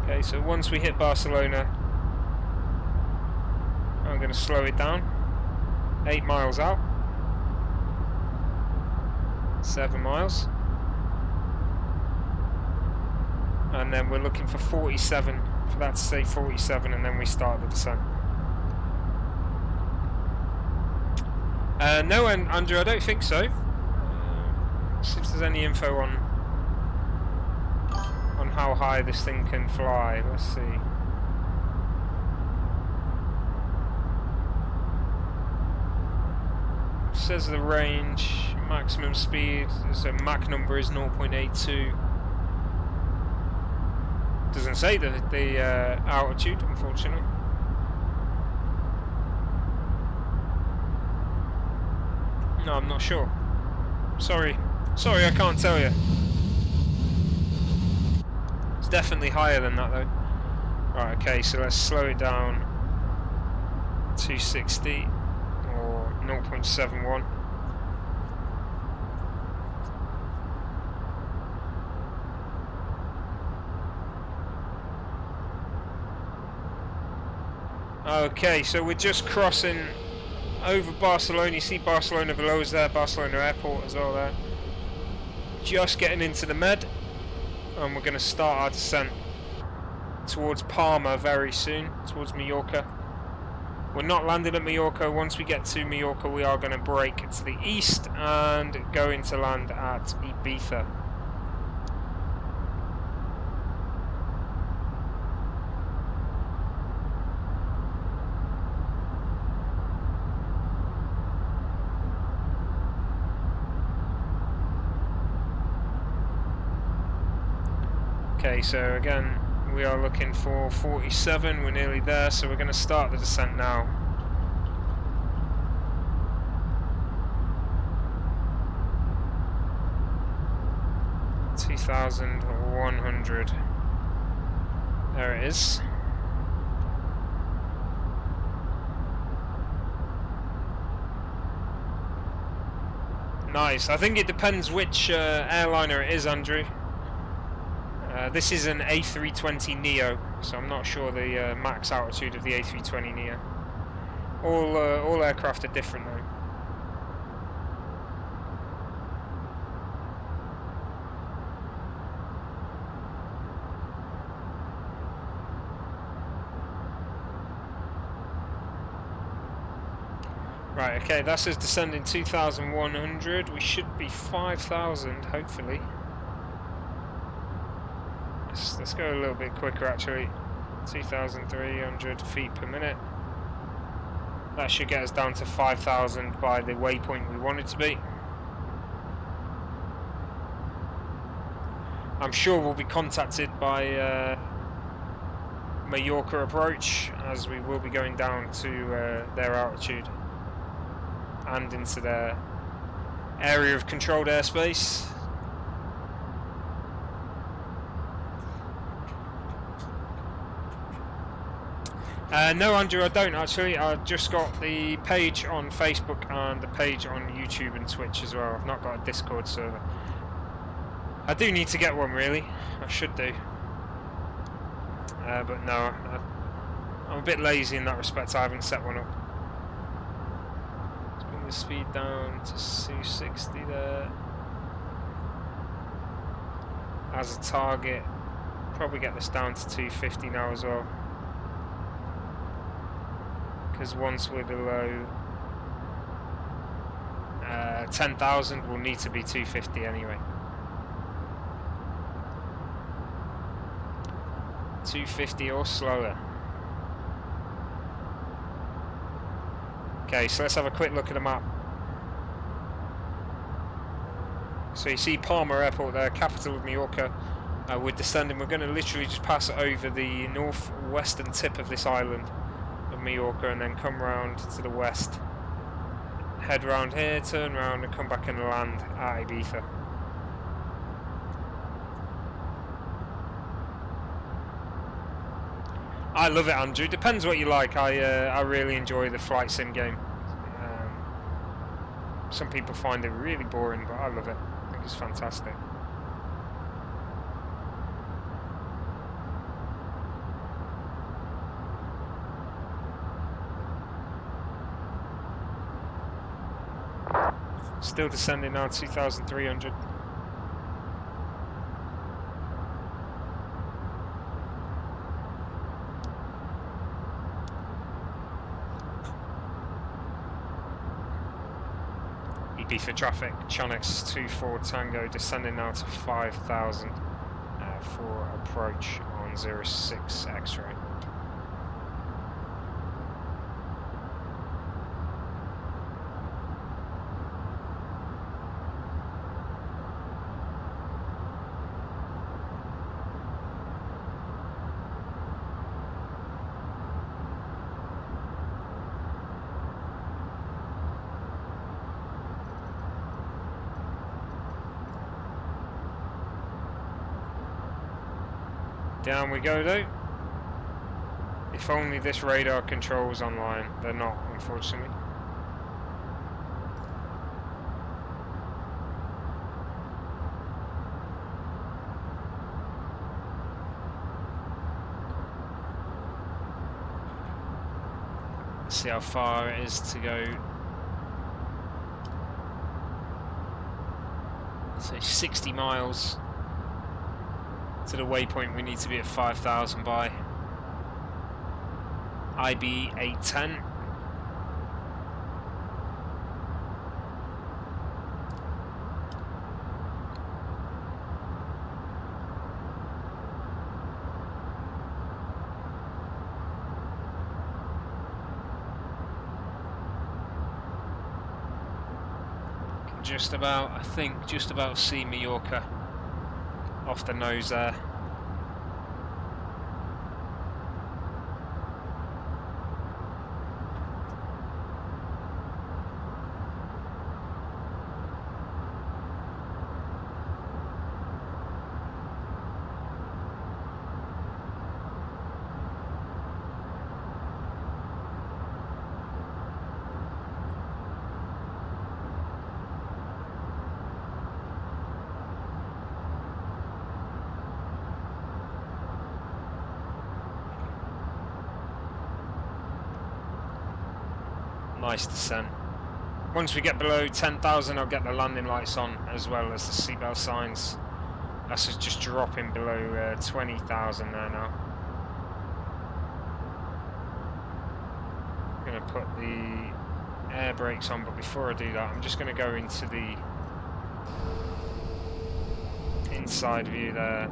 Okay, so once we hit Barcelona, I'm going to slow it down. 8 miles out. 7 miles. And then we're looking for 47, for that to say 47, and then we start the descent. No, Andrew, I don't think so. See if there's any info on how high this thing can fly. Let's see. It says the range, maximum speed, so Mach number is 0.82. Doesn't say the altitude, unfortunately. No, I'm not sure. Sorry, I can't tell you. It's definitely higher than that though. Right, okay, so let's slow it down. 260 or 0.71. Okay, so we're just crossing over Barcelona. You see Barcelona below us there, Barcelona Airport as well there. Just getting into the Med. And we're going to start our descent towards Palma very soon, towards Mallorca. We're not landing at Mallorca. Once we get to Mallorca, we are going to brake to the east and go into land at Ibiza. Okay, so again, we are looking for 47, we're nearly there, so we're going to start the descent now. $2,100. There it is. Nice. I think it depends which airliner it is, Andrew. This is an A320neo, so I'm not sure the max altitude of the A320neo. All aircraft are different though. Right, okay, that's us descending 2,100. We should be 5,000, hopefully. Let's go a little bit quicker, actually. 2,300 feet per minute. That should get us down to 5,000 by the waypoint we want it to be. I'm sure we'll be contacted by Mallorca approach, as we will be going down to their altitude and into their area of controlled airspace. No, Andrew, I don't actually. I've just got the page on Facebook and the page on YouTube and Twitch as well. I've not got a Discord server. I do need to get one, really. I should do. But no, I'm a bit lazy in that respect. I haven't set one up. Let's bring the speed down to 260 there. As a target, probably get this down to 250 now as well. Because once we're below 10,000, we'll need to be 250 anyway. 250 or slower. Okay, so let's have a quick look at the map. So you see Palma Airport there, capital of Mallorca. We're descending. We're going to literally just pass over the northwestern tip of this island of Mallorca and then come round to the west. Head round here, turn round and come back and land at Ibiza. I love it, Andrew. Depends what you like. I really enjoy the flight sim game. Some people find it really boring, but I love it. I think it's fantastic. Still descending now, 2,300. Ibiza traffic, Chonex 24 Tango, descending now to 5,000 for approach on 06 X-ray. Down we go though. If only this radar control's online. They're not, unfortunately. Let's see how far it is to go. So 60 miles. To the waypoint we need to be at 5,000 by. IB 810. Just about, I think, just about see Mallorca. Off the nose there. Nice descent. Once we get below 10,000, I'll get the landing lights on as well as the seatbelt signs. That's just dropping below 20,000 there now. I'm going to put the air brakes on, but before I do that, I'm just going to go into the inside view there.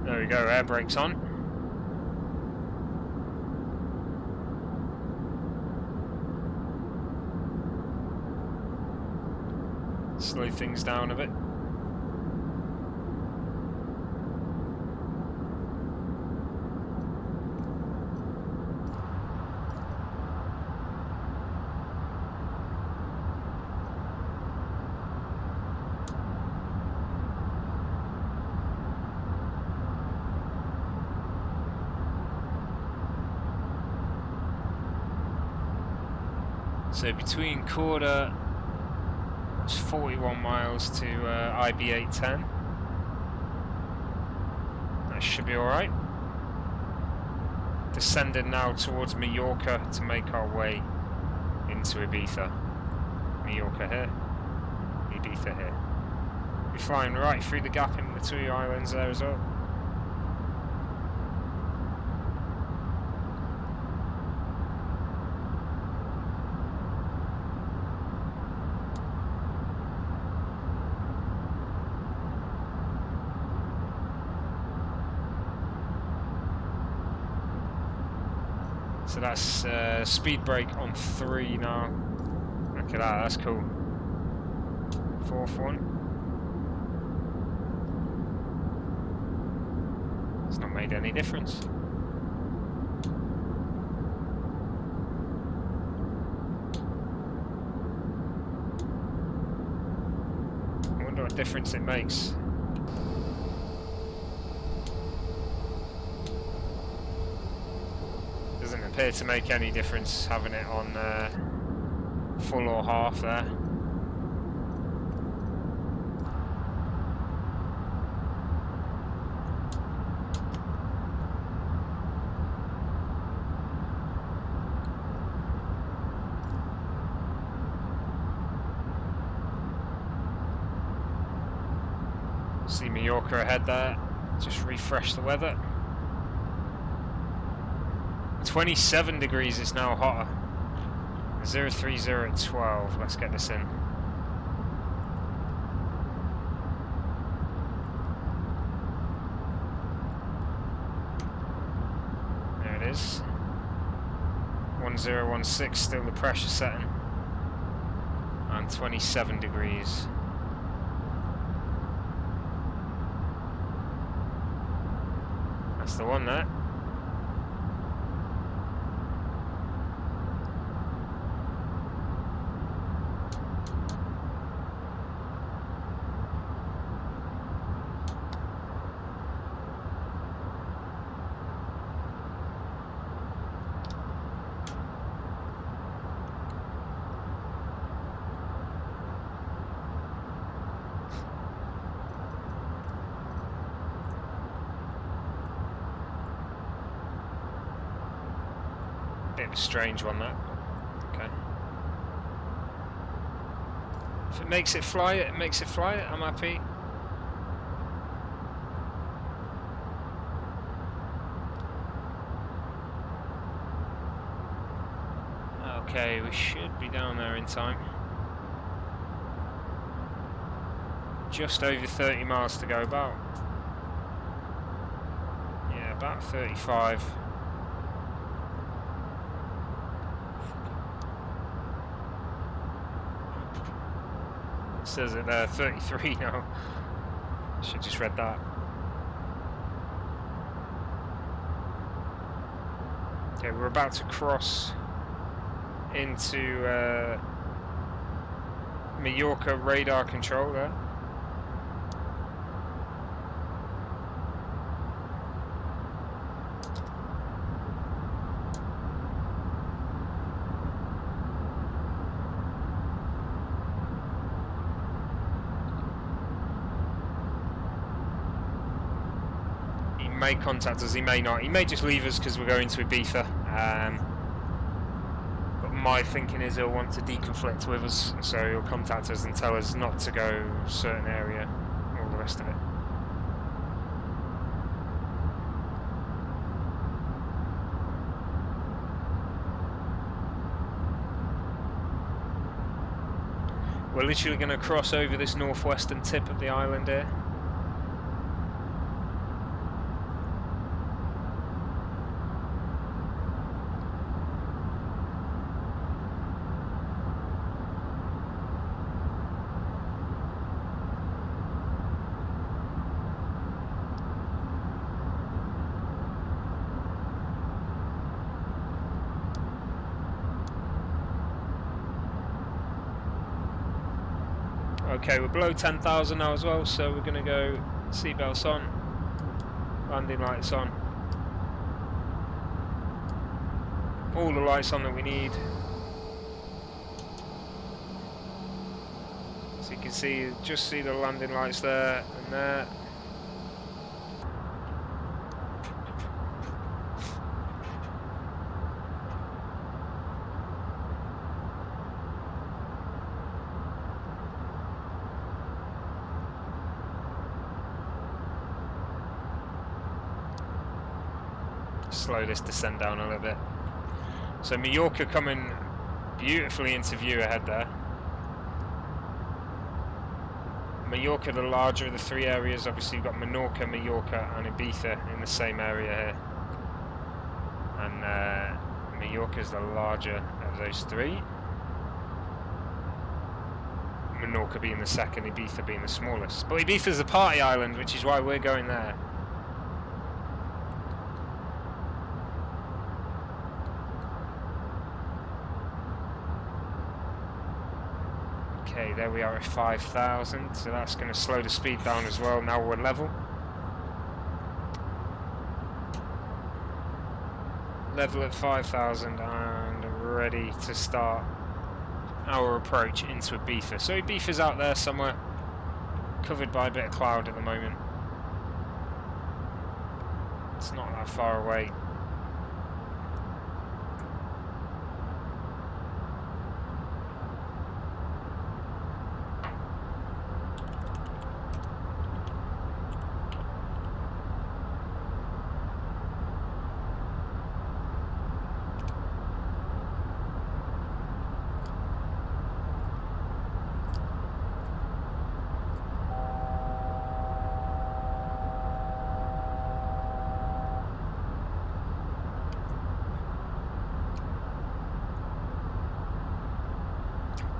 There we go, air brakes on. Slow things down a bit. So between Corda, it's 41 miles to IB810. That should be alright. Descending now towards Mallorca to make our way into Ibiza. Mallorca here, Ibiza here. We're flying right through the gap in the two islands there as well. So that's speed brake on 3 now. Look at that, that's cool. 4th one. It's not made any difference. I wonder what difference it makes. Doesn't appear to make any difference having it on full or half there. See Mallorca ahead there. Just refresh the weather. 27 degrees, it's now hotter. 030 at 12. Let's get this in. There it is. 1016, still the pressure setting. And 27 degrees. That's the one there. Bit of a strange one, that. Okay. If it makes it fly it, makes it fly it. I'm happy. Okay, we should be down there in time. Just over 30 miles to go, about. Yeah, about 35. Says it there, 33 now. Should just read that. Okay, we're about to cross into Mallorca radar control there. May contact us, he may not. He may just leave us because we're going to Ibiza. But my thinking is he'll want to deconflict with us, so he'll contact us and tell us not to go a certain area, all the rest of it. We're literally going to cross over this northwestern tip of the island here. Okay, we're below 10,000 now as well, so we're going to go seatbelts on, landing lights on, all the lights on that we need. So you can see, just see the landing lights there and there. Slow this descent down a little bit. So Mallorca coming beautifully into view ahead there. Mallorca, the larger of the three areas. Obviously you've got Menorca, Mallorca and Ibiza in the same area here. And Mallorca is the larger of those three. Menorca being the second, Ibiza being the smallest. But Ibiza's a party island, which is why we're going there. Okay, there we are at 5,000, so that's going to slow the speed down as well. Now we're level. Level at 5,000 and ready to start our approach into Ibiza. So Ibiza's out there somewhere, covered by a bit of cloud at the moment. It's not that far away.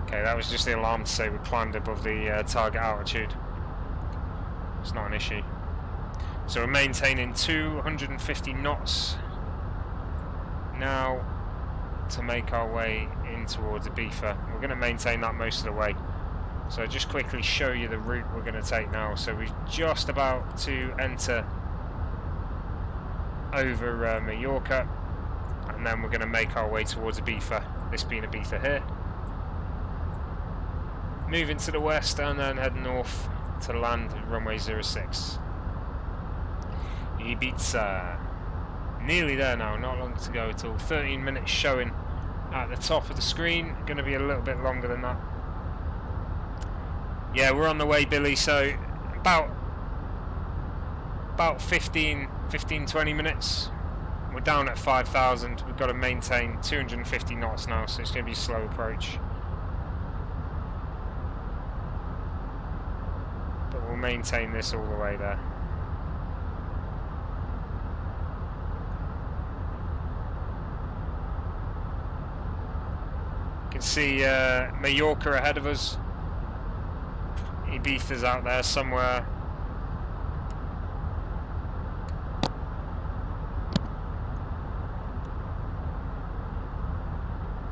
Okay, that was just the alarm to say we climbed above the target altitude. It's not an issue. So we're maintaining 250 knots now to make our way in towards Ibiza. We're going to maintain that most of the way. So I'll just quickly show you the route we're going to take now. So we're just about to enter over Mallorca, and then we're going to make our way towards Ibiza, this being Ibiza here. Moving to the west and then head north to land at runway 06. Ibiza. Nearly there now, not long to go at all. 13 minutes showing at the top of the screen. Going to be a little bit longer than that. Yeah, we're on the way, Billy, so about 15-20 minutes. We're down at 5,000. We've got to maintain 250 knots now, so it's going to be a slow approach. But we'll maintain this all the way there. You can see Mallorca ahead of us. Ibiza's out there somewhere.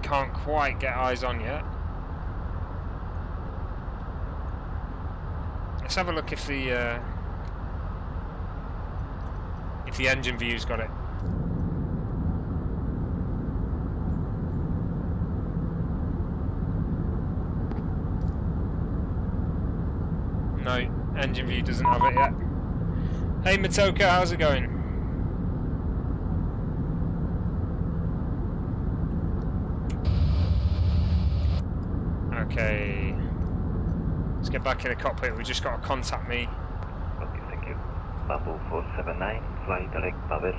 Can't quite get eyes on yet. Let's have a look if the engine view's got it. No, engine view doesn't have it yet. Hey Matoka, how's it going? Okay. Let's get back in the cockpit. We just got to contact me. Okay, thank you. Bamboo 479, fly direct Babel.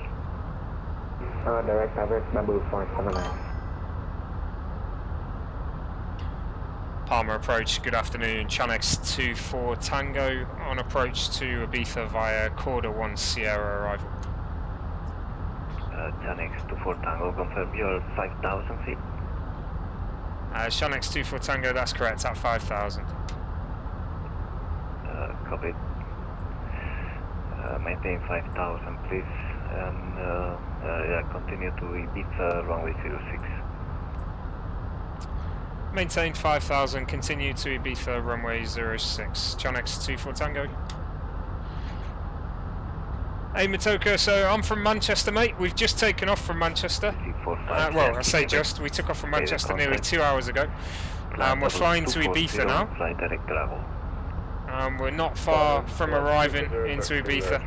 Direct Babel, Bamboo 479. Palmer approach, good afternoon. Chanex 24 Tango on approach to Ibiza via Corda 1 Sierra arrival. Chanex 24 Tango, confirm your 5,000 feet. Chanex 24 Tango, that's correct, at 5,000. Copy. Maintain 5,000 please, and yeah, continue to Ibiza runway 06. Maintain 5,000, continue to Ibiza runway 06. Chanex 24 Tango. Hey Matoka, so I'm from Manchester, mate. We've just taken off from Manchester. Well, I say just, we took off from Manchester nearly 2 hours ago. We're flying to Ibiza now. Fly direct travel. We're not far from arriving into Ibiza.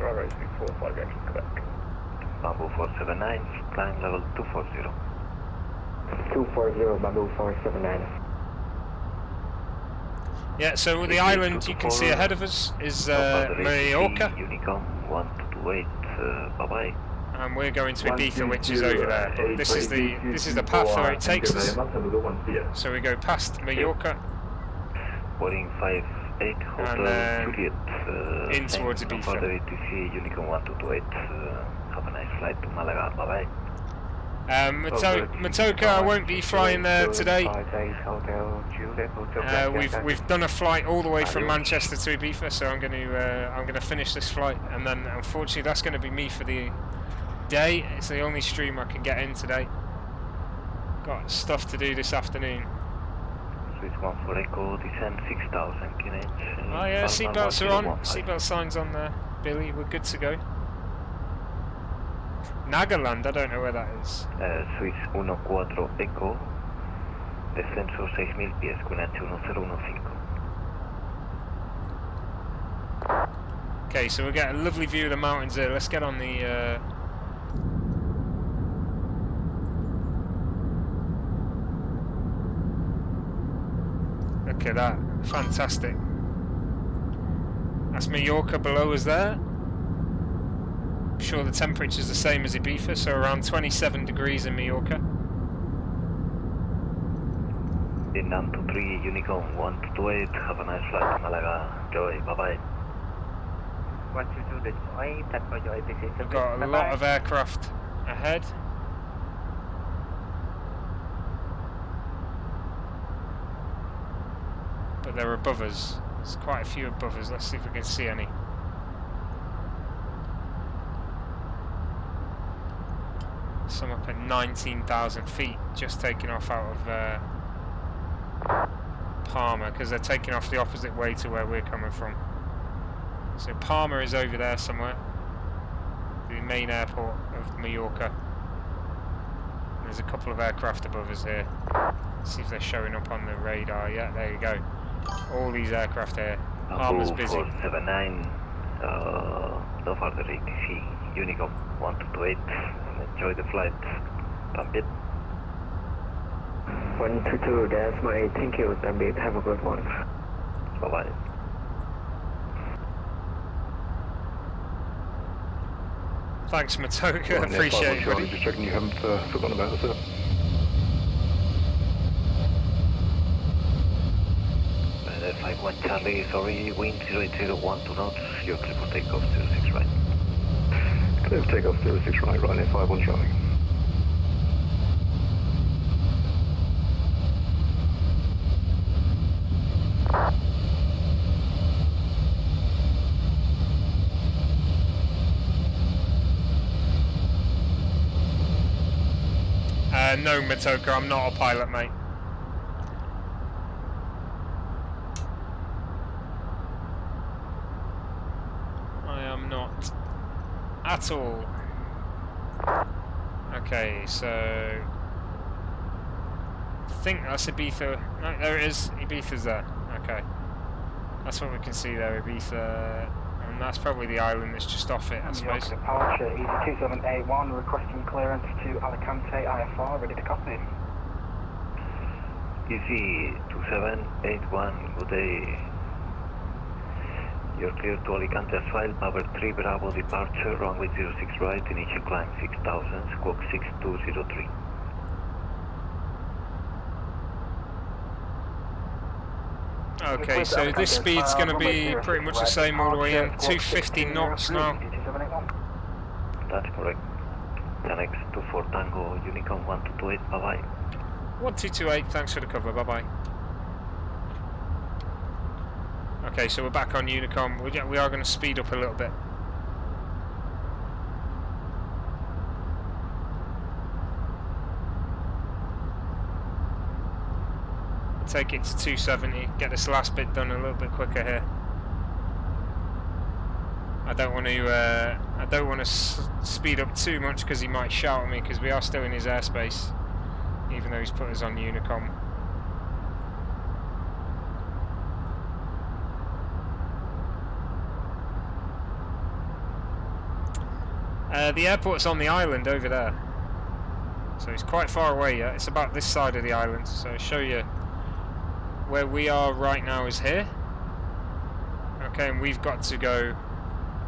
Bamboo 479, climb level 240. 240, Bamboo 479. Yeah, so the island you can see ahead of us is Mallorca. Unicom 1228, bye-bye. And we're going to Ibiza, which is over there. This is the path where it takes us. So we go past Mallorca Boarding 58, Hotel Juliet. in towards Ibiza. Further ATC, Unicom 1228. Have a nice flight to Malaga, bye-bye. Matoka, I won't be flying there today. We've done a flight all the way from Manchester to Ibiza, so I'm going to finish this flight, and then unfortunately that's going to be me for the day. It's the only stream I can get in today. Got stuff to do this afternoon. Swiss 14 Echo, descend 6,000 km. Oh yeah, seatbelts are on. Seatbelt signs on there, Billy. We're good to go. Nagaland, I don't know where that is. Swiss 14 Echo, descenso 6.000 pies con H1015. Okay, so we get a lovely view of the mountains there. Let's get on the... Look at that, fantastic. That's Mallorca below us there. I'm sure the temperature's the same as Ibiza, so around 27 degrees in Mallorca. In 923 Unicom 128, have a nice flight to Malaga. Enjoy, bye-bye. 122, that's for your APC. We've got a lot of aircraft ahead. But they're above us. There's quite a few above us. Let's see if we can see any. Some up at 19,000 feet, just taking off out of Palma, because they're taking off the opposite way to where we're coming from. So Palma is over there somewhere, the main airport of Mallorca. There's a couple of aircraft above us here. Let's see if they're showing up on the radar. Yeah, there you go. All these aircraft here. Palma's busy. 479, no further ATC, Unicom 128. Enjoy the flight. Pump it. 122, that's my thank you, Zambit. Have a good one. Bye-bye. Thanks, Matoka. Appreciate it, buddy. Just checking you haven't forgotten about us, sir. Weather 51 Charlie, sorry, wind 08012 knots, you're clear for takeoff 06 right. Clear for takeoff 06 right, Ryanair 51 Charlie. No, Matoka, I'm not a pilot, mate. I am not at all. Okay, so I think that's Ibiza. No, there it is. Ibiza's there. Okay, that's what we can see there, Ibiza, and that's probably the island that's just off it, I suppose. Departure, EZ27A1, requesting clearance to Alicante IFR, ready to copy. VATSIM 2781, good day. You're clear to Alicante Asphalt, Power 3 Bravo departure, runway 06 right, initial climb 6000, squawk 6203. Okay, so this speed's going to be pretty much the same all the way in, 250 knots now. That's correct. 10X 24 Tango, Unicorn 1228, bye bye. 1228, thanks for the cover, bye bye. Okay, so we're back on Unicom. We are going to speed up a little bit. Take it to 270. Get this last bit done a little bit quicker here. I don't want to speed up too much because he might shout at me because we are still in his airspace, even though he's put us on Unicom. The airport's on the island over there, so it's quite far away yet. It's about this side of the island, so I'll show you where we are right now is here. Okay, and we've got to go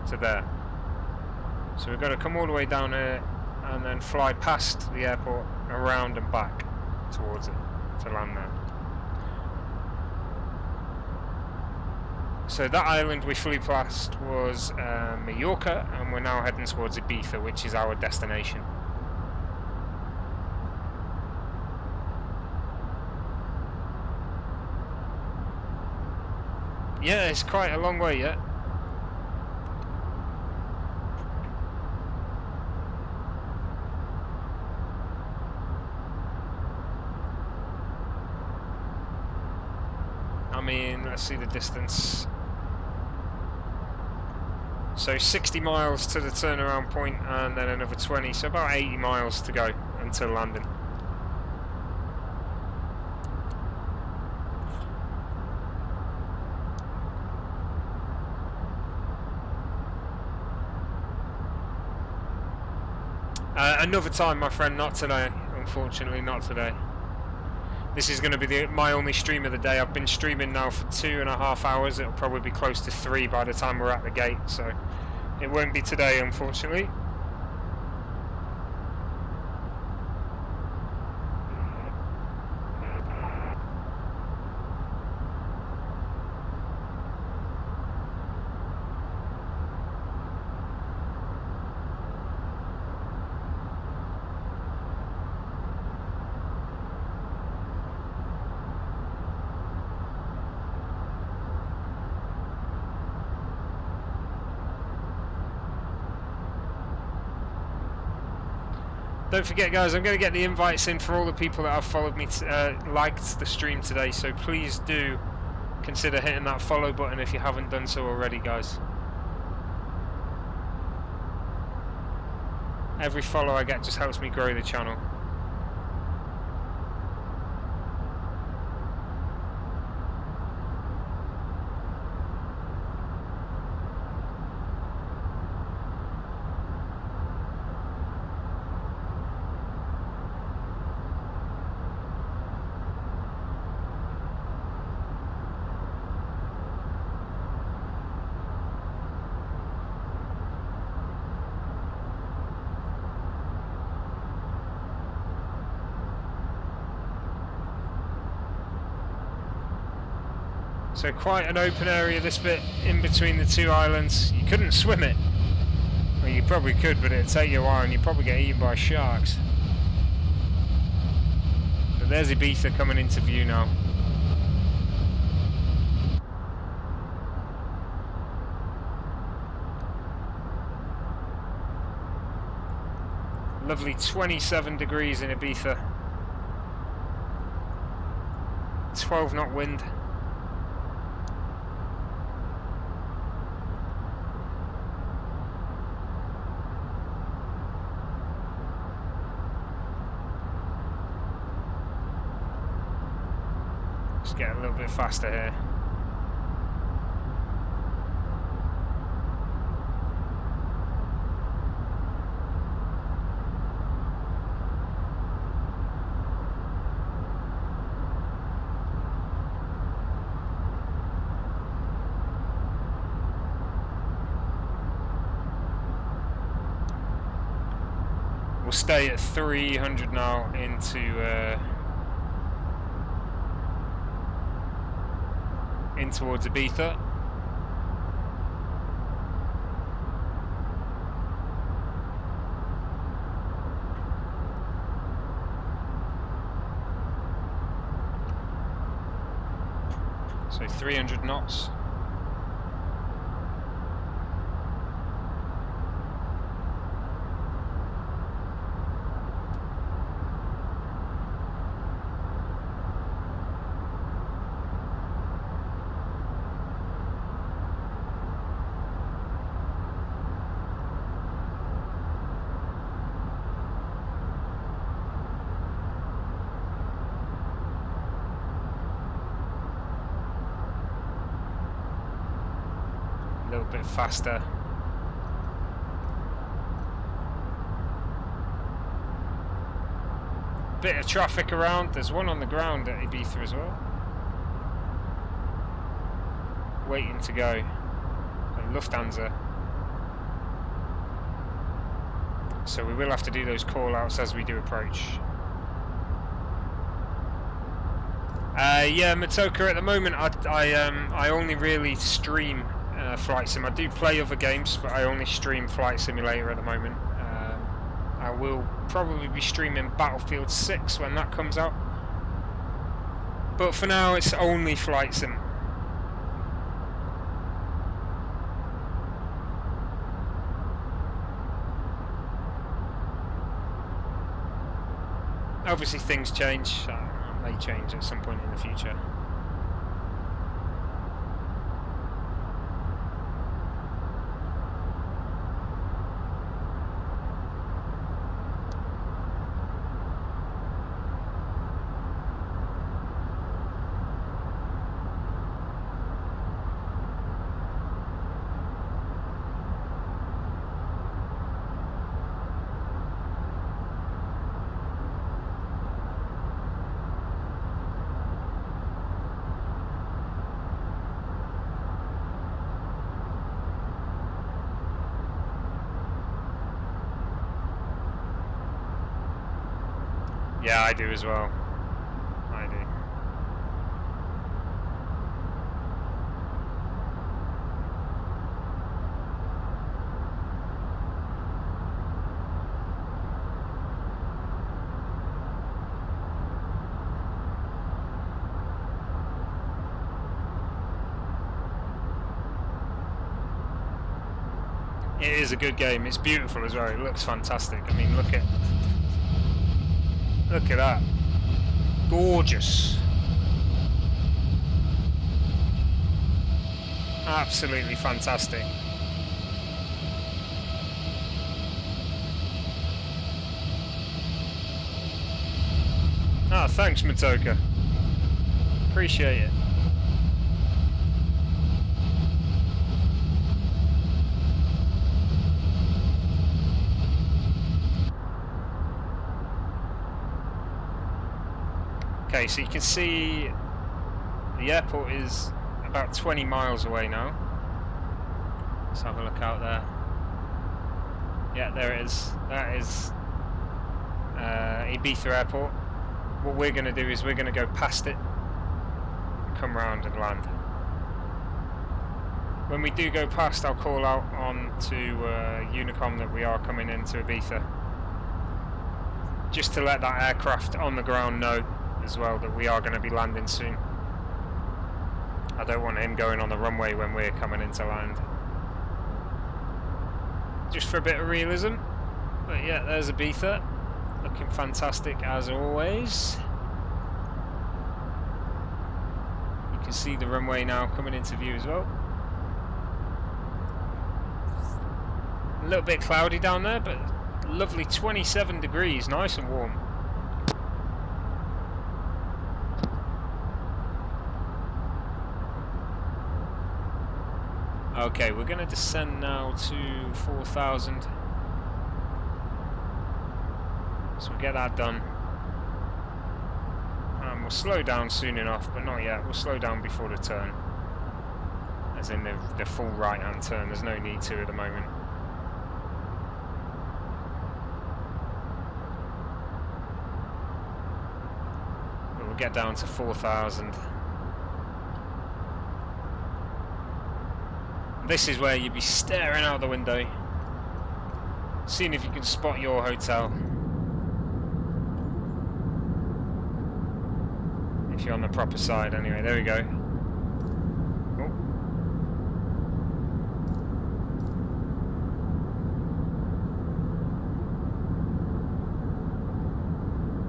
to there. So we've got to come all the way down here and then fly past the airport, around and back towards it to land there. So that island we flew past was Mallorca, and we're now heading towards Ibiza, which is our destination. Yeah, it's quite a long way yet. I mean, let's see the distance. So 60 miles to the turnaround point and then another 20, so about 80 miles to go until landing. Another time, my friend, not today. Unfortunately, not today. This is going to be my only stream of the day. I've been streaming now for 2.5 hours. It'll probably be close to 3 by the time we're at the gate, so it won't be today, unfortunately. Don't forget, guys, I'm going to get the invites in for all the people that have followed me, liked the stream today, so please do consider hitting that follow button if you haven't done so already, guys. Every follow I get just helps me grow the channel. So quite an open area, this bit in between the two islands. You couldn't swim it. Well, you probably could, but it'd take you a while and you'd probably get eaten by sharks. But there's Ibiza coming into view now. Lovely 27 degrees in Ibiza. 12 knot wind. Get a little bit faster here. stay at 300 now in towards Ibiza. So 300 knots. A little bit faster. Bit of traffic around. There's one on the ground at Ibiza as well. Waiting to go. Lufthansa. So we will have to do those call outs as we do approach. Yeah, Matoka, at the moment I only really stream Flight Sim. I do play other games, but I only stream Flight Simulator at the moment. I will probably be streaming Battlefield 6 when that comes out. But for now, it's only Flight Sim. Obviously, things change. May change at some point in the future. Yeah, I do as well. I do. It is a good game. It's beautiful as well. It looks fantastic. I mean, look at that. Gorgeous. Absolutely fantastic. Ah, thanks, Matoka. Appreciate it. Okay, so you can see the airport is about 20 miles away now. Let's have a look out there. Yeah, there it is. That is Ibiza Airport. What we're going to do is we're going to go past it, come round and land. When we do go past, I'll call out on to Unicom that we are coming into Ibiza, just to let that aircraft on the ground know as well that we are going to be landing soon. I don't want him going on the runway when we're coming into land. Just for a bit of realism. But yeah, there's Ibiza. Looking fantastic as always. You can see the runway now coming into view as well. A little bit cloudy down there, but lovely 27 degrees, nice and warm. Okay, we're going to descend now to 4,000. So we'll get that done. And we'll slow down soon enough, but not yet. We'll slow down before the turn. As in the full right-hand turn. There's no need to at the moment. we'll get down to 4,000. This is where you'd be staring out the window, seeing if you can spot your hotel. If you're on the proper side, anyway. There we go. Oh.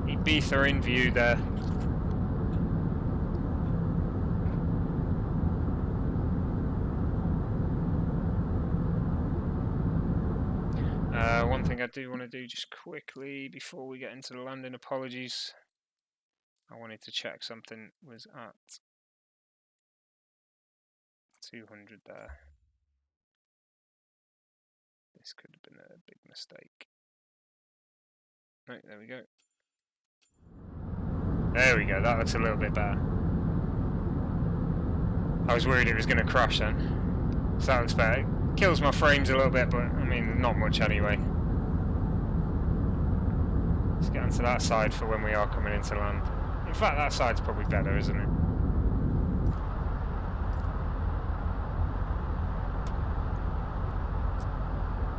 Ibiza in view there. One thing I do want to do just quickly before we get into the landing, apologies. I wanted to check something was at 200 there. This could have been a big mistake. Right, there we go. There we go, that looks a little bit better. I was worried it was going to crash then. So that looks better. It kills my frames a little bit, but I mean, not much anyway. Let's get onto that side for when we are coming into land. In fact, that side's probably better, isn't it?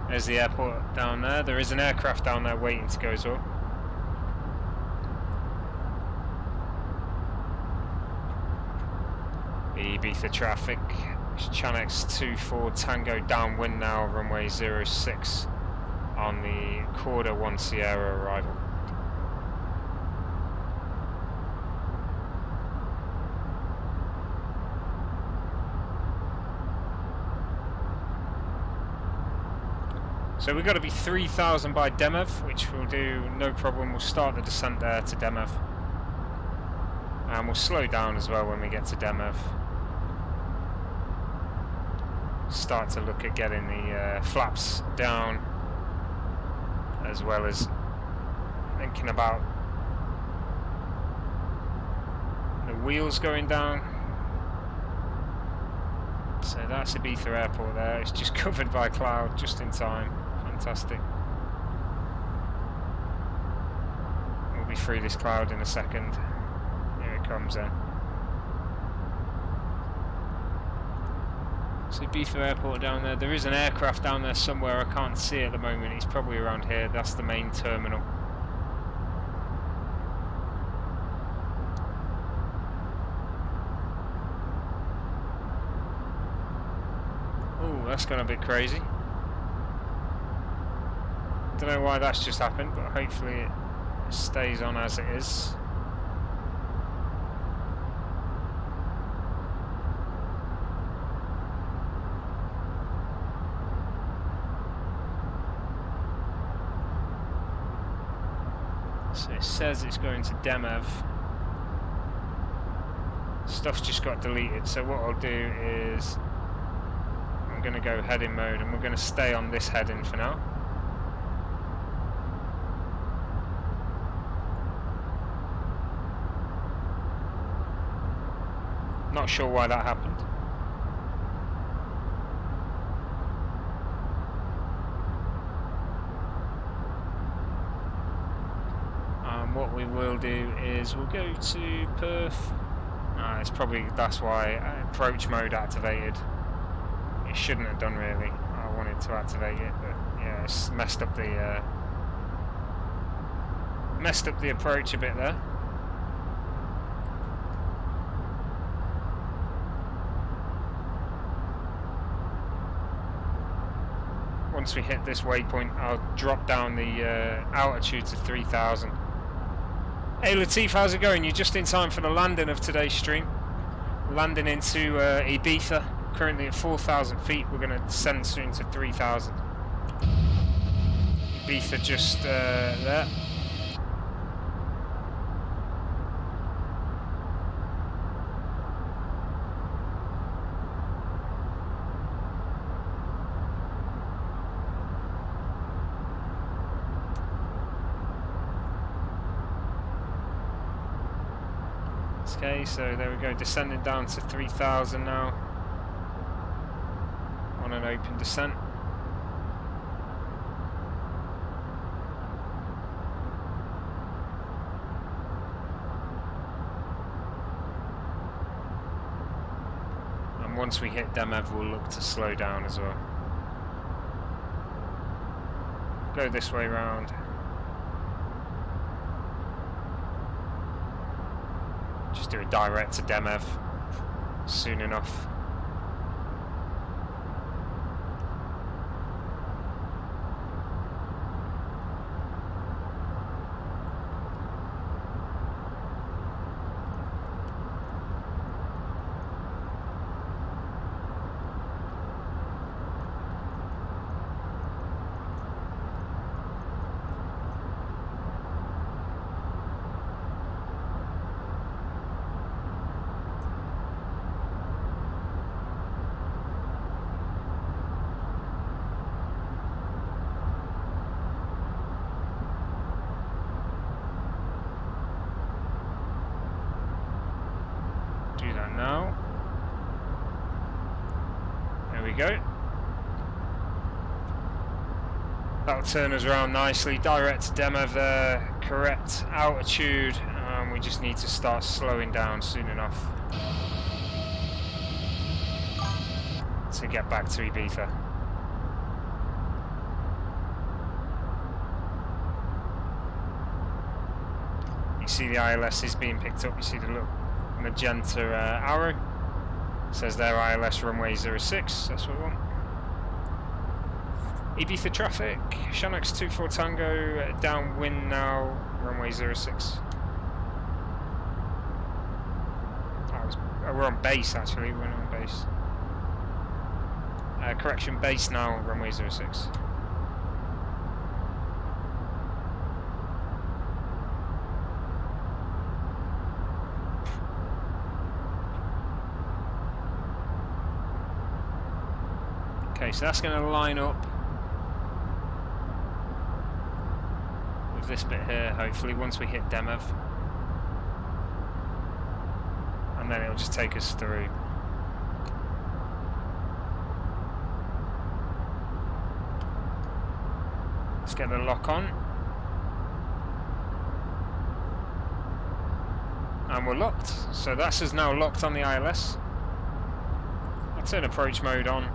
There's the airport down there. There is an aircraft down there waiting to go as well. Ibiza traffic. Chanex 24 Tango downwind now, runway 06 on the quarter 1 Sierra arrival. So we've got to be 3,000 by Demev, which we'll do no problem. We'll start the descent there to Demev. And we'll slow down as well when we get to Demev. Start to look at getting the flaps down, as well as thinking about the wheels going down. So that's Ibiza Airport there. It's just covered by cloud just in time. Fantastic. We'll be through this cloud in a second. Here it comes then. So Ibiza Airport down there. There is an aircraft down there somewhere. I can't see it at the moment. He's probably around here. That's the main terminal. Oh, that's gone a bit crazy. Don't know why that's just happened, but hopefully it stays on as it is. So it says it's going to Demev. Stuff's just got deleted, so what I'll do is I'm going to go heading mode and we're going to stay on this heading for now. Not sure why that happened. What we will do is we'll go to Perth. It's probably, that's why approach mode activated. It shouldn't have done really. I wanted to activate it, but yeah, it's messed up the approach a bit there. Once we hit this waypoint, I'll drop down the altitude to 3,000. Hey Latif, how's it going? You're just in time for the landing of today's stream. Landing into Ibiza, currently at 4,000 feet. We're going to descend soon to 3,000. Ibiza just there. Okay, so there we go, descending down to 3,000 now on an open descent. and once we hit Demev we'll look to slow down as well. Go this way round. Just do a direct to Demev soon enough. Do that now. There we go. That'll turn us around nicely. Direct to Demev there. Correct altitude. We just need to start slowing down soon enough to get back to Ibiza. You see the ILS is being picked up. You see the little magenta arrow. It says there ILS runway 06. That's what we want. Ibiza traffic. Shannox 24 Tango downwind now. Runway 06. We're on base actually. We're on base. Correction, base now. Runway 06. Okay, so that's going to line up with this bit here, hopefully, once we hit Demev. And then it'll just take us through. Let's get the lock on. And we're locked. So that's us now locked on the ILS. I'll turn approach mode on.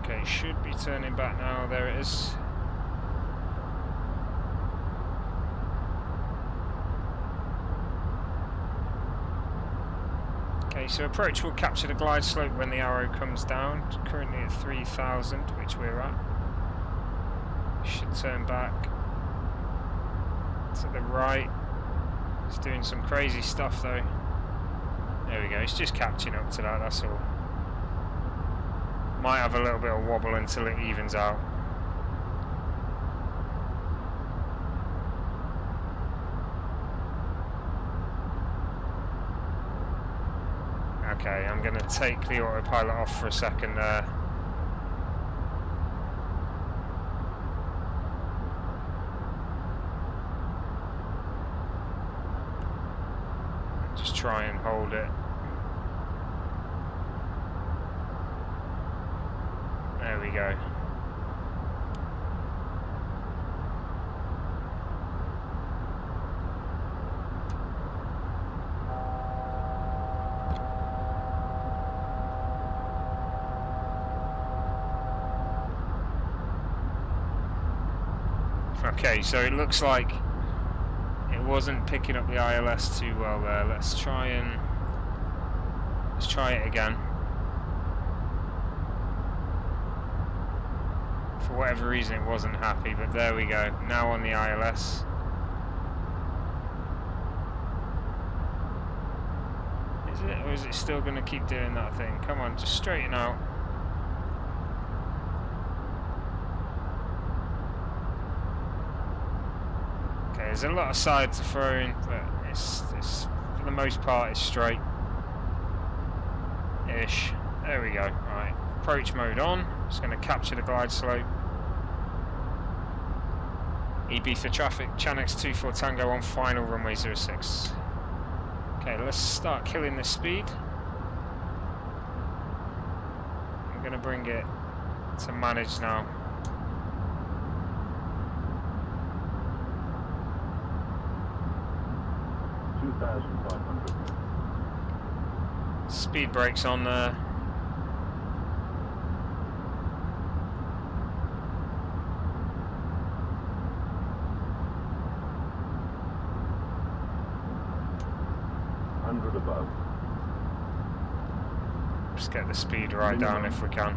Okay, should be turning back now. There it is. Okay, so approach will capture the glide slope when the arrow comes down. It's currently at 3,000, which we're at. Should turn back to the right. It's doing some crazy stuff though. There we go, it's just catching up to that, that's all. Might have a little bit of wobble until it evens out. Okay, I'm going to take the autopilot off for a second there. Just try and hold it. There we go. Okay, so it looks like it wasn't picking up the ILS too well there. Let's try it again. For whatever reason it wasn't happy, but there we go. Now on the ILS. Is it, or is it still going to keep doing that thing? Come on, just straighten out. Okay, there's a lot of side to throw in, but it's for the most part it's straight. Ish. There we go. Alright. Approach mode on. Just going to capture the glide slope. Ibiza traffic, Shannox 24 Tango on final runway 06. Okay, let's start killing this speed. I'm going to bring it to manage now. 2,500. Speed brakes on there. Above. Just get the speed right down if we can.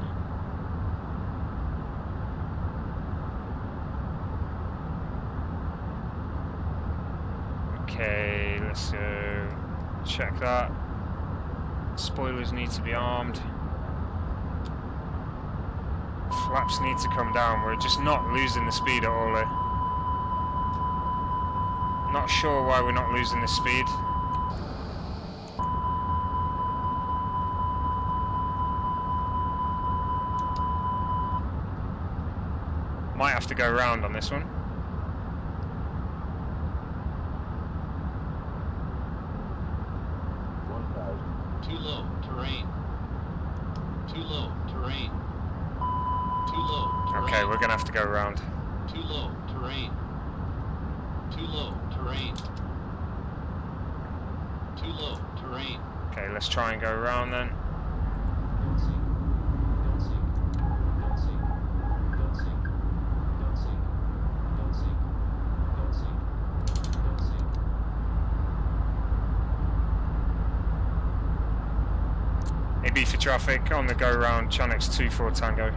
Okay, let's go check that. Spoilers need to be armed. Flaps need to come down. We're just not losing the speed at all here. Not sure why we're not losing the speed. Might have to go round on this one. Too low, terrain. Too low, terrain. Too low, terrain. Okay, we're gonna have to go round. Too low, terrain. Too low, terrain. Too low, terrain. Okay, let's try and go round then. Don't sink. Don't sink. Don't sink. Don't sink. Don't sink. Don't sink. Don't sink. Don't sink. Ibiza traffic on the go round, Chanex 24 Tango.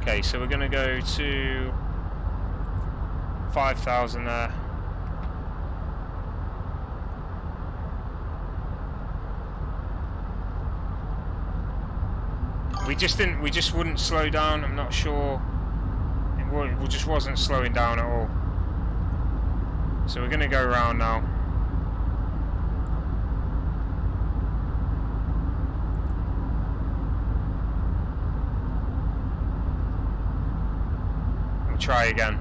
Okay, so we're gonna go to 5,000 there. We just wouldn't slow down. I'm not sure. It just wasn't slowing down at all. So we're gonna go round now. We'll try again.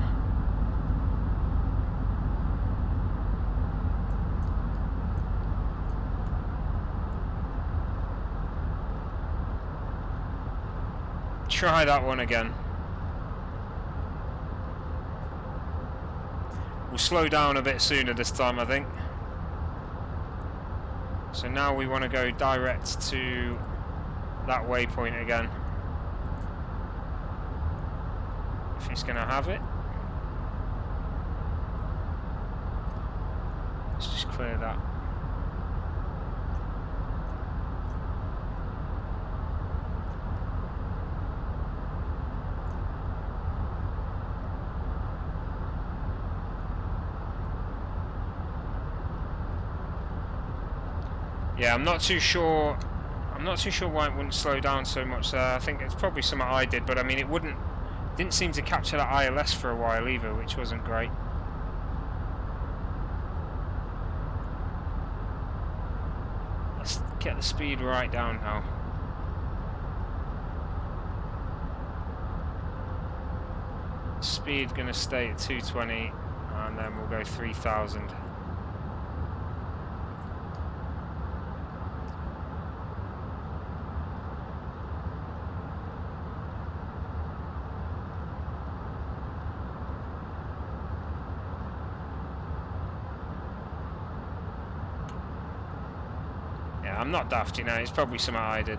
Try that one again. We'll slow down a bit sooner this time, I think. So now we want to go direct to that waypoint again. If he's going to have it. Let's just clear that. Yeah, I'm not too sure why it wouldn't slow down so much there. I think it's probably something I did, but I mean didn't seem to capture that ILS for a while either, which wasn't great. Let's get the speed right down now. Speed gonna stay at 220 and then we'll go 3,000. I'm not daft, you know, it's probably something I did.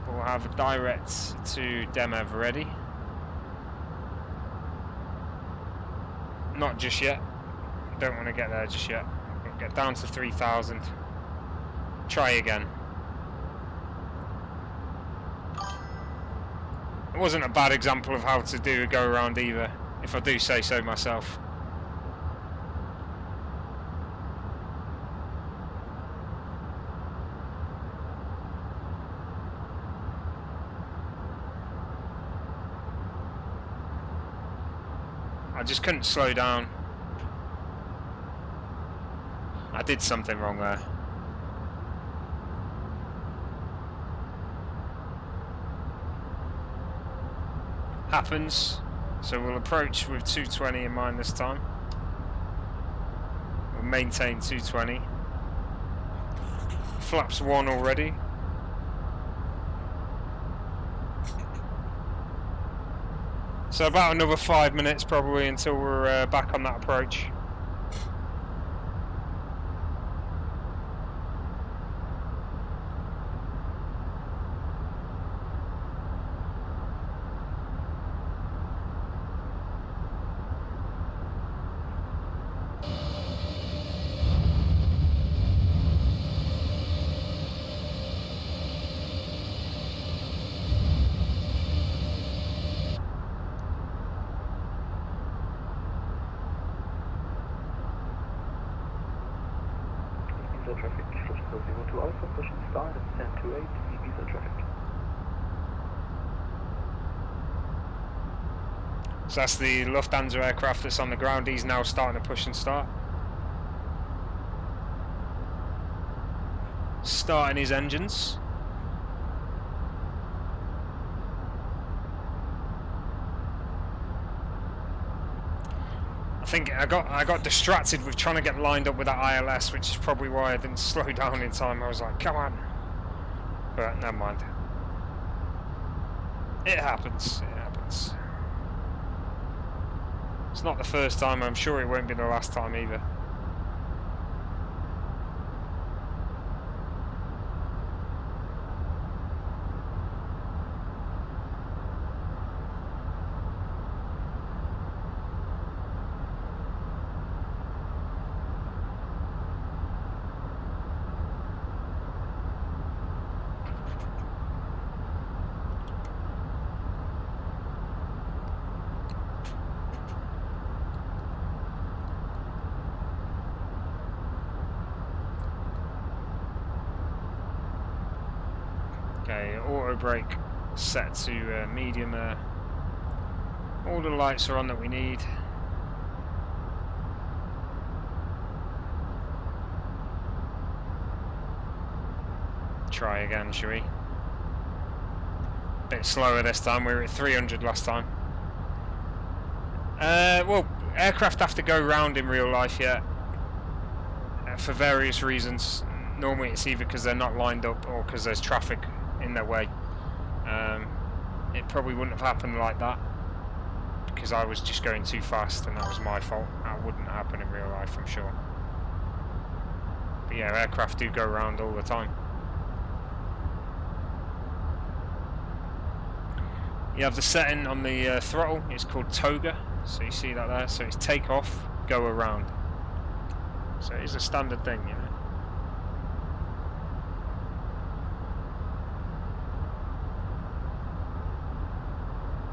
But we'll have a direct to Demev ready. Not just yet. Don't want to get there just yet. We'll get down to 3,000. Try again. It wasn't a bad example of how to do a go around either, if I do say so myself. I just couldn't slow down. I did something wrong there. Happens. So we'll approach with 220 in mind this time. We'll maintain 220. Flaps 1 already. So about another 5 minutes probably until we're back on that approach. Ibiza traffic, Thrustmaster 02 Alpha, pushing start at 1028, Ibiza traffic. So that's the Lufthansa aircraft that's on the ground. He's now starting to push and start. Starting his engines. I think I got distracted with trying to get lined up with that ILS, which is probably why I didn't slow down in time. I was like, come on. But never mind. It happens. It happens. It's not the first time. I'm sure it won't be the last time either. Okay, auto brake set to medium there. All the lights are on that we need. Try again, shall we? Bit slower this time, we were at 300 last time. Well, aircraft have to go round in real life, yeah. For various reasons. Normally it's either because they're not lined up or because there's traffic in their way. It probably wouldn't have happened like that because I was just going too fast and that was my fault. That wouldn't happen in real life, I'm sure. But yeah, aircraft do go around all the time. You have the setting on the throttle, it's called toga, so you see that there, so it's take off, go around. So it is a standard thing, you know.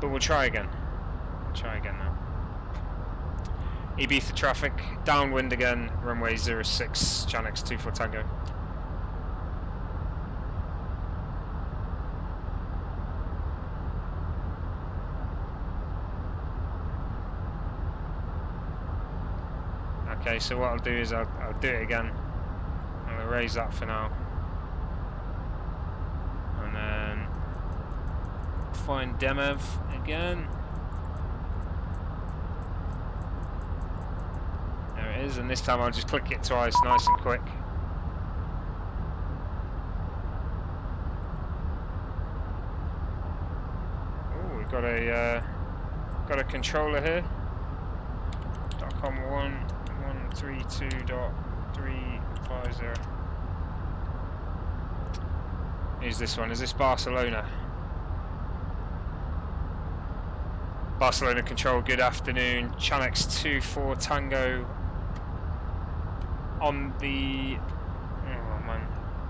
But we'll try again. Try again now. Ibiza traffic, downwind again, runway 06, Chanex 24 Tango. Okay, so what I'll do is I'll do it again. I'll erase that for now. And then find Demev again. There it is, and this time I'll just click it twice, nice and quick. Oh, we've got a controller here. .com 132.350. Is this one? Is this Barcelona? Barcelona control, good afternoon. Chanex 24 Tango on the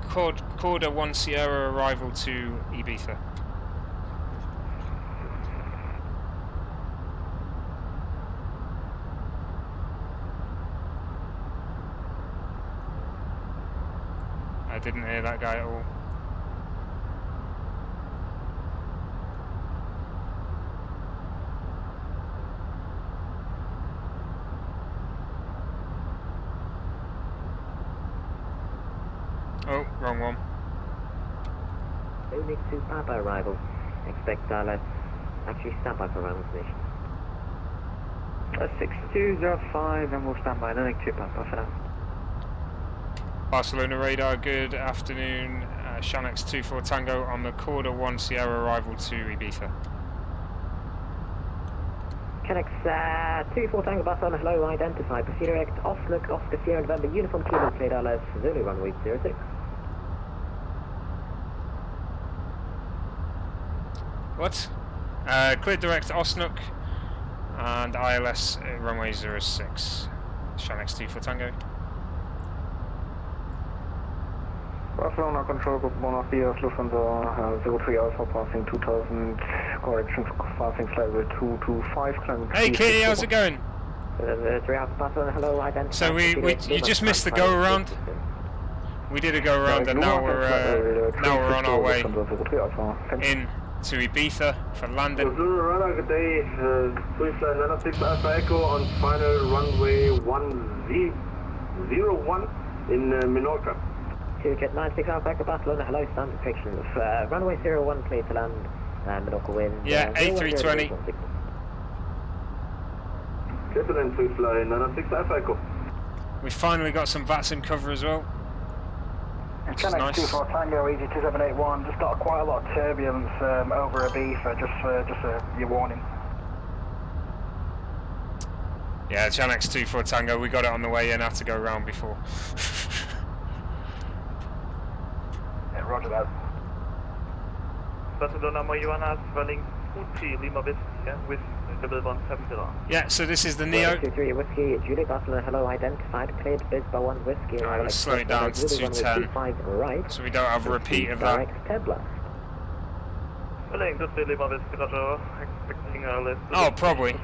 Corda 1 Sierra arrival to Ibiza. I didn't hear that guy at all. Oh, wrong one. Unit 2 Papa arrival. Expect actually stand by for arrival station. 6205 and we'll stand by, Link 2 Papa for now. Barcelona radar, good afternoon. Chanex 24 Tango on the Corda 1 Sierra arrival to Ibiza. Connects 24 Tango Barcelona, hello, identify. Proceed direct Osnook, Oscar Sierra November, Uniform Kilo, cleared LS, Zulu runway 06. What? Clear direct Osnook and ILS runway 06. Shanx 24 Tango. Barcelona Control Group Buenos Dias, Lufthansa 03 Alpha passing 2000, corrections passing level 225, climbing. Hey Kitty, how's it going? 3 Alpha Barcelona, hello, identify. So you just missed the go around. We did a go around and now we're on our way in to Ibiza for landing. Runner, good day. Swift line 96 Alpha Echo on final runway 101 in Menorca. Jet 96 Alpha Echo Barcelona, hello, standard fiction. Runway 01 clear to land, Menorca wind. Yeah, A32NX. Captain Swift line 96 Alpha Echo. We finally got some VATSIM cover as well. Which is nice. 24 Tango, easy 2781, just got quite a lot of turbulence over Ibiza, just your warning. Yeah, Shanx 24 Tango, we got it on the way in, had to go round before. Yeah, roger that. Barcelona Marijuana running Uchi Lima Whiskey, yeah, with level 170. Yeah, so this is the Neo. 23 Whiskey, Juliet Barcelona, hello, identified, cleared Bisba 1 Whiskey. Alright, let's slow it down to 210, right, so we don't have a repeat of that. Running good Lima Whiskey, roger, expecting less. Oh, probably.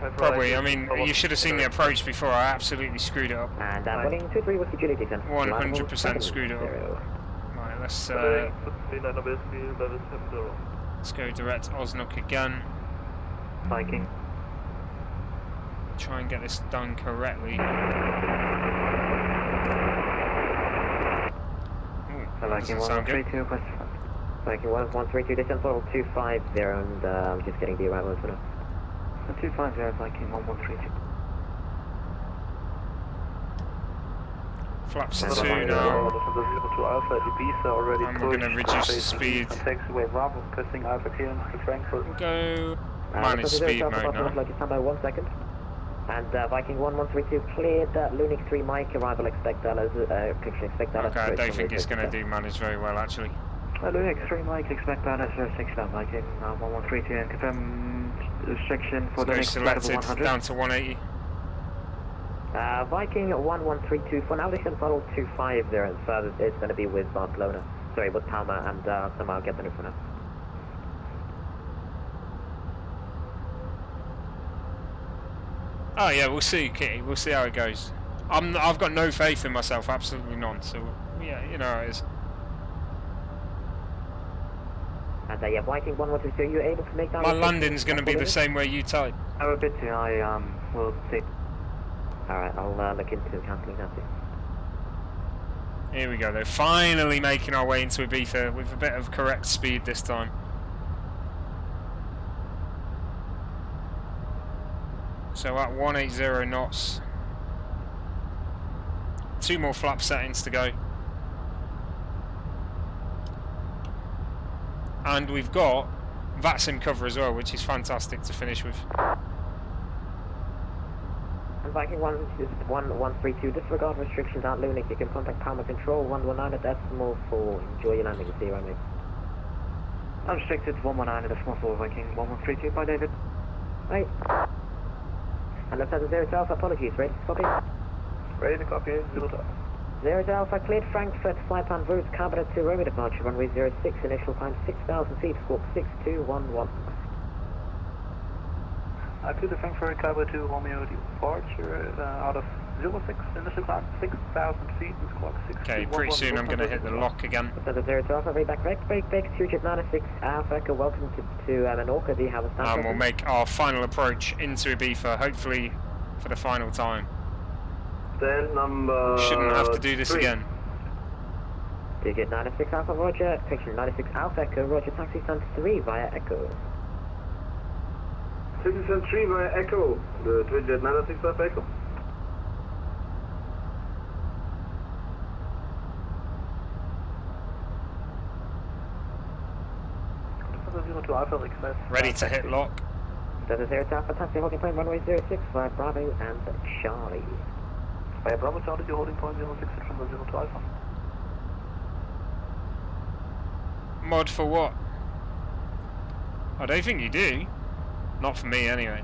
I mean, you should have seen the approach before, I absolutely screwed it up. And running 23 Whiskey, Juliet descent. 100% screwed it up. Right, let's go direct Osnook again. Viking. Try and get this done correctly. Viking 132, Viking 132, descent level 250, and I'm just getting the arrival for now. 250, Viking 1132. Flaps 2 now. Alpha Ibiza already. And we're going to reduce the speed. Taxiway Bravo, pressing Alpha clearance to Frankfurt. We'll go manage speed mode now. Stand by 1 second. And Viking 1132 cleared, Lunix 3 Mike, arrival expect Dallas, expect Dallas. Okay, I don't think it's going to do manage very well actually. Lunix 3 Mike, expect Dallas 6 down, Viking 1132, and confirm restriction for Let's the go next selected level 100. down to 180. Viking 1132, for now descent level 250, and further it's going to be with Barcelona. Sorry, with Palma, and somehow I'll get the new for now. Oh yeah, we'll see, Kitty. We'll see how it goes. I've got no faith in myself, absolutely none. So yeah, you know how it is. And yeah, Viking 1132, you able to make that? My landing's going to be the same way you type. I'm a bit too high, we'll see. Alright, I'll look into cancelling that too. Here we go, they're finally making our way into Ibiza with a bit of correct speed this time. So at 180 knots. 2 more flap settings to go. And we've got VATSIM cover as well, which is fantastic to finish with. And Viking 1132, disregard restrictions at Lunix. You can contact Palma Control 119 at decimal for enjoy your landing at 0, mate. Unrestricted 119 at decimal for Viking 1132 by David. Right. And let's have the 0 to Alpha, apologies, ready to copy? Ready to copy, 0 to 0 to Alpha, cleared Frankfurt, flight plan route, Carbonate to Romeo departure, runway 06, initial climb 6,000 feet, squawk 6211. I flew the Frankfurt Cabo to Romeo departure out of 06, initial climb 6,000 feet, and squawk 6211. Okay, pretty soon I'm going to hit the lock again. So the 0 to Alpha, read back, correct, break, 2 Jet 96, Alpha Echo, welcome to Menorca, do you have a stand? And we'll make our final approach into Ibiza, hopefully for the final time. Stand number... Shouldn't have to do this 3. again. Digit 96 Alpha, roger, picture 96 Alpha Echo, roger, taxi stand 3 via Echo. Citizen 3 via Echo, the Jet 96 Alpha Echo. To Alpha, request. Ready to hit lock. Delta 0 Alpha, taxi holding point runway 06 via Bravo and Charlie. Via Bravo, Charlie, you're holding point 06 from the 0 to Alpha. Mod for what? I don't think you do. Not for me, anyway.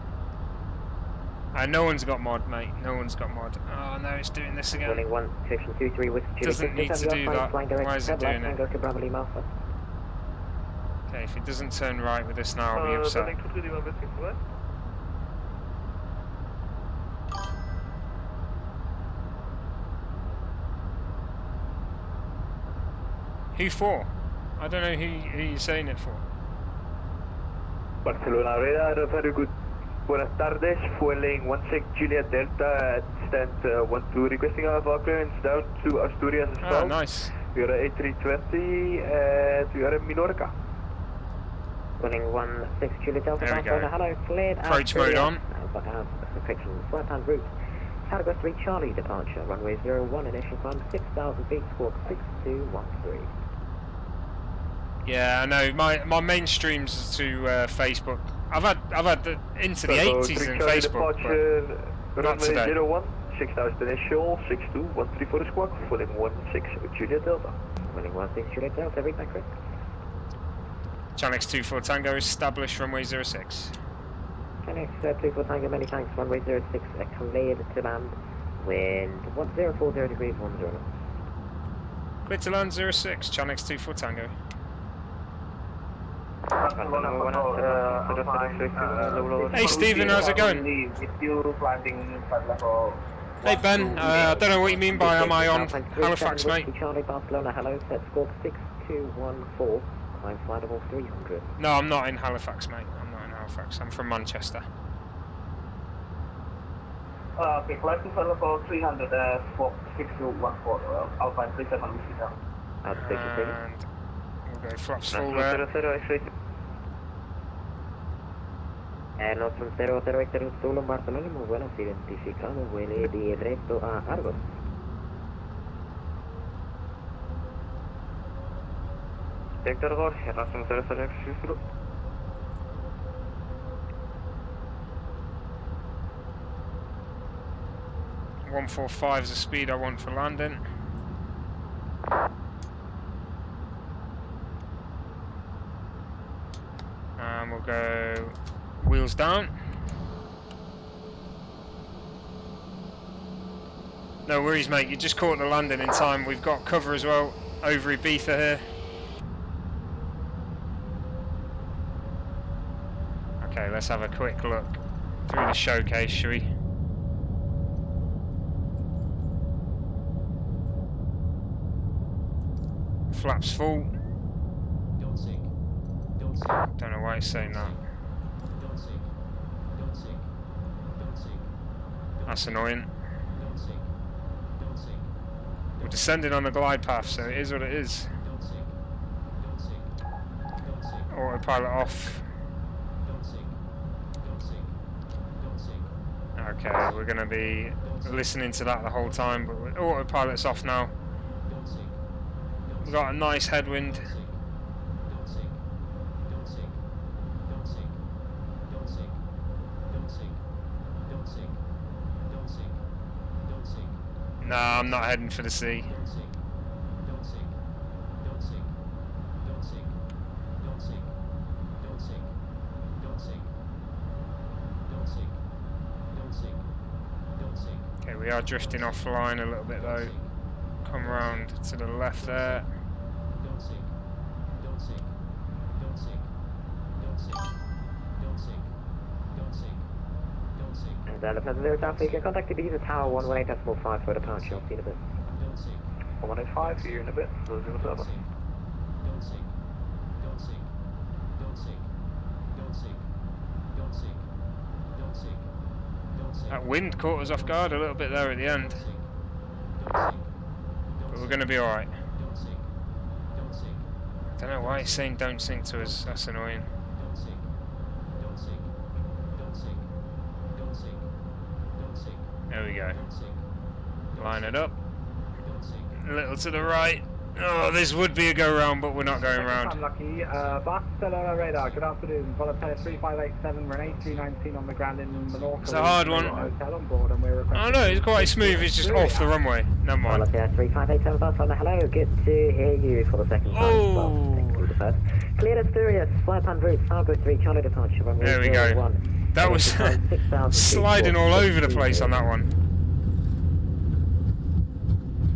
No one's got mod, mate. No one's got mod. Oh no, it's doing this again. Running 1, section 23 with Doesn't need to do that. Why is it doing it? Go to Bravo Lima Alpha. Okay, if it doesn't turn right with this now, I'll be upset. Running 230 Lima West, right? Who for? I don't know who you're saying it for. Barcelona Radar, very good. Buenas tardes, fueling 16 Juliet Delta at stand 12, requesting our clearance down to Asturias as well. Oh, nice. We are at A320 and we are in Minorca. Running 16 Juliet Delta, There we go. Barcelona, hello, cleared. Approach mode on. Correction, swipe hand route. Cargo 3 Charlie departure, runway 01, initial climb 6,000 feet, squawk 6213. Yeah, I know. My mainstream's to Facebook. I've had into the 80s in Facebook, but not today. 01, 6,000 initial, 6213 for the squawk, fueling 16 Juliet Delta. Running 16 Juliet Delta, read back, Chris. Channel X24 Tango, established runway 06. Channel X24 Tango, many thanks, runway 06, cleared to land, wind 1040 degrees, 10 knots. Clear to land 06, Channel X24 Tango. Hey Stephen, how's it going? Hey Ben, I don't know what you mean by am I on Halifax, mate? Charlie Barcelona, hello, set squawk 6214, climb flight level 300. No, I'm not in Halifax, mate. I'm not in Halifax. I'm from Manchester. Okay, flight to level 300, squawk 6214, Alpha 37 Whiskey down. And we'll go flaps full there. Nos from 00 Hector Zulu Barcelona, muy buenas, identificamos, vuele directo a Argos. Hector Jorge, nos from 00 Hector Zulu. .145 is the speed I want for landing. And we'll go wheels down. No worries, mate. You just caught the landing in time. We've got cover as well over Ibiza here. Okay, let's have a quick look through the showcase, shall we? Flaps full. Don't sink. Don't sink. Don't know why it's saying that. Don't sink. Don't sink. Don't sink. That's annoying. Don't sink. Don't sink. We're descending on a glide path, so it is what it is. Don't sink. Don't sink. Don't sink. Autopilot off. Don't sink. Don't sink. Don't sink. Okay, we're going to be listening to that the whole time, but autopilot's off now. Don't sink. We've got a nice headwind. Don't sink. Don't sink. Don't sink. Don't sink. Don't sink. Don't sink. Don't sink. Don't sink. Nah, I'm not heading for the sea. Don't sink. Don't sink. Don't sink. Don't sink. Don't sink. Don't sink. Don't sink. Don't sink. Don't sink. Don't sink. Okay, we are drifting offline a little bit though. Come round to the left there. Don't sink. Don't sink. Don't sink. Don't sink. Don't sink. Don't sink. Don't sink. And Elephant 0 Alpha, you can contact Ibiza Tower 118.5 for departure. I'll see you in a bit. Don't sink. 185, see you in a bit. 007. Don't sink. Don't sink. Don't sink. Don't sink. Don't sink. Don't sink. Don't sink. Don't sink. That wind caught us off guard a little bit there at the end, Don't sink. but we're going to be alright. Don't sink. Don't sink. Don't know why it's saying don't sink to us. That's annoying. Don't sink. Don't sink. Don't sink. Don't sink. Don't sink. There we go. Don't sink. Line it up. Don't sink. A little to the right. Oh, this would be a go round, but we're not going round. I'm lucky. Barcelona radar, good afternoon. Volatile 3587, we're an A319 on the ground in the north. It's a hard one. Hotel on board and we're Oh no, it's quite smooth, it's just off the runway. Never mind. Volatile 3587, Barcelona, hello. Good to hear you for the second time. Oh. Technically the first. Cleared Asturias, flight en route, Fargo 3, Charlie departure, runway There we go. 01. That was sliding all over the place on that one.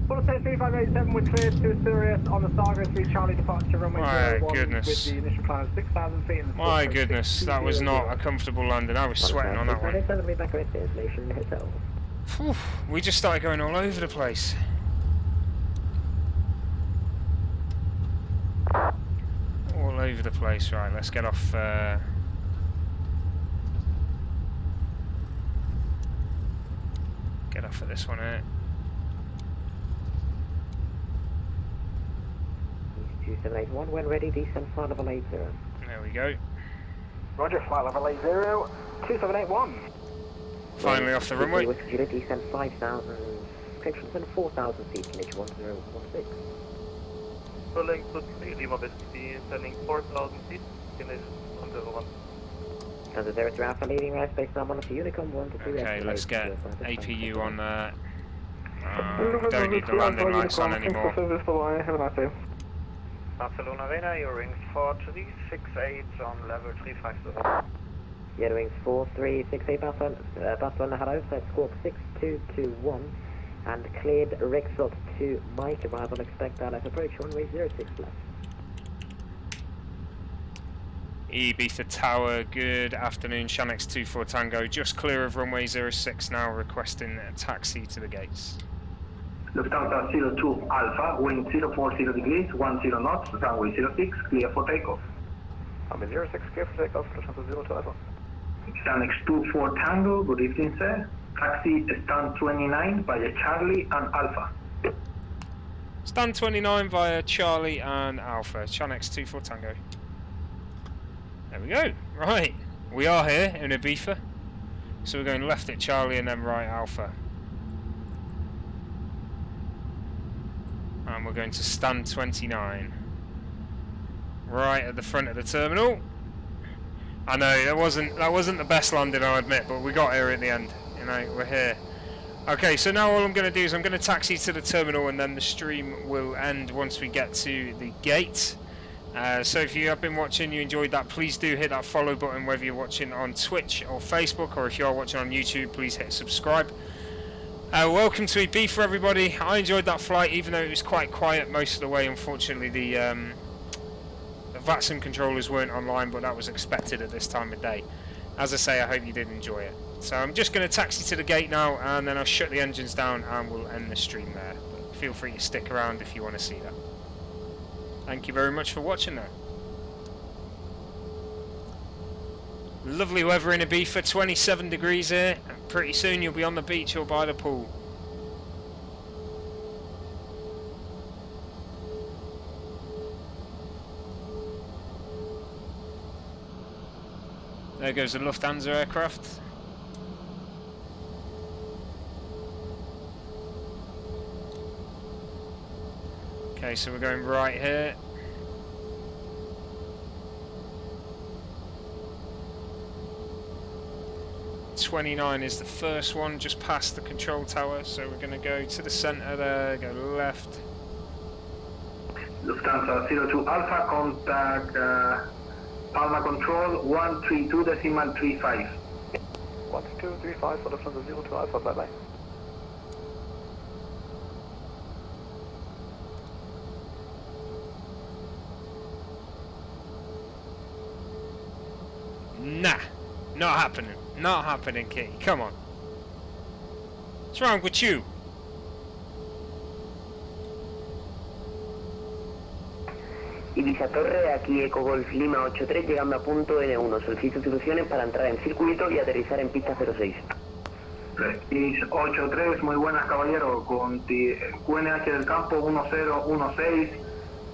Volatile 3587, we're cleared to Asturias on the Fargo 3, Charlie departure, runway 01. My goodness. With the initial plan of 6,000 feet. And My goodness, that was not a comfortable landing. I was sweating on that one. Whew, we just started going all over the place. All over the place. Right, let's get off. Get off at this one here. 2781, when ready, descend flight level 80. There we go. Roger, flight level 80, 2781. Finally off the runway. Juliet, descend 5,000, corrections and 4,000 feet, image 1016. Rolling to 3, Lima Whiskey, sending 4,000 feet, image 101. Standard 03 Alpha, leading right space, now 1 for Unicom, 1 to 2. Okay, let's get APU on there. Don't need the landing lights on anymore. Have a nice day. Barcelona radar, your wings 4368 on level 350. Yeah, wings 4368, Barcelona, hello, flight squawk 6221, and cleared Rexot to Mike, arrival expect Dallas approach, runway 06 left. Ibiza Tower, good afternoon, Shanix 24 Tango, just clear of runway 06 now, requesting a taxi to the gates. Lufthansa 02 Alpha, wind 040 degrees, 10 knots, runway 06, clear for takeoff. I'm in 06, clear for takeoff, Lufthansa 02 Alpha. Shanix 24 Tango, good evening sir. Taxi stand 29 via Charlie and Alpha. Stand 29 via Charlie and Alpha, Shanix 24 Tango. There we go, right, we are here in Ibiza, so we're going left at Charlie and then right Alpha. And we're going to stand 29. Right at the front of the terminal. I know that wasn't the best landing, I'll admit, but we got here at the end. You know, we're here. Okay, so now all I'm going to do is I'm going to taxi to the terminal and then the stream will end once we get to the gate. So if you have been watching, you enjoyed that, please do hit that follow button, whether you're watching on Twitch or Facebook, or if you are watching on YouTube, please hit subscribe. Welcome to Ibiza, everybody. I enjoyed that flight, even though it was quite quiet most of the way. Unfortunately, the VATSIM controllers weren't online, but that was expected at this time of day. As I say, I hope you did enjoy it. So I'm just going to taxi to the gate now, and then I'll shut the engines down and we'll end the stream there. But feel free to stick around if you want to see that. Thank you very much for watching though. Lovely weather in Ibiza, 27 degrees here, and pretty soon you'll be on the beach or by the pool. There goes the Lufthansa aircraft. Okay, so we're going right here. .29 is the first one, just past the control tower, so we're going to go to the centre there, go left. Lufthansa 02 Alpha, contact Palma Control 132.35. 1235 for Lufthansa 02 Alpha, bye bye. Nah, not happening. Not happening, Kitty. Come on. What's wrong with you? Ibiza Torre, aquí Eco Golf Lima 83, llegando a punto N1. Solicito instrucciones para entrar en circuito y aterrizar en pista 06. Is 83, muy buenas caballero, con QNH del campo 1016,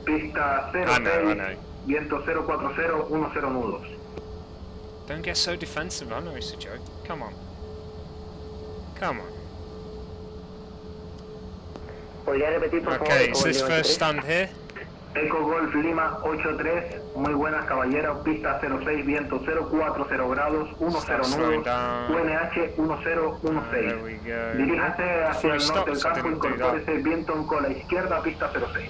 pista 06, viento 040, 10 nudos. Don't get so defensive, I know it's a joke. Come on. Come on. ¿Podría repetir, por favor? Okay, is this first stand here? Eco Golf Lima 83, muy buenas caballeros, pista 06, viento 040 grados, 10 nudos, UNH 1016. There we go. Diríjase hacia el norte del I campo, didn't do that. incorpórese viento en cola izquierda, pista 06.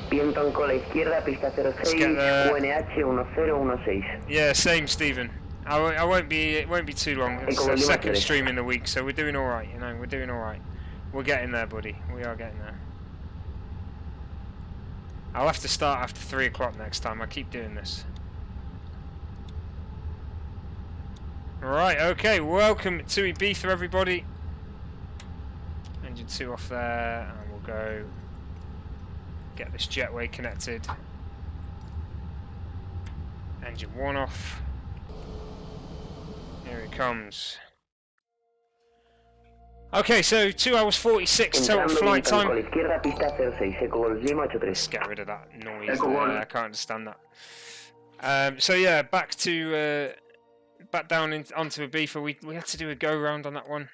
Viento en cola izquierda, pista 06, UNH 1016. Yeah, same, Stephen. I won't be. It won't be too long. It's the second stream in the week, so we're doing all right. You know, we're doing all right. We're getting there, buddy. We are getting there. I'll have to start after 3 o'clock next time. I keep doing this. Right. Okay. Welcome to Ibiza, everybody. Engine 2 off there, and we'll go get this jetway connected. Engine 1 off. Here it comes. Okay, so 2 hours 46 total flight time. Let's get rid of that noise there. I can't understand that. So yeah, back down onto Ibiza. We had to do a go round on that one.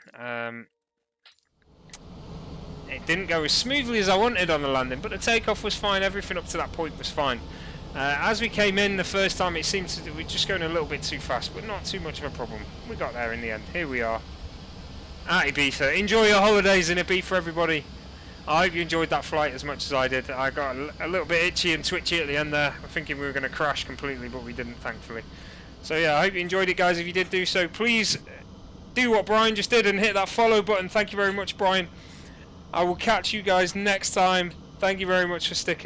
It didn't go as smoothly as I wanted on the landing, but the takeoff was fine. Everything up to that point was fine. As we came in the first time, it seemed to we're just going a little bit too fast, but not too much of a problem. We got there in the end. Here we are at Ibiza. Enjoy your holidays in Ibiza, everybody. I hope you enjoyed that flight as much as I did. I got a little bit itchy and twitchy at the end there. I'm thinking we were going to crash completely, but we didn't, thankfully. So yeah, I hope you enjoyed it, guys. If you did do so, please do what Brian just did and hit that follow button. Thank you very much, Brian. I will catch you guys next time. Thank you very much for sticking around.